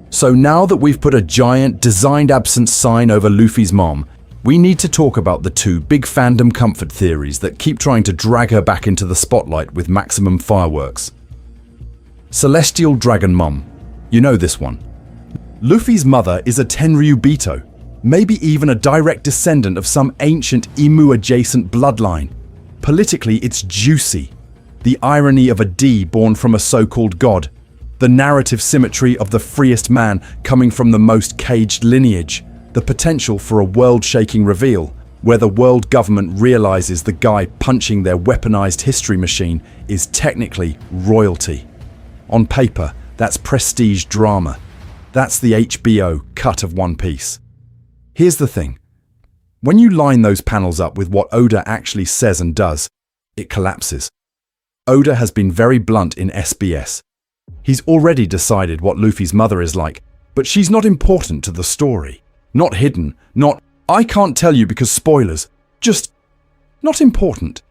So now that we've put a giant designed absence sign over Luffy's mom, we need to talk about the two big fandom comfort theories that keep trying to drag her back into the spotlight with maximum fireworks. Celestial Dragon Mom. You know this one. Luffy's mother is a Tenryubito, maybe even a direct descendant of some ancient Imu-adjacent bloodline. Politically, it's juicy. The irony of a D born from a so-called god. The narrative symmetry of the freest man coming from the most caged lineage. The potential for a world-shaking reveal, where the world government realizes the guy punching their weaponized history machine is technically royalty. On paper, that's prestige drama. That's the HBO cut of One Piece. Here's the thing. When you line those panels up with what Oda actually says and does, it collapses. Oda has been very blunt in SBS. He's already decided what Luffy's mother is like, but she's not important to the story. Not hidden, not, I can't tell you because spoilers, just not important.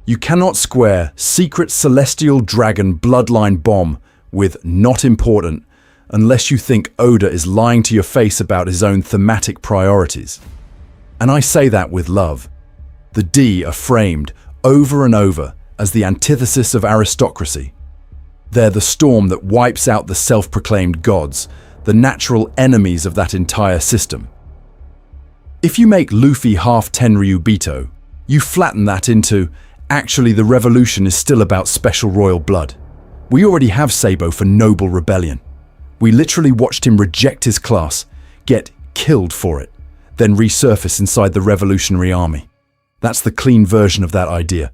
You cannot square secret celestial dragon bloodline bomb with not important unless you think Oda is lying to your face about his own thematic priorities. And I say that with love. The D are framed over and over as the antithesis of aristocracy. They're the storm that wipes out the self-proclaimed gods, the natural enemies of that entire system. If you make Luffy half Tenryubito, you flatten that into, actually the revolution is still about special royal blood. We already have Sabo for noble rebellion. We literally watched him reject his class, get killed for it, then resurface inside the revolutionary army. That's the clean version of that idea.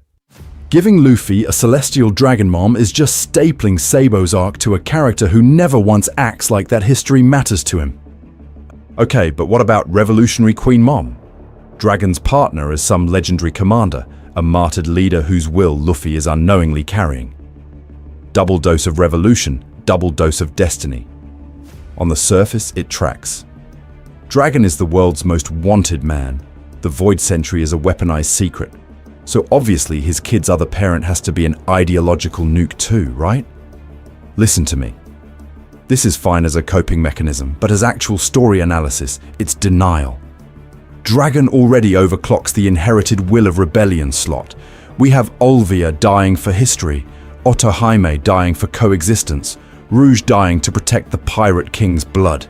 Giving Luffy a celestial dragon mom is just stapling Sabo's arc to a character who never once acts like that history matters to him. Okay, but what about Revolutionary Queen Mom? Dragon's partner is some legendary commander, a martyred leader whose will Luffy is unknowingly carrying. Double dose of revolution, double dose of destiny. On the surface, it tracks. Dragon is the world's most wanted man. The Void Century is a weaponized secret. So obviously his kid's other parent has to be an ideological nuke too, right? Listen to me. This is fine as a coping mechanism, but as actual story analysis, it's denial. Dragon already overclocks the inherited will of rebellion slot. We have Olvia dying for history, Otohime dying for coexistence, Rouge dying to protect the Pirate King's blood.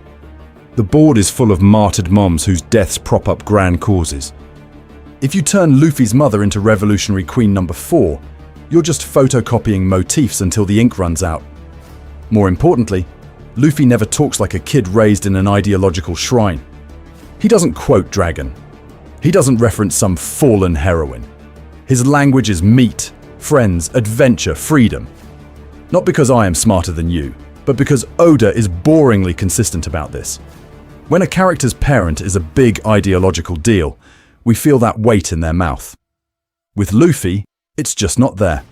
The board is full of martyred moms whose deaths prop up grand causes. If you turn Luffy's mother into Revolutionary Queen number 4, you're just photocopying motifs until the ink runs out. More importantly, Luffy never talks like a kid raised in an ideological shrine. He doesn't quote Dragon. He doesn't reference some fallen heroine. His language is meat, friends, adventure, freedom. Not because I am smarter than you, but because Oda is boringly consistent about this. When a character's parent is a big ideological deal, we feel that weight in their mouth. With Luffy, it's just not there.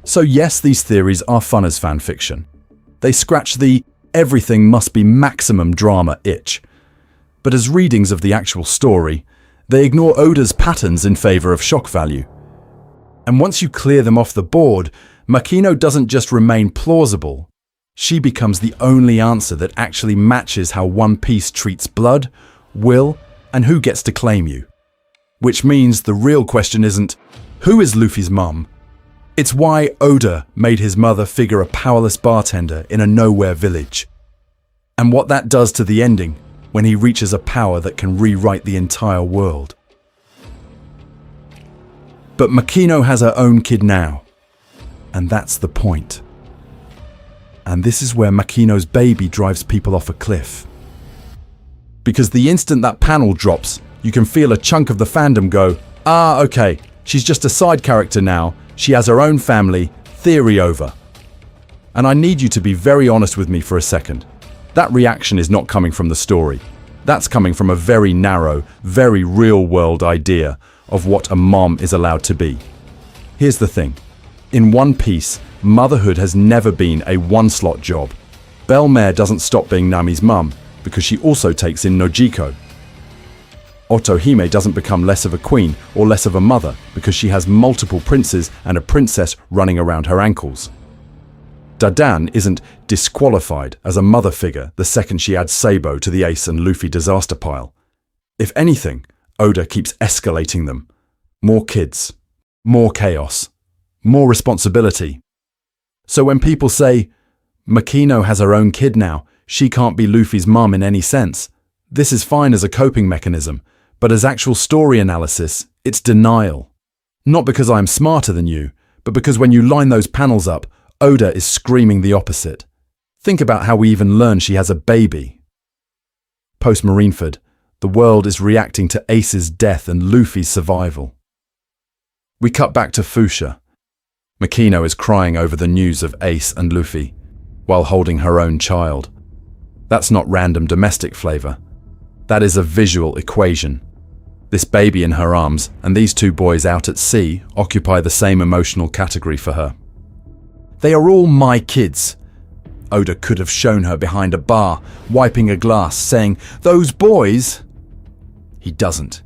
So yes, these theories are fun as fan fiction. They scratch the everything must be maximum drama itch. But as readings of the actual story, they ignore Oda's patterns in favor of shock value. And once you clear them off the board, Makino doesn't just remain plausible. She becomes the only answer that actually matches how One Piece treats blood, will, and who gets to claim you. Which means the real question isn't, who is Luffy's mum? It's why Oda made his mother figure a powerless bartender in a nowhere village. And what that does to the ending when he reaches a power that can rewrite the entire world. But Makino has her own kid now. And that's the point. And this is where Makino's baby drives people off a cliff. Because the instant that panel drops, you can feel a chunk of the fandom go, okay, she's just a side character now, she has her own family, theory over. And I need you to be very honest with me for a second. That reaction is not coming from the story. That's coming from a very narrow, very real-world idea of what a mom is allowed to be. Here's the thing. In One Piece, motherhood has never been a one-slot job. Belle-Mère doesn't stop being Nami's mum because she also takes in Nojiko. Otohime doesn't become less of a queen or less of a mother because she has multiple princes and a princess running around her ankles. Dadan isn't disqualified as a mother figure the second she adds Sabo to the Ace and Luffy disaster pile. If anything, Oda keeps escalating them. More kids, more chaos, more responsibility. So when people say, Makino has her own kid now, she can't be Luffy's mum in any sense, this is fine as a coping mechanism, but as actual story analysis, it's denial. Not because I'm smarter than you, but because when you line those panels up, Oda is screaming the opposite. Think about how we even learn she has a baby. Post Marineford, the world is reacting to Ace's death and Luffy's survival. We cut back to Fuchsia. Makino is crying over the news of Ace and Luffy, while holding her own child. That's not random domestic flavor. That is a visual equation. This baby in her arms and these two boys out at sea occupy the same emotional category for her. They are all my kids. Oda could have shown her behind a bar, wiping a glass, saying, "Those boys." He doesn't.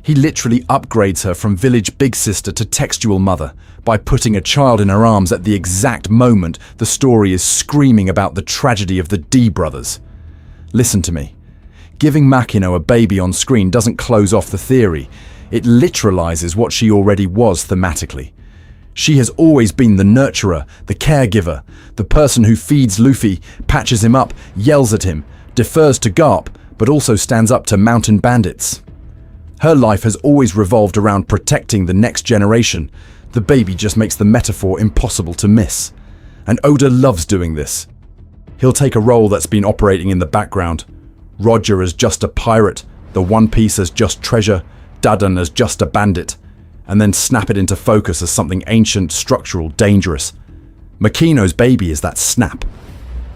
He literally upgrades her from village big sister to textual mother by putting a child in her arms at the exact moment the story is screaming about the tragedy of the D brothers. Listen to me. Giving Makino a baby on screen doesn't close off the theory. It literalizes what she already was thematically. She has always been the nurturer, the caregiver, the person who feeds Luffy, patches him up, yells at him, defers to Garp, but also stands up to mountain bandits. Her life has always revolved around protecting the next generation. The baby just makes the metaphor impossible to miss. And Oda loves doing this. He'll take a role that's been operating in the background. Roger as just a pirate, the One Piece as just treasure, Dadan as just a bandit, and then snap it into focus as something ancient, structural, dangerous. Makino's baby is that snap.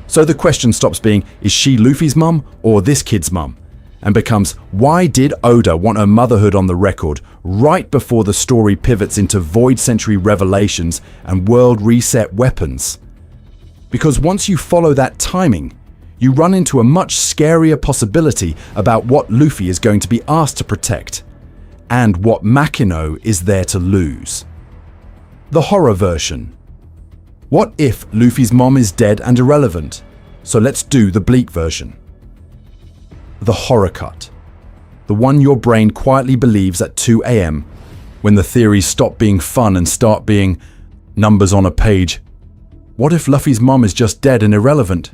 So the question stops being, is she Luffy's mum or this kid's mum? And becomes, why did Oda want her motherhood on the record right before the story pivots into Void Century revelations and world reset weapons? Because once you follow that timing, you run into a much scarier possibility about what Luffy is going to be asked to protect, and what Makino is there to lose. The horror version. What if Luffy's mom is dead and irrelevant? So let's do the bleak version. The horror cut. The one your brain quietly believes at 2 a.m. when the theories stop being fun and start being numbers on a page. What if Luffy's mom is just dead and irrelevant?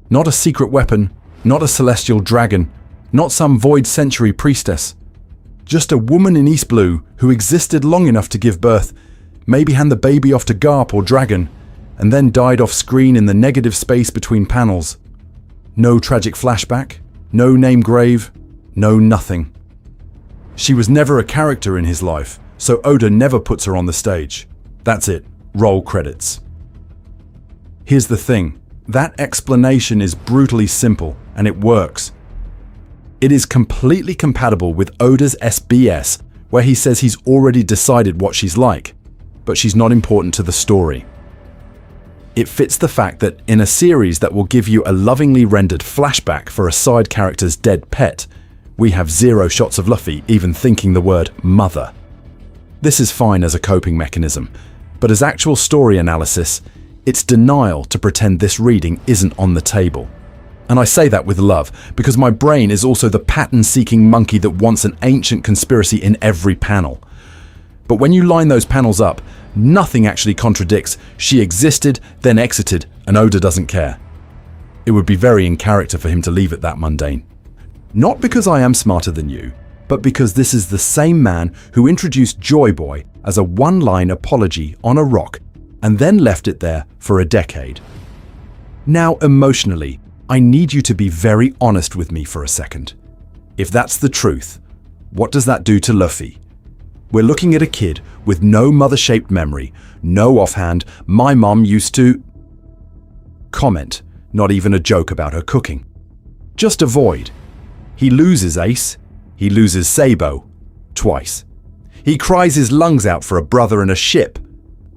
Not a secret weapon, not a celestial dragon, not some void century priestess. Just a woman in East Blue who existed long enough to give birth, maybe hand the baby off to Garp or Dragon, and then died off screen in the negative space between panels. No tragic flashback, no name grave, no nothing. She was never a character in his life, so Oda never puts her on the stage. That's it. Roll credits. Here's the thing. That explanation is brutally simple, and it works. It is completely compatible with Oda's SBS, where he says he's already decided what she's like, but she's not important to the story. It fits the fact that in a series that will give you a lovingly rendered flashback for a side character's dead pet, we have 0 shots of Luffy even thinking the word mother. This is fine as a coping mechanism, but as actual story analysis, it's denial to pretend this reading isn't on the table. And I say that with love, because my brain is also the pattern-seeking monkey that wants an ancient conspiracy in every panel. But when you line those panels up, nothing actually contradicts she existed, then exited, and Oda doesn't care. It would be very in character for him to leave it that mundane. Not because I am smarter than you, but because this is the same man who introduced Joy Boy as a one-line apology on a rock and then left it there for a decade. Now, emotionally, I need you to be very honest with me for a second. If that's the truth, what does that do to Luffy? We're looking at a kid with no mother-shaped memory, no offhand, my mom used to comment, not even a joke about her cooking. Just a void. He loses Ace, he loses Sabo, twice. He cries his lungs out for a brother and a ship,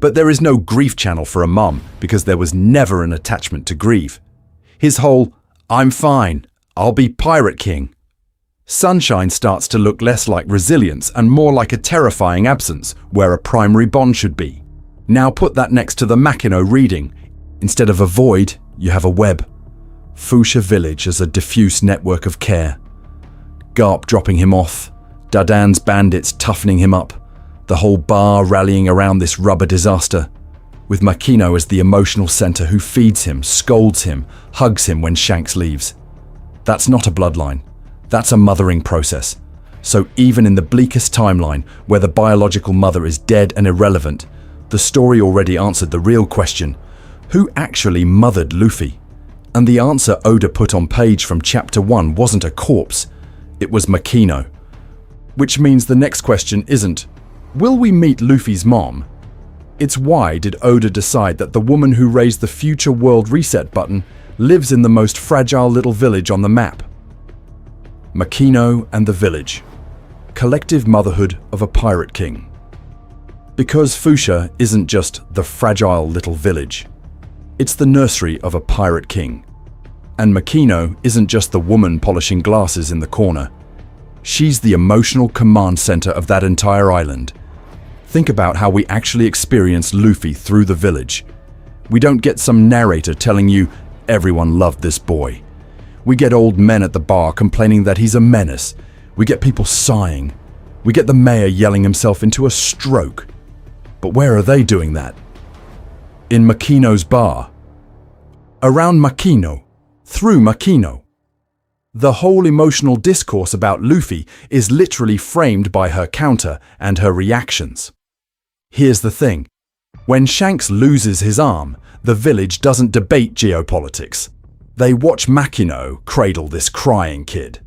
but there is no grief channel for a mum because there was never an attachment to grieve. His whole, I'm fine, I'll be Pirate King. Sunshine starts to look less like resilience and more like a terrifying absence where a primary bond should be. Now put that next to the Makino reading. Instead of a void, you have a web. Fuchsia Village as a diffuse network of care. Garp dropping him off, Dadan's bandits toughening him up, the whole bar rallying around this rubber disaster, with Makino as the emotional center who feeds him, scolds him, hugs him when Shanks leaves. That's not a bloodline. That's a mothering process. So even in the bleakest timeline, where the biological mother is dead and irrelevant, the story already answered the real question: who actually mothered Luffy? And the answer Oda put on page from chapter 1 wasn't a corpse, it was Makino. Which means the next question isn't, will we meet Luffy's mom? It's why did Oda decide that the woman who raised the future world reset button lives in the most fragile little village on the map? Makino and the village. Collective motherhood of a pirate king. Because Fuchsia isn't just the fragile little village. It's the nursery of a pirate king. And Makino isn't just the woman polishing glasses in the corner. She's the emotional command center of that entire island. Think about how we actually experience Luffy through the village. We don't get some narrator telling you, everyone loved this boy. We get old men at the bar complaining that he's a menace. We get people sighing. We get the mayor yelling himself into a stroke. But where are they doing that? In Makino's bar. Around Makino. Through Makino. The whole emotional discourse about Luffy is literally framed by her counter and her reactions. Here's the thing. When Shanks loses his arm, the village doesn't debate geopolitics. They watch Makino cradle this crying kid.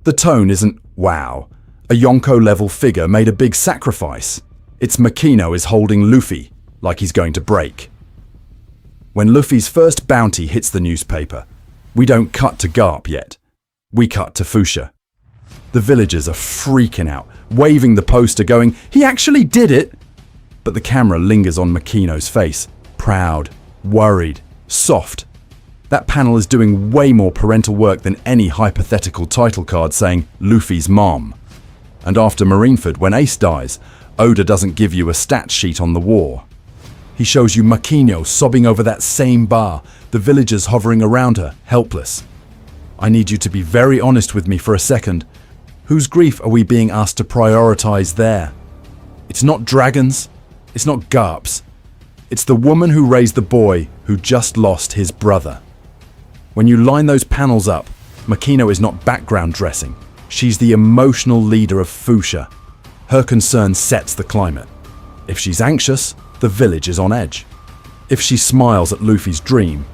The tone isn't, wow, a Yonko-level figure made a big sacrifice. It's Makino is holding Luffy like he's going to break. When Luffy's first bounty hits the newspaper, we don't cut to Garp yet. We cut to Fuchsia. The villagers are freaking out, waving the poster going, he actually did it! But the camera lingers on Makino's face, proud, worried, soft. That panel is doing way more parental work than any hypothetical title card saying Luffy's mom. And after Marineford, when Ace dies, Oda doesn't give you a stat sheet on the war. He shows you Makino sobbing over that same bar, the villagers hovering around her, helpless. I need you to be very honest with me for a second. Whose grief are we being asked to prioritize there? It's not dragons, it's not Garps. It's the woman who raised the boy who just lost his brother. When you line those panels up, Makino is not background dressing. She's the emotional leader of Fuchsia. Her concern sets the climate. If she's anxious, the village is on edge. If she smiles at Luffy's dream,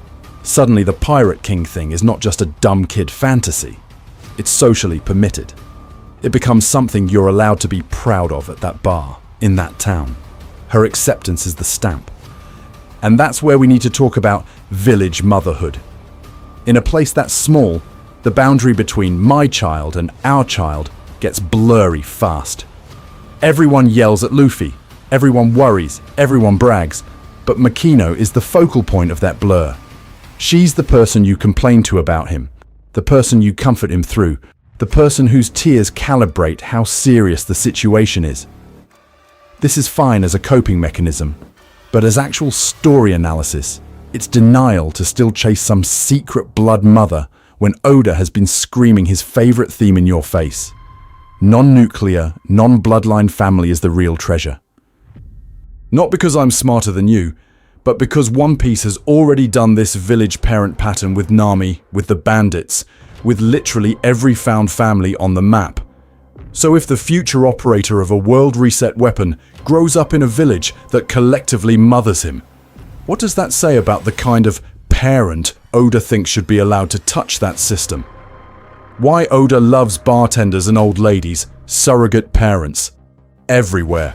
suddenly the Pirate King thing is not just a dumb kid fantasy. It's socially permitted. It becomes something you're allowed to be proud of at that bar, in that town. Her acceptance is the stamp. And that's where we need to talk about village motherhood. In a place that small, the boundary between my child and our child gets blurry fast. Everyone yells at Luffy, everyone worries, everyone brags, but Makino is the focal point of that blur. She's the person you complain to about him, the person you comfort him through, the person whose tears calibrate how serious the situation is. This is fine as a coping mechanism, but as actual story analysis, it's denial to still chase some secret blood mother when Oda has been screaming his favorite theme in your face. Non-nuclear, non-bloodline family is the real treasure. Not because I'm smarter than you, but because One Piece has already done this village parent pattern with Nami, with the bandits, with literally every found family on the map. So if the future operator of a world reset weapon grows up in a village that collectively mothers him, what does that say about the kind of parent Oda thinks should be allowed to touch that system? Why Oda loves bartenders and old ladies, surrogate parents, everywhere.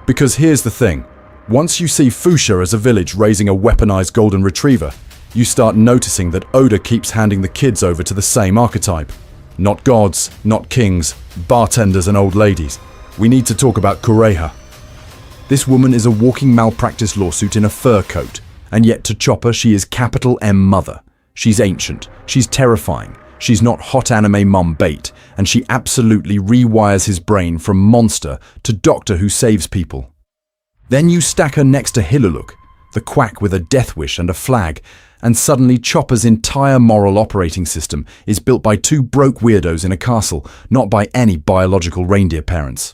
Because here's the thing, once you see Fuchsia as a village raising a weaponized golden retriever, you start noticing that Oda keeps handing the kids over to the same archetype. Not gods, not kings, bartenders and old ladies. We need to talk about Kureha. This woman is a walking malpractice lawsuit in a fur coat, and yet to Chopper she is capital M mother. She's ancient, she's terrifying, she's not hot anime mom bait, and she absolutely rewires his brain from monster to doctor who saves people. Then you stack her next to Hiluluk, the quack with a death wish and a flag, and suddenly Chopper's entire moral operating system is built by two broke weirdos in a castle, not by any biological reindeer parents.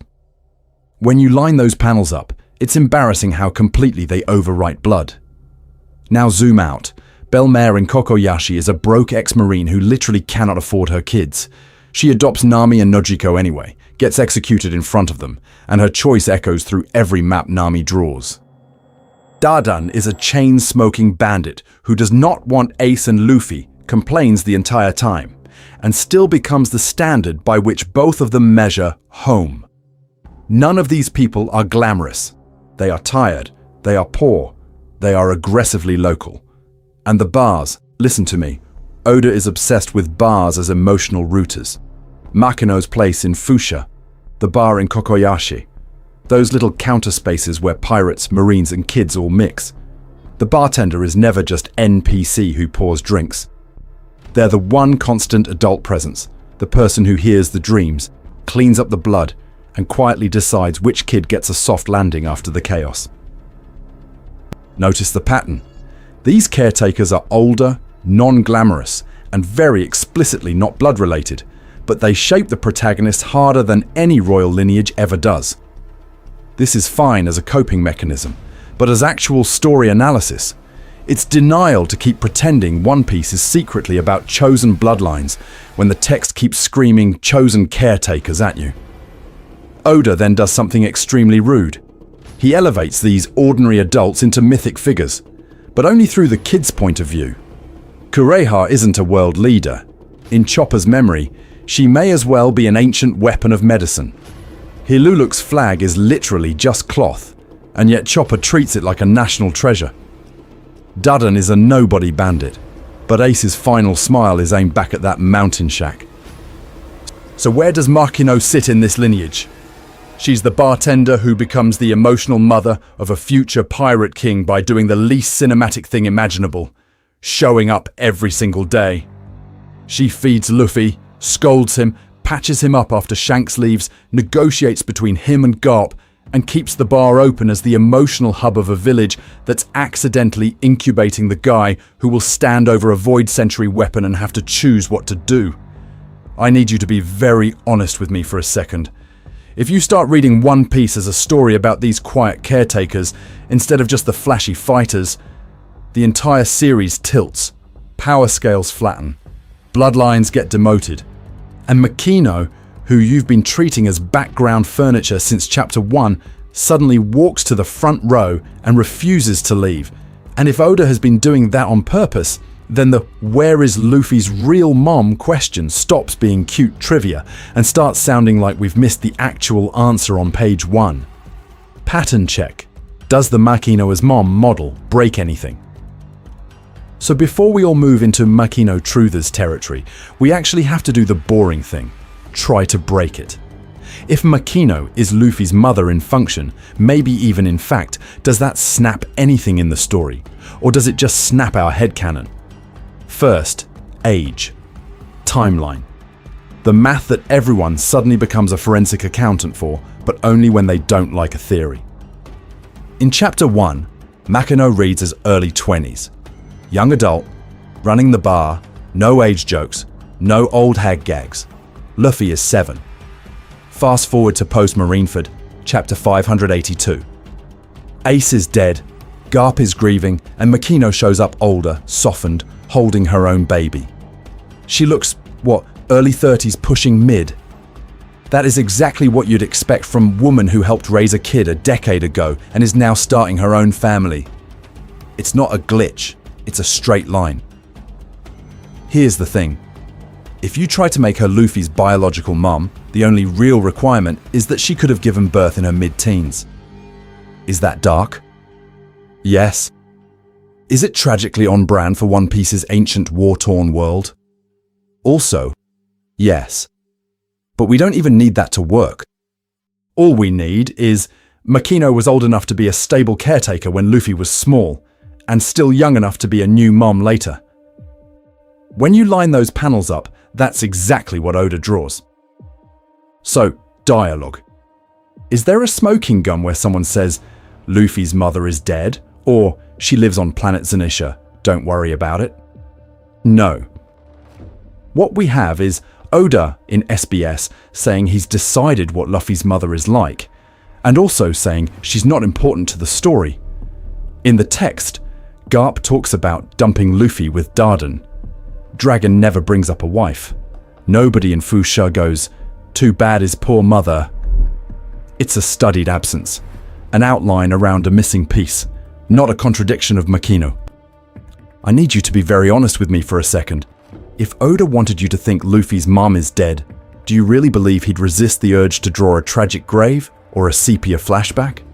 When you line those panels up, it's embarrassing how completely they overwrite blood. Now zoom out. Belle-Mère in Kokoyashi is a broke ex-marine who literally cannot afford her kids. She adopts Nami and Nojiko anyway, gets executed in front of them, and her choice echoes through every map Nami draws. Dadan is a chain-smoking bandit who does not want Ace and Luffy, complains the entire time, and still becomes the standard by which both of them measure home. None of these people are glamorous. They are tired, they are poor, they are aggressively local. And the bars, listen to me, Oda is obsessed with bars as emotional routers. Makino's place in Fuchsia, the bar in Kokoyashi, those little counter spaces where pirates, marines and kids all mix. The bartender is never just NPC who pours drinks. They're the one constant adult presence, the person who hears the dreams, cleans up the blood, and quietly decides which kid gets a soft landing after the chaos. Notice the pattern. These caretakers are older, non-glamorous, and very explicitly not blood-related, but they shape the protagonist harder than any royal lineage ever does. This is fine as a coping mechanism, but as actual story analysis, it's denial to keep pretending One Piece is secretly about chosen bloodlines when the text keeps screaming chosen caretakers at you. Oda then does something extremely rude. He elevates these ordinary adults into mythic figures, but only through the kids' point of view. Kureha isn't a world leader. In Chopper's memory, she may as well be an ancient weapon of medicine. Hiluluk's flag is literally just cloth, and yet Chopper treats it like a national treasure. Dadan is a nobody bandit, but Ace's final smile is aimed back at that mountain shack. So where does Makino sit in this lineage? She's the bartender who becomes the emotional mother of a future pirate king by doing the least cinematic thing imaginable, showing up every single day. She feeds Luffy, scolds him, patches him up after Shanks leaves, negotiates between him and Garp, and keeps the bar open as the emotional hub of a village that's accidentally incubating the guy who will stand over a Void Century weapon and have to choose what to do. I need you to be very honest with me for a second. If you start reading One Piece as a story about these quiet caretakers instead of just the flashy fighters, the entire series tilts, power scales flatten, bloodlines get demoted, and Makino, who you've been treating as background furniture since chapter 1, suddenly walks to the front row and refuses to leave. And if Oda has been doing that on purpose, then the "where is Luffy's real mom" question stops being cute trivia and starts sounding like we've missed the actual answer on page 1. Pattern check. Does the Makino as mom model break anything? So before we all move into Makino truthers territory, we actually have to do the boring thing. Try to break it. If Makino is Luffy's mother in function, maybe even in fact, does that snap anything in the story? Or does it just snap our headcanon? First, age. Timeline. The math that everyone suddenly becomes a forensic accountant for, but only when they don't like a theory. In chapter 1, Makino reads as early 20s. Young adult, running the bar, no age jokes, no old hag gags. Luffy is 7. Fast forward to post Marineford, chapter 582. Ace is dead, Garp is grieving, and Makino shows up older, softened, holding her own baby. She looks, early 30s pushing mid. That is exactly what you'd expect from a woman who helped raise a kid a decade ago and is now starting her own family. It's not a glitch, it's a straight line. Here's the thing. If you try to make her Luffy's biological mum, the only real requirement is that she could have given birth in her mid-teens. Is that dark? Yes. Is it tragically on brand for One Piece's ancient war-torn world? Also, yes. But we don't even need that to work. All we need is Makino was old enough to be a stable caretaker when Luffy was small, and still young enough to be a new mom later. When you line those panels up, that's exactly what Oda draws. So, dialogue. Is there a smoking gun where someone says, Luffy's mother is dead, or she lives on planet Zanisha, don't worry about it? No. What we have is Oda in SBS saying he's decided what Luffy's mother is like, and also saying she's not important to the story. In the text, Garp talks about dumping Luffy with Dadan. Dragon never brings up a wife. Nobody in Fuchsia goes, too bad his poor mother. It's a studied absence, an outline around a missing piece, not a contradiction of Makino. I need you to be very honest with me for a second. If Oda wanted you to think Luffy's mom is dead, do you really believe he'd resist the urge to draw a tragic grave or a sepia flashback?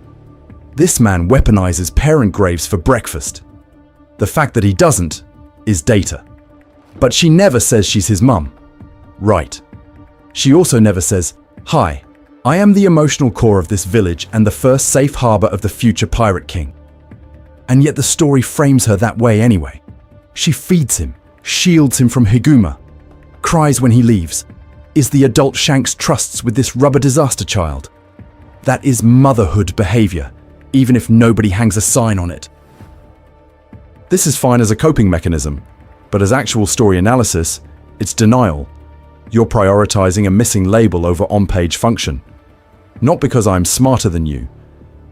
This man weaponizes parent graves for breakfast. The fact that he doesn't is data. But she never says she's his mum. Right. She also never says, hi, I am the emotional core of this village and the first safe harbor of the future Pirate King. And yet the story frames her that way anyway. She feeds him, shields him from Higuma, cries when he leaves, is the adult Shanks trusts with this rubber disaster child. That is motherhood behavior, even if nobody hangs a sign on it. This is fine as a coping mechanism, but as actual story analysis, it's denial. You're prioritizing a missing label over on-page function. Not because I'm smarter than you,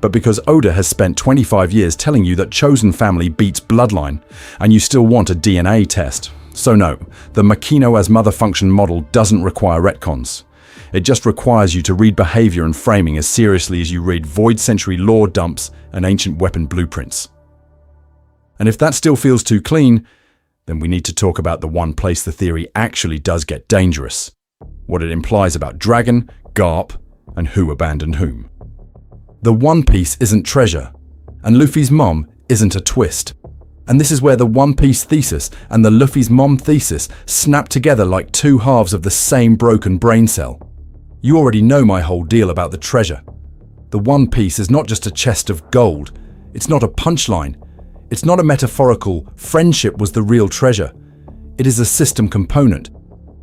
but because Oda has spent 25 years telling you that chosen family beats bloodline, and you still want a DNA test. So no, the Makino as mother function model doesn't require retcons. It just requires you to read behavior and framing as seriously as you read Void Century lore dumps and ancient weapon blueprints. And if that still feels too clean, then we need to talk about the one place the theory actually does get dangerous. What it implies about Dragon, Garp, and who abandoned whom. The One Piece isn't treasure, and Luffy's mom isn't a twist. And this is where the One Piece thesis and the Luffy's mom thesis snap together like two halves of the same broken brain cell. You already know my whole deal about the treasure. The One Piece is not just a chest of gold. It's not a punchline. It's not a metaphorical friendship was the real treasure. It is a system component.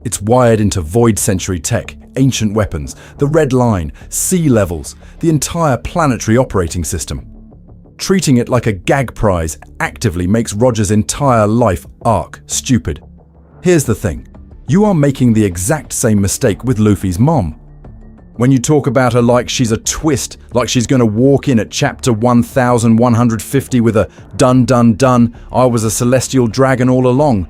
It's wired into Void Century tech, ancient weapons, the Red Line, sea levels, the entire planetary operating system. Treating it like a gag prize actively makes Roger's entire life arc stupid. Here's the thing. You are making the exact same mistake with Luffy's mom. When you talk about her like she's a twist, like she's going to walk in at chapter 1150 with a dun dun dun, I was a celestial dragon all along,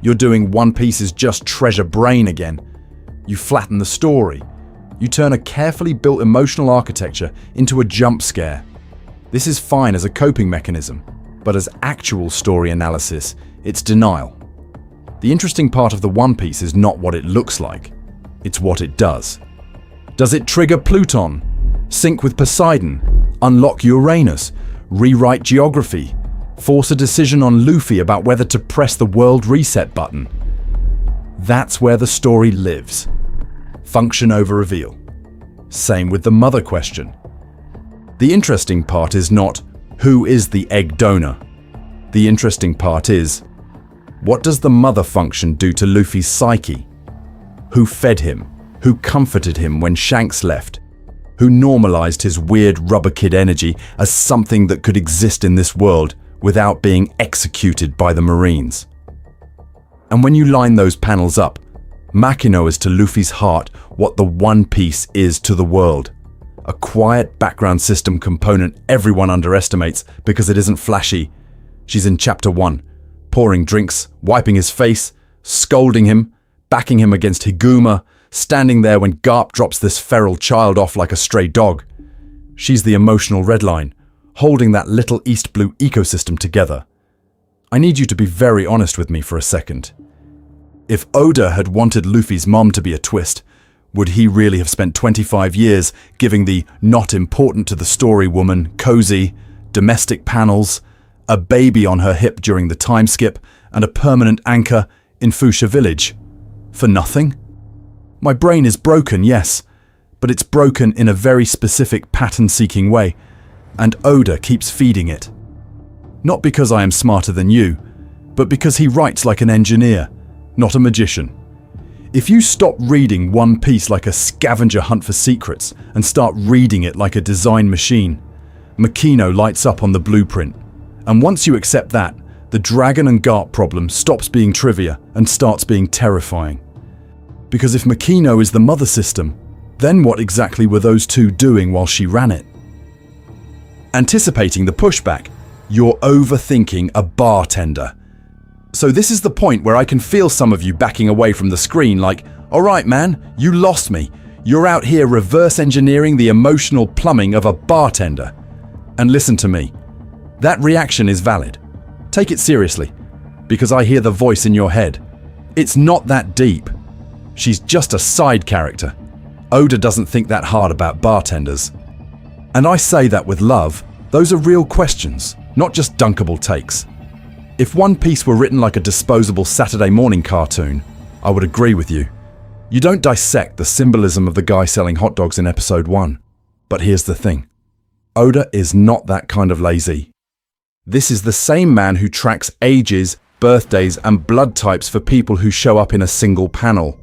you're doing One Piece's just treasure brain again. You flatten the story. You turn a carefully built emotional architecture into a jump scare. This is fine as a coping mechanism, but as actual story analysis, it's denial. The interesting part of the One Piece is not what it looks like, it's what it does. Does it trigger Pluton, sync with Poseidon, unlock Uranus, rewrite geography, force a decision on Luffy about whether to press the world reset button? That's where the story lives. Function over reveal. Same with the mother question. The interesting part is not, who is the egg donor? The interesting part is, what does the mother function do to Luffy's psyche? Who fed him? Who comforted him when Shanks left? Who normalized his weird rubber kid energy as something that could exist in this world without being executed by the Marines? And when you line those panels up, Makino is to Luffy's heart what the One Piece is to the world. A quiet background system component everyone underestimates because it isn't flashy. She's in chapter 1, pouring drinks, wiping his face, scolding him, backing him against Higuma, standing there when Garp drops this feral child off like a stray dog. She's the emotional red line, holding that little East Blue ecosystem together. I need you to be very honest with me for a second. If Oda had wanted Luffy's mom to be a twist, would he really have spent 25 years giving the not important to the story woman cozy, domestic panels, a baby on her hip during the time skip, and a permanent anchor in Fuchsia Village? For nothing? My brain is broken, yes, but it's broken in a very specific pattern-seeking way, and Oda keeps feeding it. Not because I am smarter than you, but because he writes like an engineer, not a magician. If you stop reading One Piece like a scavenger hunt for secrets and start reading it like a design machine, Makino lights up on the blueprint. And once you accept that, the Dragon and Garp problem stops being trivia and starts being terrifying. Because if Makino is the mother system, then what exactly were those two doing while she ran it? Anticipating the pushback, you're overthinking a bartender. So this is the point where I can feel some of you backing away from the screen like, all right, man, you lost me. You're out here reverse engineering the emotional plumbing of a bartender. And listen to me. That reaction is valid. Take it seriously, because I hear the voice in your head. It's not that deep. She's just a side character. Oda doesn't think that hard about bartenders. And I say that with love. Those are real questions, not just dunkable takes. If One Piece were written like a disposable Saturday morning cartoon, I would agree with you. You don't dissect the symbolism of the guy selling hot dogs in episode 1. But here's the thing. Oda is not that kind of lazy. This is the same man who tracks ages, birthdays, and blood types for people who show up in a single panel.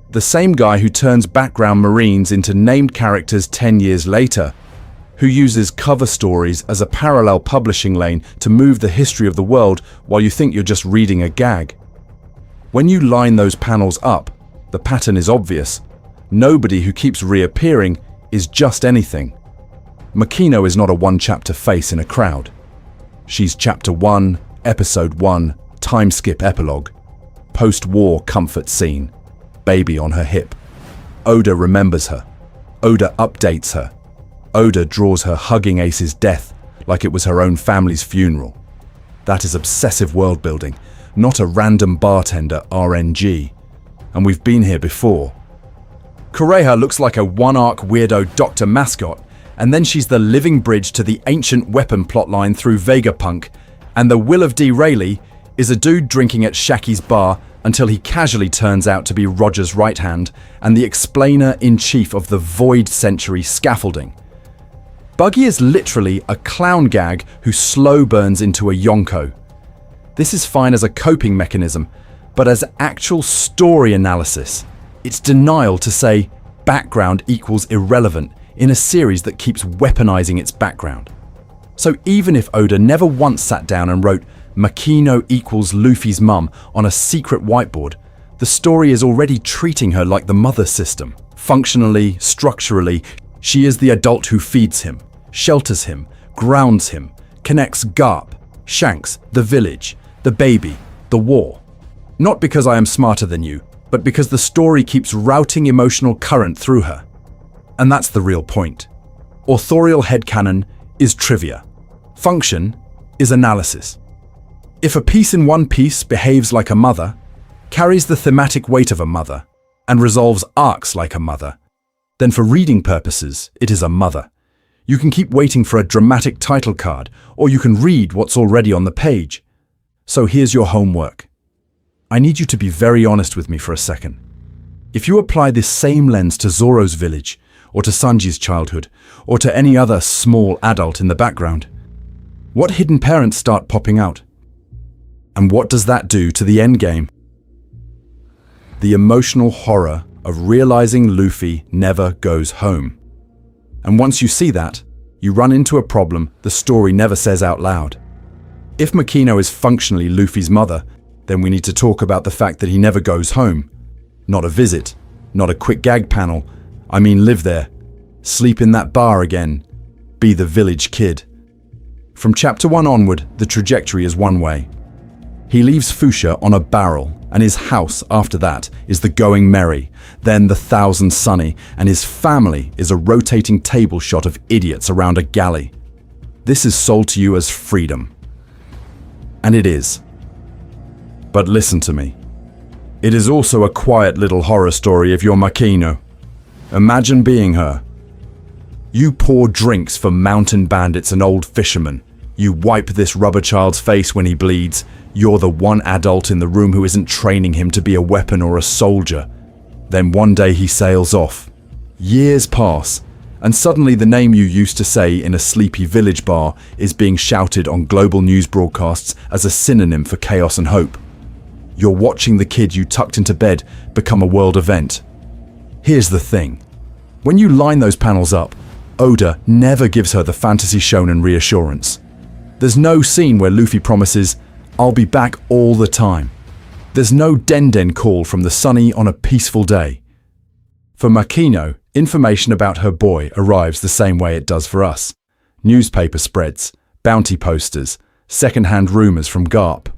The same guy who turns background Marines into named characters 10 years later, who uses cover stories as a parallel publishing lane to move the history of the world while you think you're just reading a gag. When you line those panels up, the pattern is obvious. Nobody who keeps reappearing is just anything. Makino is not a one-chapter face in a crowd. She's chapter 1, episode 1, time skip epilogue, post-war comfort scene, baby on her hip. Oda remembers her. Oda updates her. Oda draws her hugging Ace's death like it was her own family's funeral. That is obsessive world building, not a random bartender RNG. And we've been here before. Kureha looks like a one-arc weirdo Dr. Mascot, and then she's the living bridge to the ancient weapon plotline through Vegapunk, and the Will of D. Rayleigh is a dude drinking at Shaki's bar until he casually turns out to be Roger's right hand and the explainer-in-chief of the Void Century scaffolding. Buggy is literally a clown gag who slow burns into a Yonko. This is fine as a coping mechanism, but as actual story analysis, it's denial to say background equals irrelevant in a series that keeps weaponizing its background. So even if Oda never once sat down and wrote Makino equals Luffy's mum on a secret whiteboard, the story is already treating her like the mother system. Functionally, structurally, she is the adult who feeds him, shelters him, grounds him, connects Garp, Shanks, the village, the baby, the war. Not because I am smarter than you, but because the story keeps routing emotional current through her. And that's the real point. Authorial headcanon is trivia. Function is analysis. If a piece in One Piece behaves like a mother, carries the thematic weight of a mother, and resolves arcs like a mother, then for reading purposes, it is a mother. You can keep waiting for a dramatic title card, or you can read what's already on the page. So here's your homework. I need you to be very honest with me for a second. If you apply this same lens to Zoro's village, or to Sanji's childhood, or to any other small adult in the background, what hidden parents start popping out? And what does that do to the endgame? The emotional horror of realizing Luffy never goes home. And once you see that, you run into a problem the story never says out loud. If Makino is functionally Luffy's mother, then we need to talk about the fact that he never goes home. Not a visit, not a quick gag panel. I mean, live there, sleep in that bar again, be the village kid. From chapter 1 onward, the trajectory is one way. He leaves Fuchsia on a barrel, and his house after that is the Going Merry, then the Thousand Sunny, and his family is a rotating table shot of idiots around a galley. This is sold to you as freedom. And it is. But listen to me. It is also a quiet little horror story if you're Makino. Imagine being her. You pour drinks for mountain bandits and old fishermen. You wipe this rubber child's face when he bleeds. You're the one adult in the room who isn't training him to be a weapon or a soldier. Then one day he sails off. Years pass, and suddenly the name you used to say in a sleepy village bar is being shouted on global news broadcasts as a synonym for chaos and hope. You're watching the kid you tucked into bed become a world event. Here's the thing. When you line those panels up, Oda never gives her the fantasy shonen reassurance. There's no scene where Luffy promises, "I'll be back all the time." There's no den call from the sunny on a peaceful day. For Makino, information about her boy arrives the same way it does for us. Newspaper spreads, bounty posters, second-hand rumors from Garp.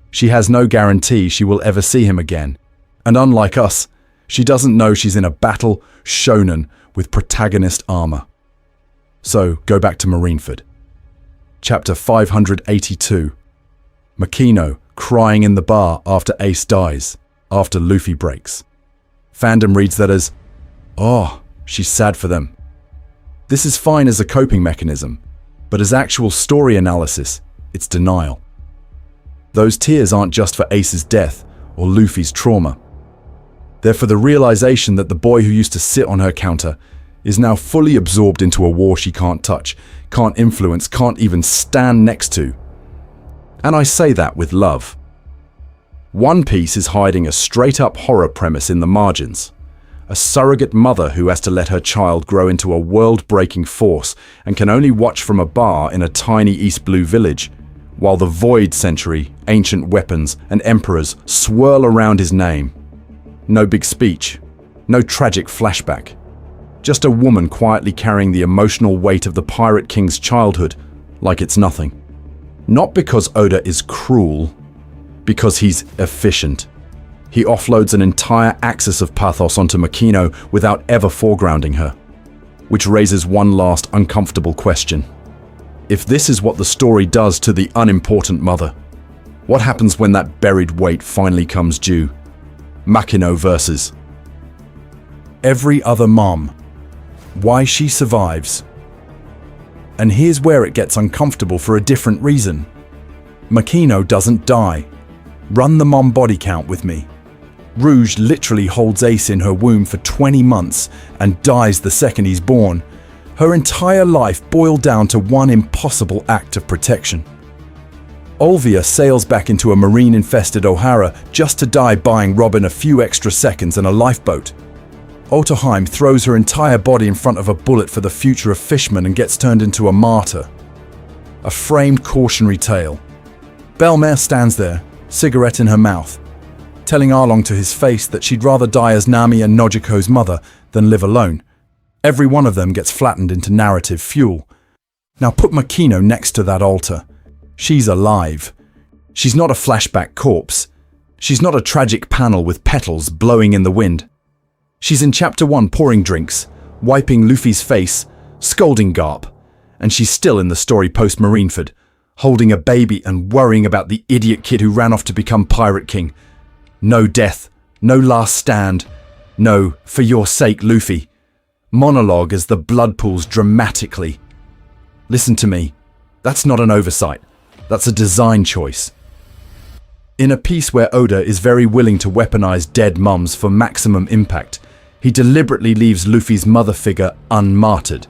She has no guarantee she will ever see him again. And unlike us, she doesn't know she's in a battle shonen with protagonist armor. So go back to Marineford. Chapter 582. Makino crying in the bar after Ace dies, after Luffy breaks. Fandom reads that as, "Oh, she's sad for them." This is fine as a coping mechanism, but as actual story analysis, it's denial. Those tears aren't just for Ace's death or Luffy's trauma. They're for the realization that the boy who used to sit on her counter is now fully absorbed into a war she can't touch, can't influence, can't even stand next to. And I say that with love. One Piece is hiding a straight-up horror premise in the margins. A surrogate mother who has to let her child grow into a world-breaking force and can only watch from a bar in a tiny East Blue village, while the Void Century, ancient weapons, and emperors swirl around his name. No big speech, no tragic flashback. Just a woman quietly carrying the emotional weight of the Pirate King's childhood like it's nothing. Not because Oda is cruel, because he's efficient. He offloads an entire axis of pathos onto Makino without ever foregrounding her. Which raises one last uncomfortable question. If this is what the story does to the unimportant mother, what happens when that buried weight finally comes due? Makino versus every other mom. Why she survives. And here's where it gets uncomfortable for a different reason. Makino doesn't die. Run the mom body count with me. Rouge literally holds Ace in her womb for 20 months and dies the second he's born. Her entire life boiled down to one impossible act of protection. Olvia sails back into a marine-infested O'Hara just to die buying Robin a few extra seconds and a lifeboat. Otoheim throws her entire body in front of a bullet for the future of Fishman and gets turned into a martyr. A framed cautionary tale. Belmare stands there, cigarette in her mouth. telling Arlong to his face that she'd rather die as Nami and Nojiko's mother than live alone. Every one of them gets flattened into narrative fuel. Now put Makino next to that altar. She's alive. She's not a flashback corpse. She's not a tragic panel with petals blowing in the wind. She's in Chapter 1 pouring drinks, wiping Luffy's face, scolding Garp, and she's still in the story post Marineford, holding a baby and worrying about the idiot kid who ran off to become Pirate King. No death, no last stand, no, for your sake, Luffy. Monologue as the blood pools dramatically. Listen to me, that's not an oversight, that's a design choice. In a piece where Oda is very willing to weaponize dead mums for maximum impact, he deliberately leaves Luffy's mother figure unmartyred.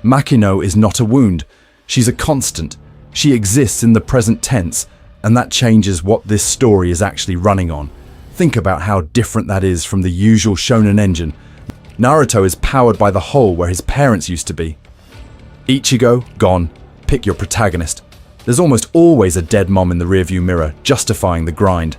Makino is not a wound, she's a constant. She exists in the present tense, and that changes what this story is actually running on. Think about how different that is from the usual shonen engine. Naruto is powered by the hole where his parents used to be. Eiichiro, gone. Pick your protagonist. There's almost always a dead mom in the rearview mirror, justifying the grind.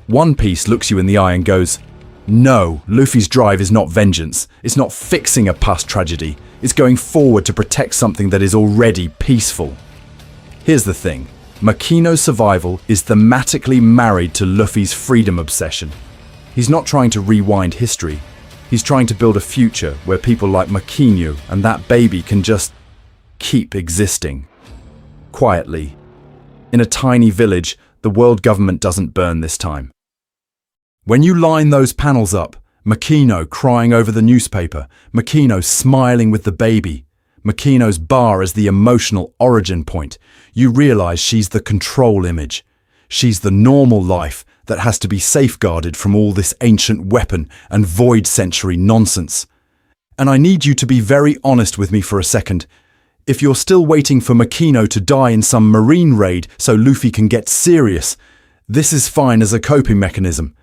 One Piece looks you in the eye and goes, no, Luffy's drive is not vengeance. It's not fixing a past tragedy. It's going forward to protect something that is already peaceful. Here's the thing. Makino's survival is thematically married to Luffy's freedom obsession. He's not trying to rewind history. He's trying to build a future where people like Makino and that baby can just keep existing. Quietly. In a tiny village, the world government doesn't burn this time. When you line those panels up, Makino crying over the newspaper, Makino smiling with the baby, Makino's bar as the emotional origin point, you realize she's the control image. She's the normal life that has to be safeguarded from all this ancient weapon and void century nonsense. And I need you to be very honest with me for a second. If you're still waiting for Makino to die in some marine raid so Luffy can get serious, this is fine as a coping mechanism.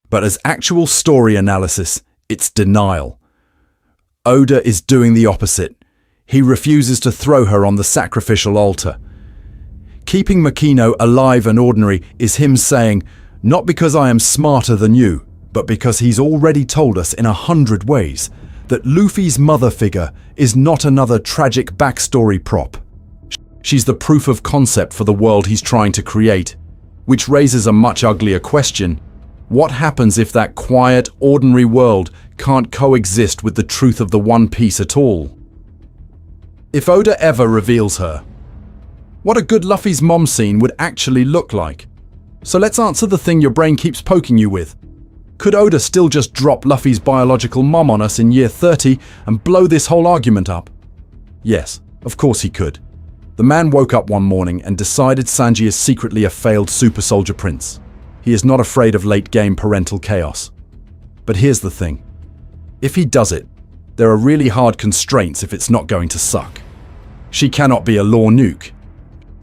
But as actual story analysis, it's denial. Oda is doing the opposite. He refuses to throw her on the sacrificial altar. Keeping Makino alive and ordinary is him saying, not because I am smarter than you, but because he's already told us in 100 ways that Luffy's mother figure is not another tragic backstory prop. She's the proof of concept for the world he's trying to create, which raises a much uglier question. What happens if that quiet, ordinary world can't coexist with the truth of the One Piece at all? If Oda ever reveals her, what a good Luffy's mom scene would actually look like. So let's answer the thing your brain keeps poking you with. Could Oda still just drop Luffy's biological mom on us in year 30 and blow this whole argument up? Yes, of course he could. The man woke up one morning and decided Sanji is secretly a failed super soldier prince. He is not afraid of late-game parental chaos. But here's the thing. If he does it, there are really hard constraints if it's not going to suck. She cannot be a law nuke.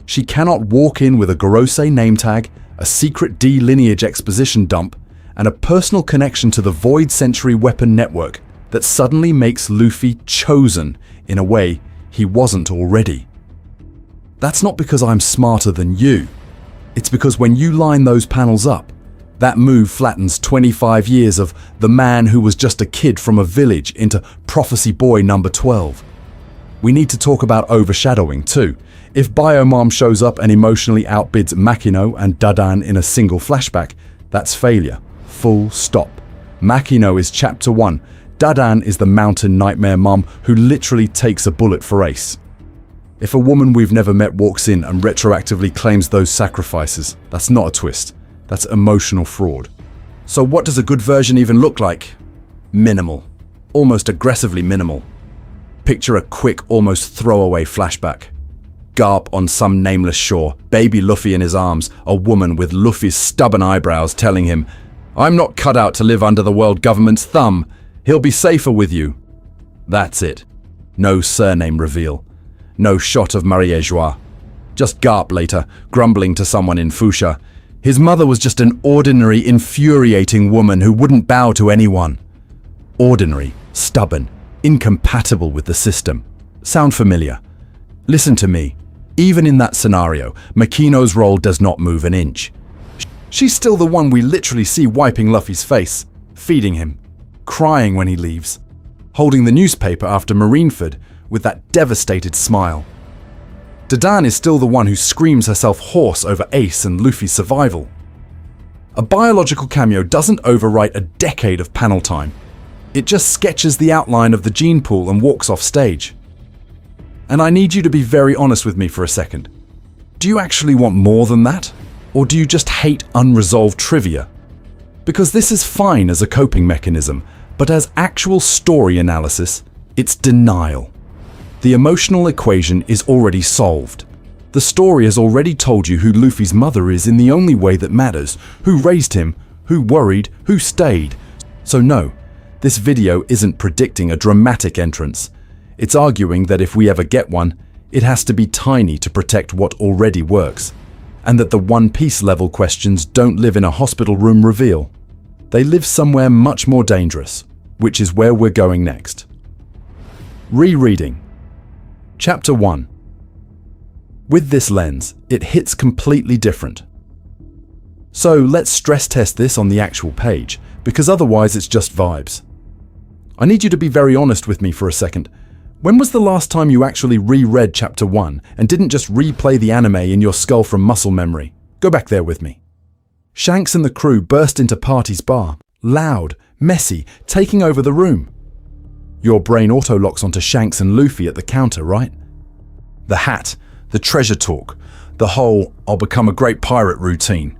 She cannot walk in with a Gorosei name tag, a secret D lineage exposition dump, and a personal connection to the Void Century weapon network that suddenly makes Luffy chosen in a way he wasn't already. That's not because I'm smarter than you. It's because when you line those panels up, that move flattens 25 years of the man who was just a kid from a village into prophecy boy number 12. We need to talk about overshadowing too. If Biomom shows up and emotionally outbids Makino and Dadan in a single flashback, that's failure. Full stop. Makino is Chapter 1. Dadan is the mountain nightmare mom who literally takes a bullet for Ace. If a woman we've never met walks in and retroactively claims those sacrifices, that's not a twist. That's emotional fraud. So what does a good version even look like? Minimal. Almost aggressively minimal. Picture a quick, almost throwaway flashback. Garp on some nameless shore, baby Luffy in his arms, a woman with Luffy's stubborn eyebrows telling him, "I'm not cut out to live under the world government's thumb. He'll be safer with you." That's it. No surname reveal. No shot of Marie-Joie. Just Garp later, grumbling to someone in Fuchsia. His mother was just an ordinary, infuriating woman who wouldn't bow to anyone. Ordinary, stubborn, incompatible with the system. Sound familiar? Listen to me. Even in that scenario, Makino's role does not move an inch. She's still the one we literally see wiping Luffy's face, feeding him, crying when he leaves, holding the newspaper after Marineford with that devastated smile. Dadan is still the one who screams herself hoarse over Ace and Luffy's survival. A biological cameo doesn't overwrite a decade of panel time. It just sketches the outline of the gene pool and walks off stage. And I need you to be very honest with me for a second. Do you actually want more than that? Or do you just hate unresolved trivia? Because this is fine as a coping mechanism, but as actual story analysis, it's denial. The emotional equation is already solved. The story has already told you who Luffy's mother is in the only way that matters, who raised him, who worried, who stayed. So no, this video isn't predicting a dramatic entrance. It's arguing that if we ever get one, it has to be tiny to protect what already works, and that the One Piece level questions don't live in a hospital room reveal. They live somewhere much more dangerous, which is where we're going next. Rereading. Chapter 1. With this lens, it hits completely different. So let's stress test this on the actual page, because otherwise it's just vibes. I need you to be very honest with me for a second. When was the last time you actually reread Chapter 1 and didn't just replay the anime in your skull from muscle memory? Go back there with me. Shanks and the crew burst into Party's bar, loud, messy, taking over the room. Your brain auto-locks onto Shanks and Luffy at the counter, right? The hat, the treasure talk, the whole "I'll become a great pirate" routine.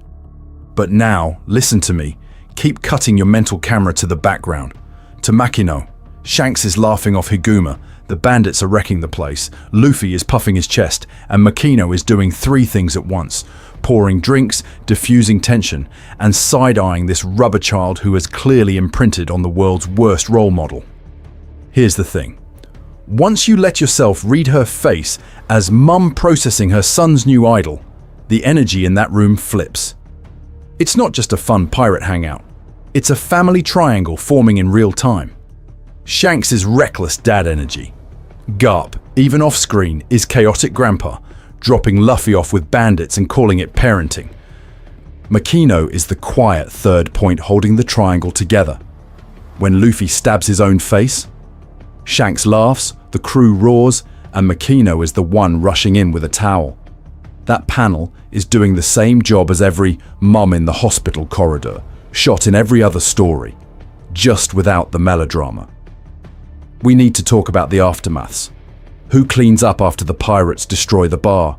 But now, listen to me, keep cutting your mental camera to the background. To Makino, Shanks is laughing off Higuma, the bandits are wrecking the place, Luffy is puffing his chest, and Makino is doing three things at once: pouring drinks, diffusing tension, and side-eyeing this rubber child who has clearly imprinted on the world's worst role model. Here's the thing. Once you let yourself read her face as mum processing her son's new idol, the energy in that room flips. It's not just a fun pirate hangout. It's a family triangle forming in real time. Shanks is reckless dad energy. Garp, even off-screen, is chaotic grandpa, dropping Luffy off with bandits and calling it parenting. Makino is the quiet third point holding the triangle together. When Luffy stabs his own face, Shanks laughs, the crew roars, and Makino is the one rushing in with a towel. That panel is doing the same job as every mum in the hospital corridor, shot in every other story, just without the melodrama. We need to talk about the aftermaths. Who cleans up after the pirates destroy the bar?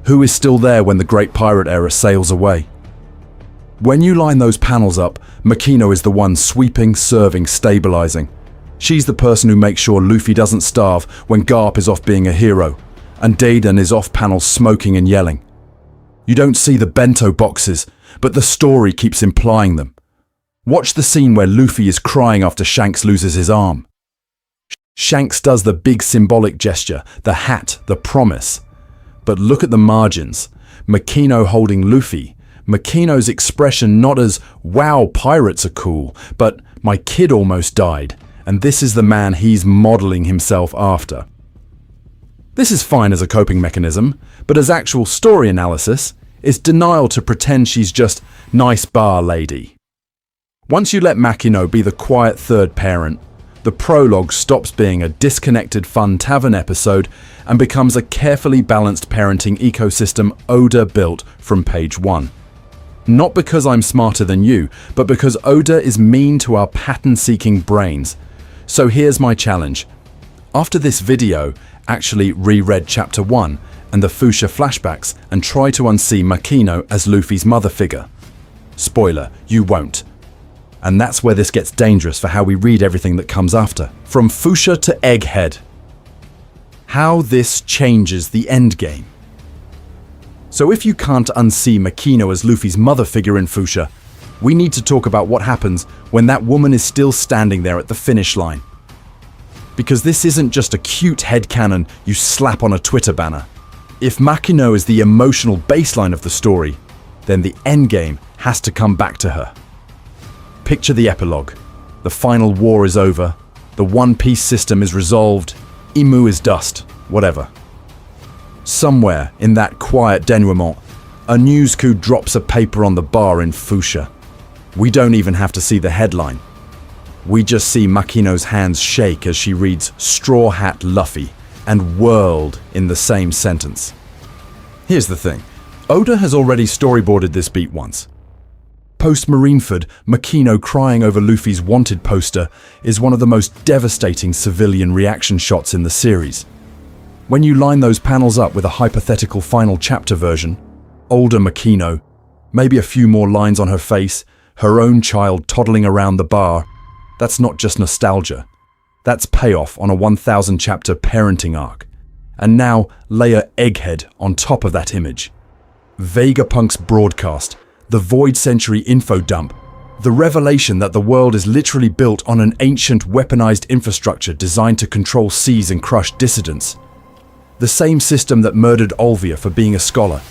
Who is still there when the Great Pirate Era sails away? When you line those panels up, Makino is the one sweeping, serving, stabilizing. She's the person who makes sure Luffy doesn't starve when Garp is off being a hero, and Dadan is off panel smoking and yelling. You don't see the bento boxes, but the story keeps implying them. Watch the scene where Luffy is crying after Shanks loses his arm. Shanks does the big symbolic gesture, the hat, the promise. But look at the margins. Makino holding Luffy. Makino's expression not as, "Wow, pirates are cool," but "My kid almost died." And this is the man he's modeling himself after. This is fine as a coping mechanism, but as actual story analysis, it's denial to pretend she's just nice bar lady. Once you let Makino be the quiet third parent, the prologue stops being a disconnected fun tavern episode and becomes a carefully balanced parenting ecosystem Oda built from page 1. Not because I'm smarter than you, but because Oda is mean to our pattern-seeking brains. So here's my challenge. After this video, actually reread Chapter 1 and the Fuchsia flashbacks and try to unsee Makino as Luffy's mother figure. Spoiler, you won't. And that's where this gets dangerous for how we read everything that comes after. From Fuchsia to Egghead. How this changes the endgame. So if you can't unsee Makino as Luffy's mother figure in Fuchsia, we need to talk about what happens when that woman is still standing there at the finish line. Because this isn't just a cute headcanon you slap on a Twitter banner. If Makino is the emotional baseline of the story, then the endgame has to come back to her. Picture the epilogue. The final war is over. The One Piece system is resolved. Imu is dust. Whatever. Somewhere in that quiet denouement, A news coup drops a paper on the bar in Fuchsia. We don't even have to see the headline. We just see Makino's hands shake as she reads Straw Hat Luffy and World in the same sentence. Here's the thing. Oda has already storyboarded this beat once. Post Marineford, Makino crying over Luffy's wanted poster is one of the most devastating civilian reaction shots in the series. When you line those panels up with a hypothetical final chapter version, older Makino, maybe a few more lines on her face, her own child toddling around the bar, that's not just nostalgia. That's payoff on a 1,000 chapter parenting arc. And now layer Egghead on top of that image. Vegapunk's broadcast, the Void Century info dump, the revelation that the world is literally built on an ancient weaponized infrastructure designed to control seas and crush dissidents. The same system that murdered Olvia for being a scholar,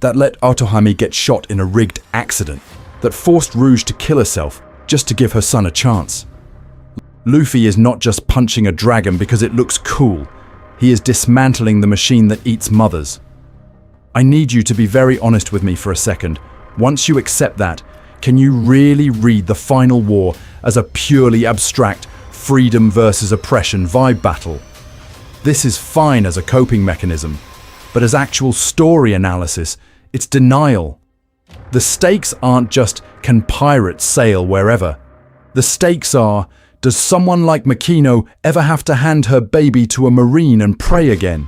that let Otohime get shot in a rigged accident, that forced Rouge to kill herself just to give her son a chance. Luffy is not just punching a dragon because it looks cool. He is dismantling the machine that eats mothers. I need you to be very honest with me for a second. Once you accept that, can you really read the final war as a purely abstract freedom versus oppression vibe battle? This is fine as a coping mechanism, but as actual story analysis, it's denial. The stakes aren't just can pirates sail wherever. The stakes are, does someone like Makino ever have to hand her baby to a marine and pray again?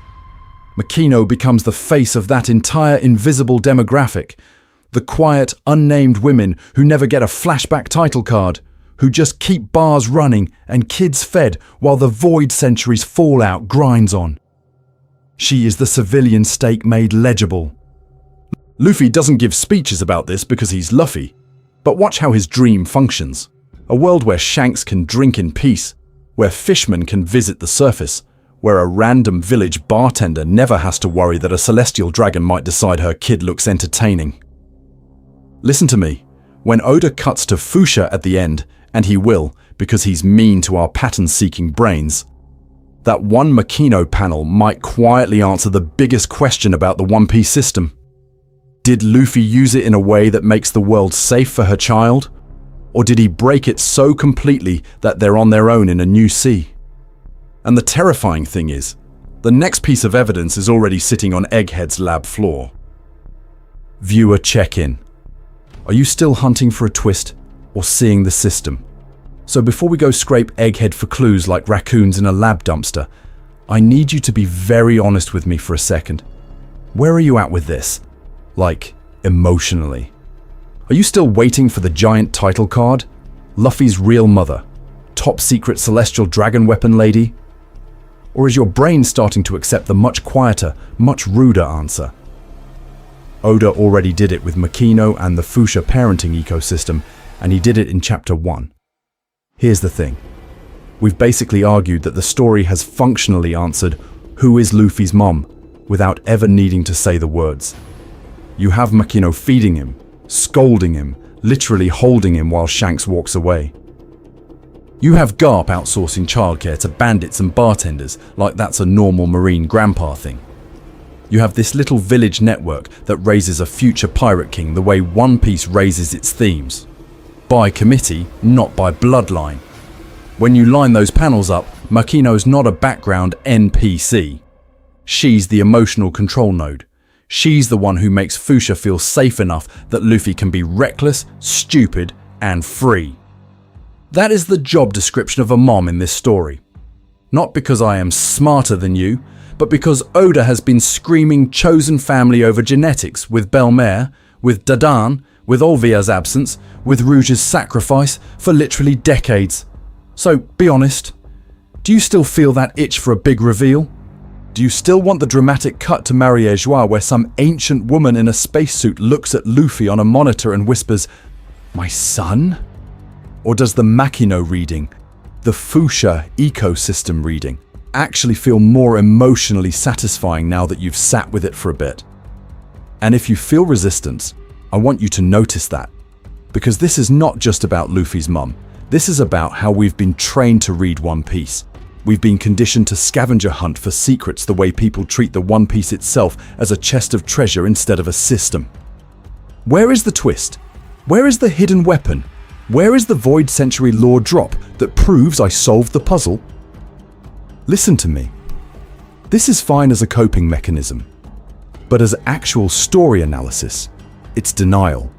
Makino becomes the face of that entire invisible demographic. The quiet, unnamed women who never get a flashback title card, who just keep bars running and kids fed while the Void Century's fallout grinds on. She is the civilian stake made legible. Luffy doesn't give speeches about this because he's Luffy, but watch how his dream functions. A world where Shanks can drink in peace, where fishermen can visit the surface, where a random village bartender never has to worry that a celestial dragon might decide her kid looks entertaining. Listen to me, when Oda cuts to Fuchsia at the end, and he will because he's mean to our pattern-seeking brains, that one Makino panel might quietly answer the biggest question about the One Piece system. Did Luffy use it in a way that makes the world safe for her child? Or did he break it so completely that they're on their own in a new sea? And the terrifying thing is, the next piece of evidence is already sitting on Egghead's lab floor. Viewer check-in. Are you still hunting for a twist or seeing the system? So before we go scrape Egghead for clues like raccoons in a lab dumpster, I need you to be very honest with me for a second. Where are you at with this? Like, emotionally. Are you still waiting for the giant title card? Luffy's real mother? Top secret celestial dragon weapon lady? Or is your brain starting to accept the much quieter, much ruder answer? Oda already did it with Makino and the Fuchsia parenting ecosystem, and he did it in Chapter 1. Here's the thing. We've basically argued that the story has functionally answered who is Luffy's mom without ever needing to say the words. You have Makino feeding him, scolding him, literally holding him while Shanks walks away. You have Garp outsourcing childcare to bandits and bartenders like that's a normal marine grandpa thing. You have this little village network that raises a future pirate king the way One Piece raises its themes. By committee, not by bloodline. When you line those panels up, Makino's not a background NPC. She's the emotional control node. She's the one who makes Fuchsia feel safe enough that Luffy can be reckless, stupid, and free. That is the job description of a mom in this story. Not because I am smarter than you, but because Oda has been screaming chosen family over genetics with Belmer, with Dadan, with Olvia's absence, with Rouge's sacrifice for literally decades. So, be honest, do you still feel that itch for a big reveal? Do you still want the dramatic cut to Marie-Joie where some ancient woman in a spacesuit looks at Luffy on a monitor and whispers, "My son?" Or does the Makino reading, the Fuchsia ecosystem reading, actually feel more emotionally satisfying now that you've sat with it for a bit? And if you feel resistance, I want you to notice that. Because this is not just about Luffy's mum. This is about how we've been trained to read One Piece. We've been conditioned to scavenger hunt for secrets the way people treat the One Piece itself as a chest of treasure instead of a system. Where is the twist? Where is the hidden weapon? Where is the Void Century lore drop that proves I solved the puzzle? Listen to me. This is fine as a coping mechanism, but as actual story analysis, it's denial.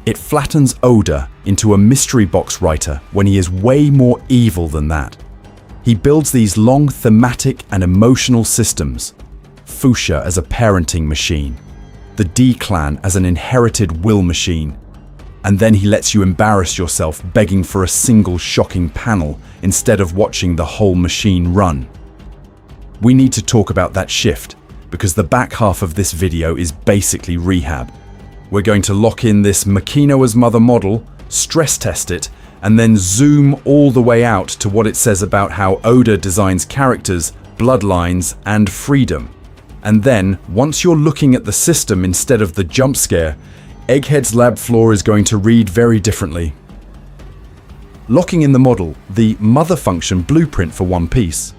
It flattens Oda into a mystery box writer when he is way more evil than that. He builds these long thematic and emotional systems, Fuchsia as a parenting machine, the D-clan as an inherited will machine, and then he lets you embarrass yourself begging for a single shocking panel instead of watching the whole machine run. We need to talk about that shift, because the back half of this video is basically rehab. We're going to lock in this Makino as mother model, stress test it, and then zoom all the way out to what it says about how Oda designs characters, bloodlines, and freedom. And then, once you're looking at the system instead of the jump scare, Egghead's lab floor is going to read very differently. Locking in the model, the mother function blueprint for One Piece.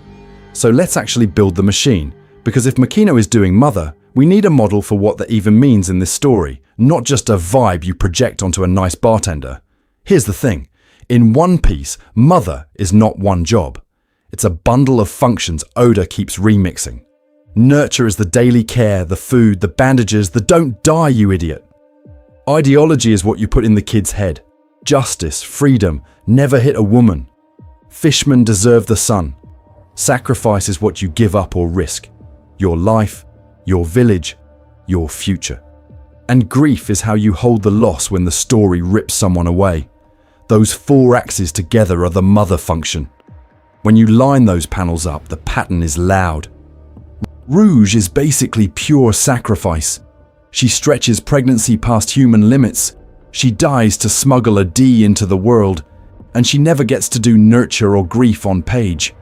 So let's actually build the machine, because if Makino is doing mother, we need a model for what that even means in this story, not just a vibe you project onto a nice bartender. Here's the thing. In One Piece, mother is not one job. It's a bundle of functions Oda keeps remixing. Nurture is the daily care, the food, the bandages, the don't die, you idiot. Ideology is what you put in the kid's head. Justice, freedom, never hit a woman. Fishmen deserve the sun. Sacrifice is what you give up or risk. Your life, your village, your future. And grief is how you hold the loss when the story rips someone away. Those four axes together are the mother function. When you line those panels up, the pattern is loud. Rouge is basically pure sacrifice. She stretches pregnancy past human limits. She dies to smuggle a D into the world, and she never gets to do nurture or grief on page.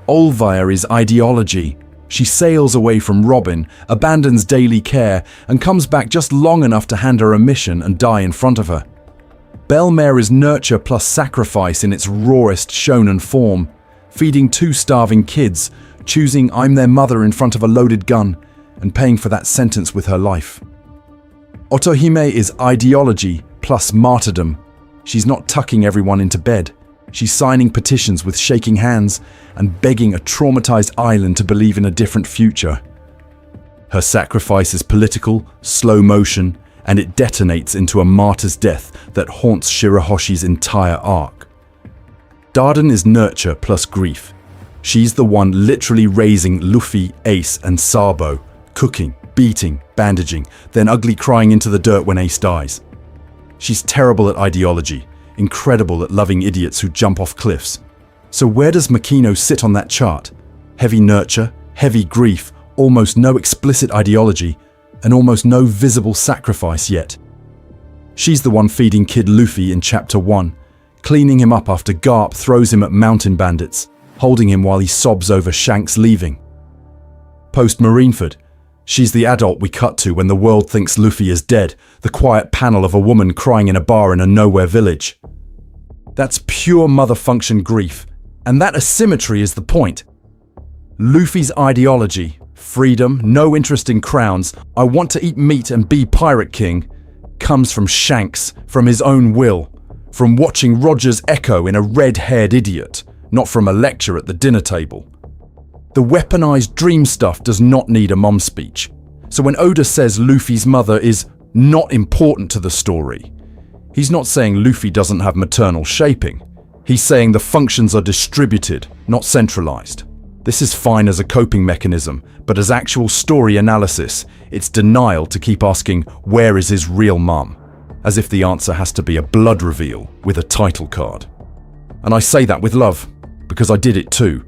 Olvire is ideology. She sails away from Robin, abandons daily care, and comes back just long enough to hand her a mission and die in front of her. Belmare is nurture plus sacrifice in its rawest shonen form, feeding two starving kids, choosing I'm their mother in front of a loaded gun, and paying for that sentence with her life. Otohime is ideology plus martyrdom. She's not tucking everyone into bed. She's signing petitions with shaking hands and begging a traumatized island to believe in a different future. Her sacrifice is political, slow motion, and it detonates into a martyr's death that haunts Shirahoshi's entire arc. Dadan is nurture plus grief. She's the one literally raising Luffy, Ace, and Sabo, cooking, beating, bandaging, then ugly crying into the dirt when Ace dies. She's terrible at ideology, incredible at loving idiots who jump off cliffs. So where does Makino sit on that chart? Heavy nurture, heavy grief, almost no explicit ideology, and almost no visible sacrifice yet. She's the one feeding Kid Luffy in Chapter 1, cleaning him up after Garp throws him at mountain bandits, holding him while he sobs over Shanks leaving. Post Marineford, she's the adult we cut to when the world thinks Luffy is dead, the quiet panel of a woman crying in a bar in a nowhere village. That's pure mother function grief, and that asymmetry is the point. Luffy's ideology, freedom, no interest in crowns, I want to eat meat and be Pirate King, comes from Shanks, from his own will, from watching Roger's echo in a red-haired idiot, not from a lecture at the dinner table. The weaponized dream stuff does not need a mom speech. So when Oda says Luffy's mother is not important to the story, he's not saying Luffy doesn't have maternal shaping. He's saying the functions are distributed, not centralized. This is fine as a coping mechanism, but as actual story analysis, it's denial to keep asking, where is his real mum? As if the answer has to be a blood reveal with a title card. And I say that with love, because I did it too.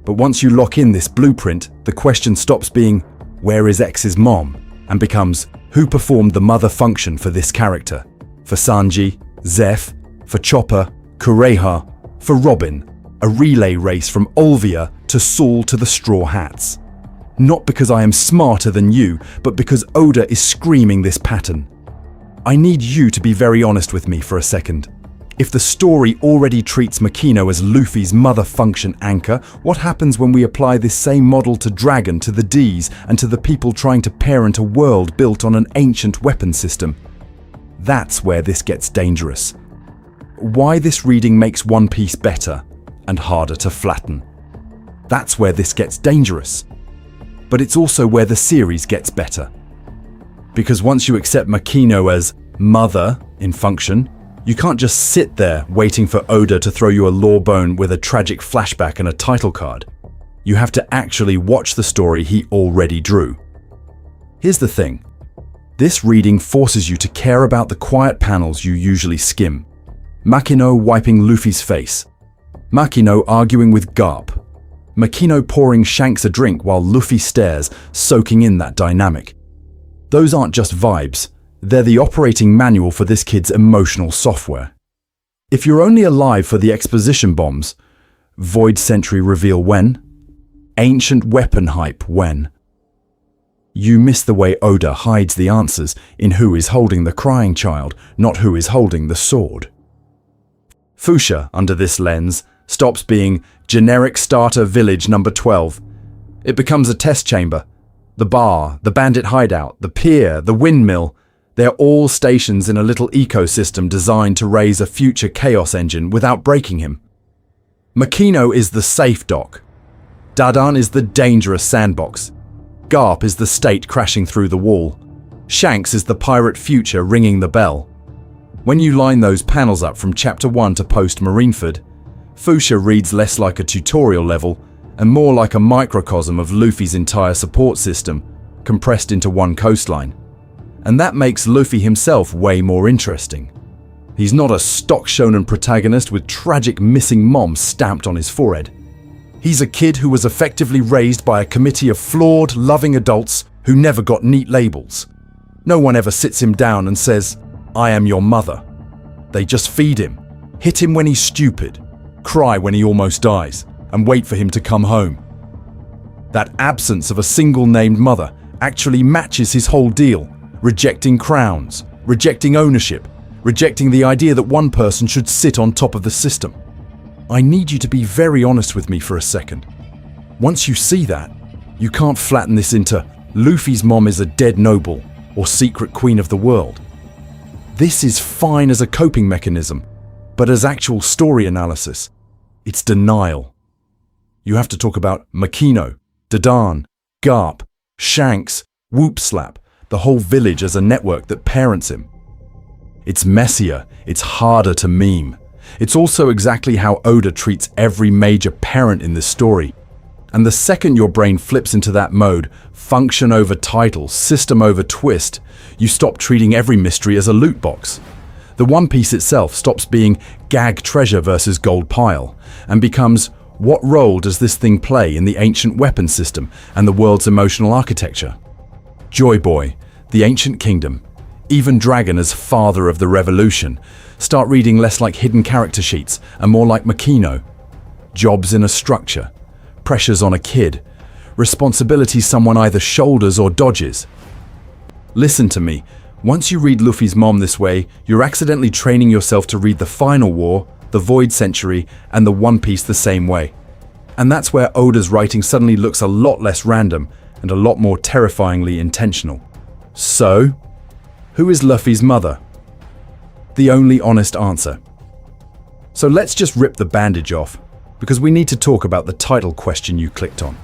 But once you lock in this blueprint, the question stops being, where is X's mom? And becomes, who performed the mother function for this character? For Sanji, Zeph, for Chopper, Kureha, for Robin, a relay race from Olvia to Saul to the Straw Hats. Not because I am smarter than you, but because Oda is screaming this pattern. I need you to be very honest with me for a second. If the story already treats Makino as Luffy's mother function anchor, what happens when we apply this same model to Dragon, to the D's, and to the people trying to parent a world built on an ancient weapon system? That's where this gets dangerous. Why this reading makes One Piece better and harder to flatten. That's where this gets dangerous. But it's also where the series gets better. Because once you accept Makino as mother in function, you can't just sit there waiting for Oda to throw you a lore bone with a tragic flashback and a title card. You have to actually watch the story he already drew. Here's the thing. This reading forces you to care about the quiet panels you usually skim. Makino wiping Luffy's face. Makino arguing with Garp. Makino pouring Shanks a drink while Luffy stares, soaking in that dynamic. Those aren't just vibes. They're the operating manual for this kid's emotional software. If you're only alive for the exposition bombs, Void Sentry reveal when, ancient weapon hype when, you miss the way Oda hides the answers in who is holding the crying child, not who is holding the sword. Fuchsia, under this lens, stops being generic starter village number 12. It becomes a test chamber. The bar, the bandit hideout, the pier, the windmill, they're all stations in a little ecosystem designed to raise a future chaos engine without breaking him. Makino is the safe dock. Dadan is the dangerous sandbox. Garp is the state crashing through the wall. Shanks is the pirate future ringing the bell. When you line those panels up from Chapter 1 to post Marineford, Fuchsia reads less like a tutorial level and more like a microcosm of Luffy's entire support system, compressed into one coastline. And that makes Luffy himself way more interesting. He's not a stock shonen protagonist with tragic missing mom stamped on his forehead. He's a kid who was effectively raised by a committee of flawed, loving adults who never got neat labels. No one ever sits him down and says, "I am your mother." They just feed him, hit him when he's stupid, cry when he almost dies, and wait for him to come home. That absence of a single named mother actually matches his whole deal. Rejecting crowns, rejecting ownership, rejecting the idea that one person should sit on top of the system. I need you to be very honest with me for a second. Once you see that, you can't flatten this into Luffy's mom is a dead noble or secret queen of the world. This is fine as a coping mechanism, but as actual story analysis, it's denial. You have to talk about Makino, Dadan, Garp, Shanks, Whoop Slap, the whole village as a network that parents him. It's messier, it's harder to meme. It's also exactly how Oda treats every major parent in this story. And the second your brain flips into that mode, function over title, system over twist, you stop treating every mystery as a loot box. The One Piece itself stops being gag treasure versus gold pile, and becomes, what role does this thing play in the ancient weapon system and the world's emotional architecture? Joy Boy, the ancient kingdom, even Dragon as father of the revolution, start reading less like hidden character sheets and more like Makino. Jobs in a structure, pressures on a kid, responsibilities someone either shoulders or dodges. Listen to me, once you read Luffy's mom this way, you're accidentally training yourself to read the Final War, the Void Century, and the One Piece the same way. And that's where Oda's writing suddenly looks a lot less random and a lot more terrifyingly intentional. So, who is Luffy's mother? The only honest answer. So let's just rip the bandage off, because we need to talk about the title question you clicked on.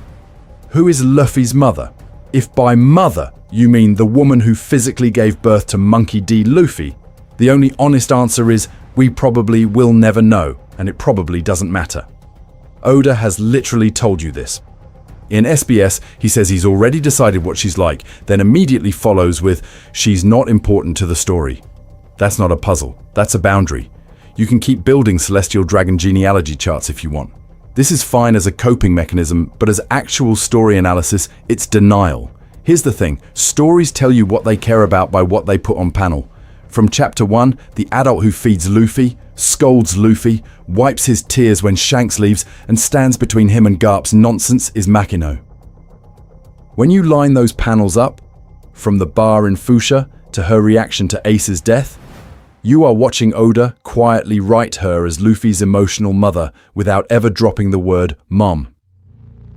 Who is Luffy's mother? If by mother you mean the woman who physically gave birth to Monkey D. Luffy, the only honest answer is we probably will never know, and it probably doesn't matter. Oda has literally told you this. In SBS, he says he's already decided what she's like, then immediately follows with, she's not important to the story. That's not a puzzle, that's a boundary. You can keep building Celestial Dragon genealogy charts if you want. This is fine as a coping mechanism, but as actual story analysis, it's denial. Here's the thing, stories tell you what they care about by what they put on panel. From Chapter 1, the adult who feeds Luffy, scolds Luffy, wipes his tears when Shanks leaves, and stands between him and Garp's nonsense is Makino. When you line those panels up, from the bar in Fuchsia to her reaction to Ace's death, You are watching Oda quietly write her as Luffy's emotional mother without ever dropping the word mom.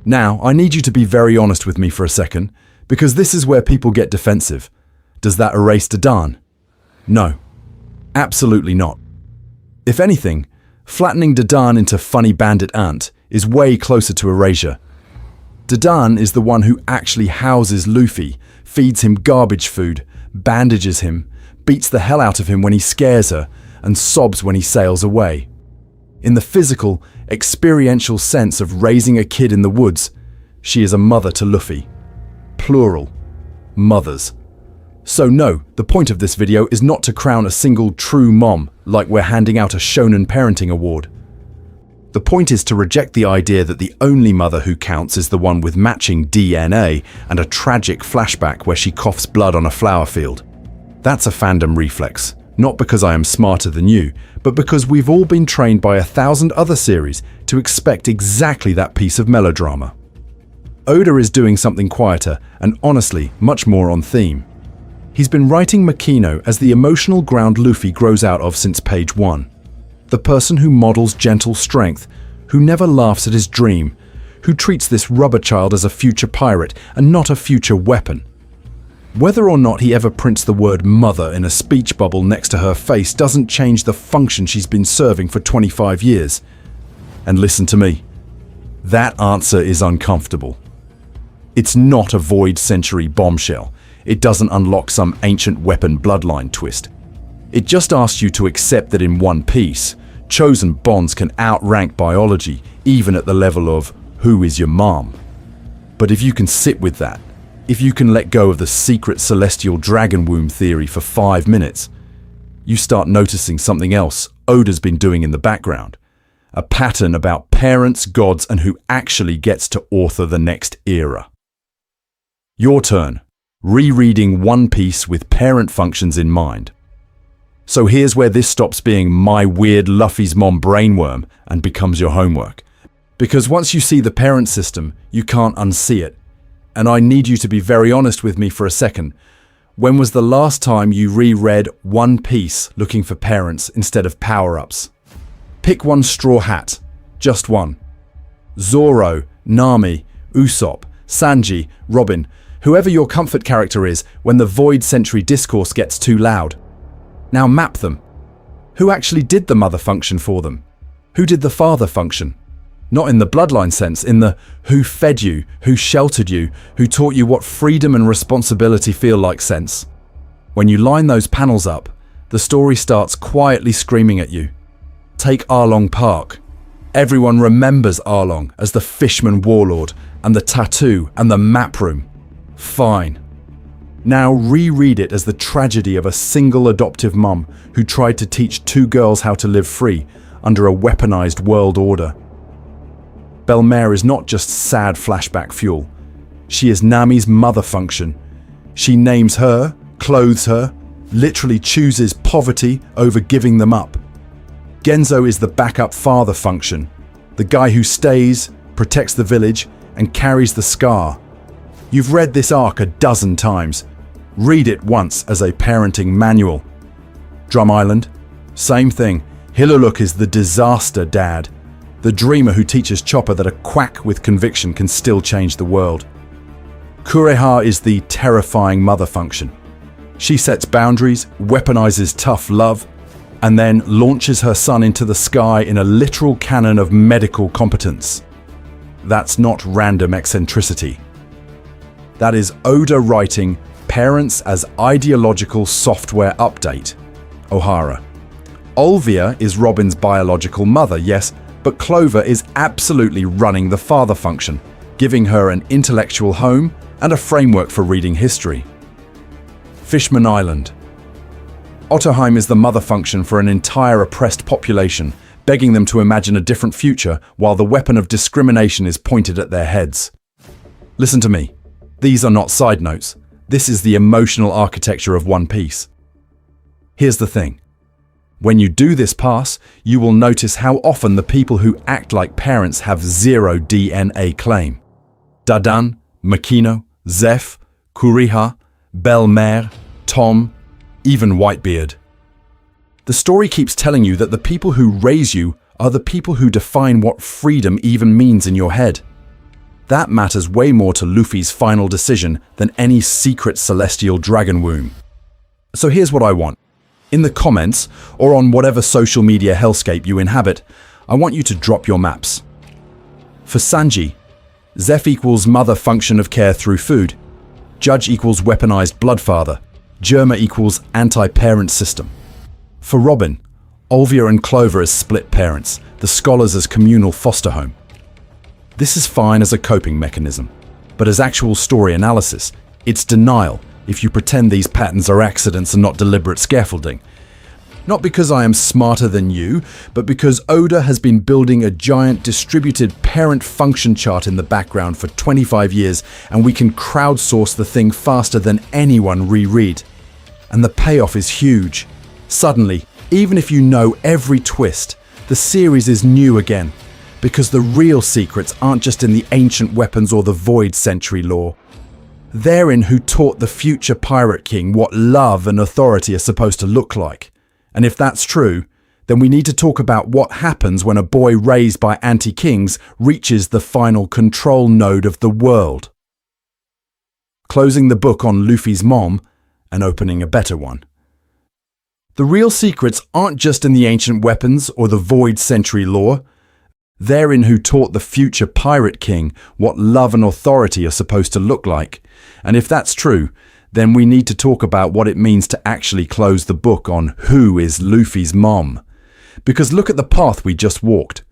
Now, I need you to be very honest with me for a second, because this is where people get defensive. Does that erase Dadan? No, absolutely not. If anything, flattening Dadan into funny bandit ant is way closer to erasure. Dadan is the one who actually houses Luffy, feeds him garbage food, bandages him, beats the hell out of him when he scares her, and sobs when he sails away. In the physical, experiential sense of raising a kid in the woods, she is a mother to Luffy. Plural. Mothers. So no, the point of this video is not to crown a single true mom like we're handing out a shonen parenting award. The point is to reject the idea that the only mother who counts is the one with matching DNA and a tragic flashback where she coughs blood on a flower field. That's a fandom reflex, not because I am smarter than you, but because we've all been trained by 1,000 other series to expect exactly that piece of melodrama. Oda is doing something quieter and honestly much more on theme. He's been writing Makino as the emotional ground Luffy grows out of since page 1. The person who models gentle strength, who never laughs at his dream, who treats this rubber child as a future pirate and not a future weapon. Whether or not he ever prints the word mother in a speech bubble next to her face doesn't change the function she's been serving for 25 years. And listen to me, that answer is uncomfortable. It's not a void century bombshell. It doesn't unlock some ancient weapon bloodline twist. It just asks you to accept that in One Piece, chosen bonds can outrank biology, even at the level of who is your mom. But if you can sit with that, if you can let go of the secret celestial dragon womb theory for 5 minutes, you start noticing something else Oda's been doing in the background. A pattern about parents, gods, and who actually gets to author the next era. Your turn. Rereading One Piece with parent functions in mind. So here's where this stops being my weird Luffy's mom brainworm and becomes your homework. Because once you see the parent system, you can't unsee it. And I need you to be very honest with me for a second. When was the last time you reread One Piece looking for parents instead of power-ups? Pick one straw hat. Just one. Zoro, Nami, Usopp, Sanji, Robin, whoever your comfort character is when the void century discourse gets too loud. Now map them. Who actually did the mother function for them? Who did the father function? Not in the bloodline sense, in the who fed you, who sheltered you, who taught you what freedom and responsibility feel like sense. When you line those panels up, the story starts quietly screaming at you. Take Arlong Park. Everyone remembers Arlong as the fishman warlord and the tattoo and the map room. Fine. Now reread it as the tragedy of a single adoptive mum who tried to teach 2 girls how to live free under a weaponized world order. Belmare is not just sad flashback fuel. She is Nami's mother function. She names her, clothes her, literally chooses poverty over giving them up. Genzo is the backup father function, the guy who stays, protects the village, and carries the scar. You've read this arc a dozen times. Read it once as a parenting manual. Drum Island, same thing. Hiluluk is the disaster dad, the dreamer who teaches Chopper that a quack with conviction can still change the world. Kureha is the terrifying mother function. She sets boundaries, weaponizes tough love, and then launches her son into the sky in a literal cannon of medical competence. That's not random eccentricity. That is Oda writing parents as ideological software update. O'Hara. Olvia is Robin's biological mother, yes, but Clover is absolutely running the father function, giving her an intellectual home and a framework for reading history. Fishman Island. Otterheim is the mother function for an entire oppressed population, begging them to imagine a different future while the weapon of discrimination is pointed at their heads. Listen to me. These are not side notes. This is the emotional architecture of One Piece. Here's the thing. When you do this pass, you will notice how often the people who act like parents have zero DNA claim. Dadan, Makino, Zeph, Kuriha, Belmare, Tom, even Whitebeard. The story keeps telling you that the people who raise you are the people who define what freedom even means in your head. That matters way more to Luffy's final decision than any secret celestial dragon womb. So here's what I want. In the comments, or on whatever social media hellscape you inhabit, I want you to drop your maps. For Sanji, Zeph equals mother function of care through food. Judge equals weaponized bloodfather. Germa equals anti-parent system. For Robin, Olvia and Clover as split parents, the scholars as communal foster home. This is fine as a coping mechanism, but as actual story analysis, it's denial if you pretend these patterns are accidents and not deliberate scaffolding. Not because I am smarter than you, but because Oda has been building a giant distributed parent function chart in the background for 25 years, and we can crowdsource the thing faster than anyone reread. And the payoff is huge. Suddenly, even if you know every twist, the series is new again, because the real secrets aren't just in the ancient weapons or the Void Century lore. They're in who taught the future Pirate King what love and authority are supposed to look like. And if that's true, then we need to talk about what happens when a boy raised by anti-kings reaches the final control node of the world. Closing the book on Luffy's mom and opening a better one. The real secrets aren't just in the ancient weapons or the Void Century lore. They're in who taught the future Pirate King what love and authority are supposed to look like. And if that's true, then we need to talk about what it means to actually close the book on who is Luffy's mom. Because look at the path we just walked.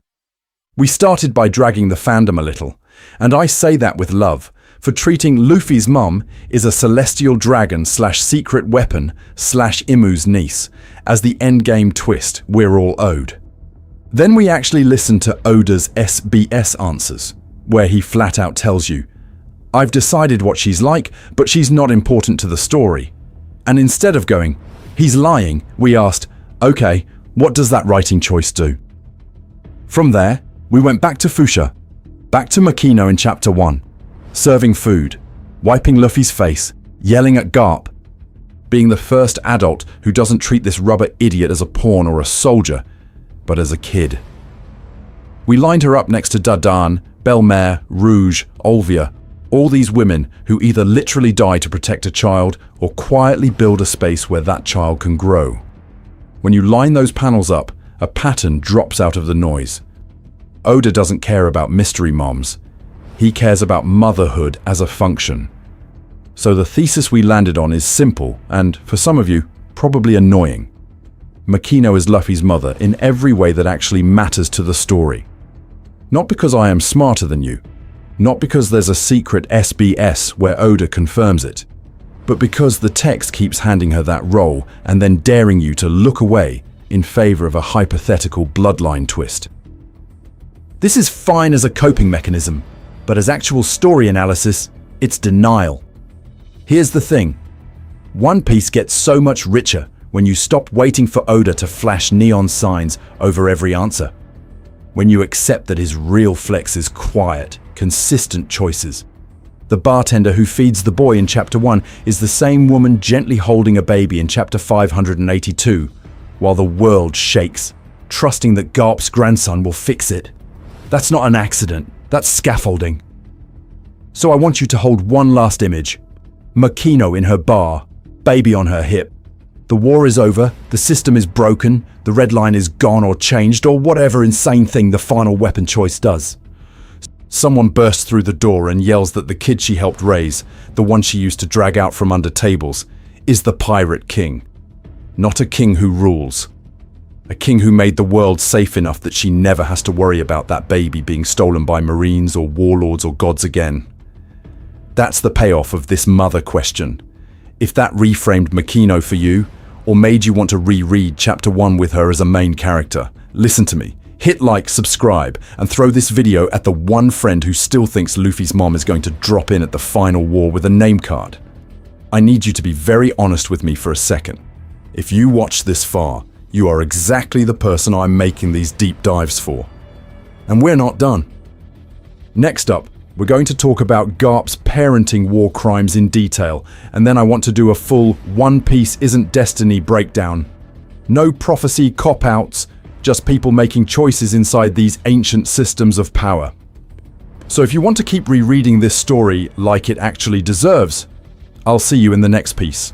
We started by dragging the fandom a little, and I say that with love, for treating Luffy's mom is a celestial dragon / secret weapon / Imu's niece as the endgame twist we're all owed. Then we actually listened to Oda's SBS answers, where he flat out tells you, I've decided what she's like, but she's not important to the story. And instead of going, he's lying, we asked, okay, what does that writing choice do? From there, we went back to Fuchsia, back to Makino in Chapter 1, serving food, wiping Luffy's face, yelling at Garp, being the first adult who doesn't treat this rubber idiot as a pawn or a soldier, but as a kid. We lined her up next to Dadan, Belmare, Rouge, Olvia, all these women who either literally die to protect a child or quietly build a space where that child can grow. When you line those panels up, a pattern drops out of the noise. Oda doesn't care about mystery moms. He cares about motherhood as a function. So the thesis we landed on is simple and, for some of you, probably annoying. Makino is Luffy's mother in every way that actually matters to the story. Not because I am smarter than you, not because there's a secret SBS where Oda confirms it, but because the text keeps handing her that role and then daring you to look away in favor of a hypothetical bloodline twist. This is fine as a coping mechanism, but as actual story analysis, it's denial. Here's the thing. One Piece gets so much richer when you stop waiting for Oda to flash neon signs over every answer. When you accept that his real flex is quiet, consistent choices. The bartender who feeds the boy in Chapter 1 is the same woman gently holding a baby in Chapter 582, while the world shakes, trusting that Garp's grandson will fix it. That's not an accident, that's scaffolding. So I want you to hold one last image. Makino in her bar, baby on her hip. The war is over, the system is broken, the red line is gone or changed, or whatever insane thing the final weapon choice does. Someone bursts through the door and yells that the kid she helped raise, the one she used to drag out from under tables, is the Pirate King. Not a king who rules. A king who made the world safe enough that she never has to worry about that baby being stolen by marines or warlords or gods again. That's the payoff of this mother question. If that reframed Makino for you, or made you want to reread Chapter 1 with her as a main character, listen to me. Hit like, subscribe, and throw this video at the one friend who still thinks Luffy's mom is going to drop in at the final war with a name card. I need you to be very honest with me for a second. If you watched this far, you are exactly the person I'm making these deep dives for. And we're not done. Next up, we're going to talk about Garp's parenting war crimes in detail, and then I want to do a full One Piece Isn't Destiny breakdown. No prophecy cop-outs, just people making choices inside these ancient systems of power. So if you want to keep rereading this story like it actually deserves, I'll see you in the next piece.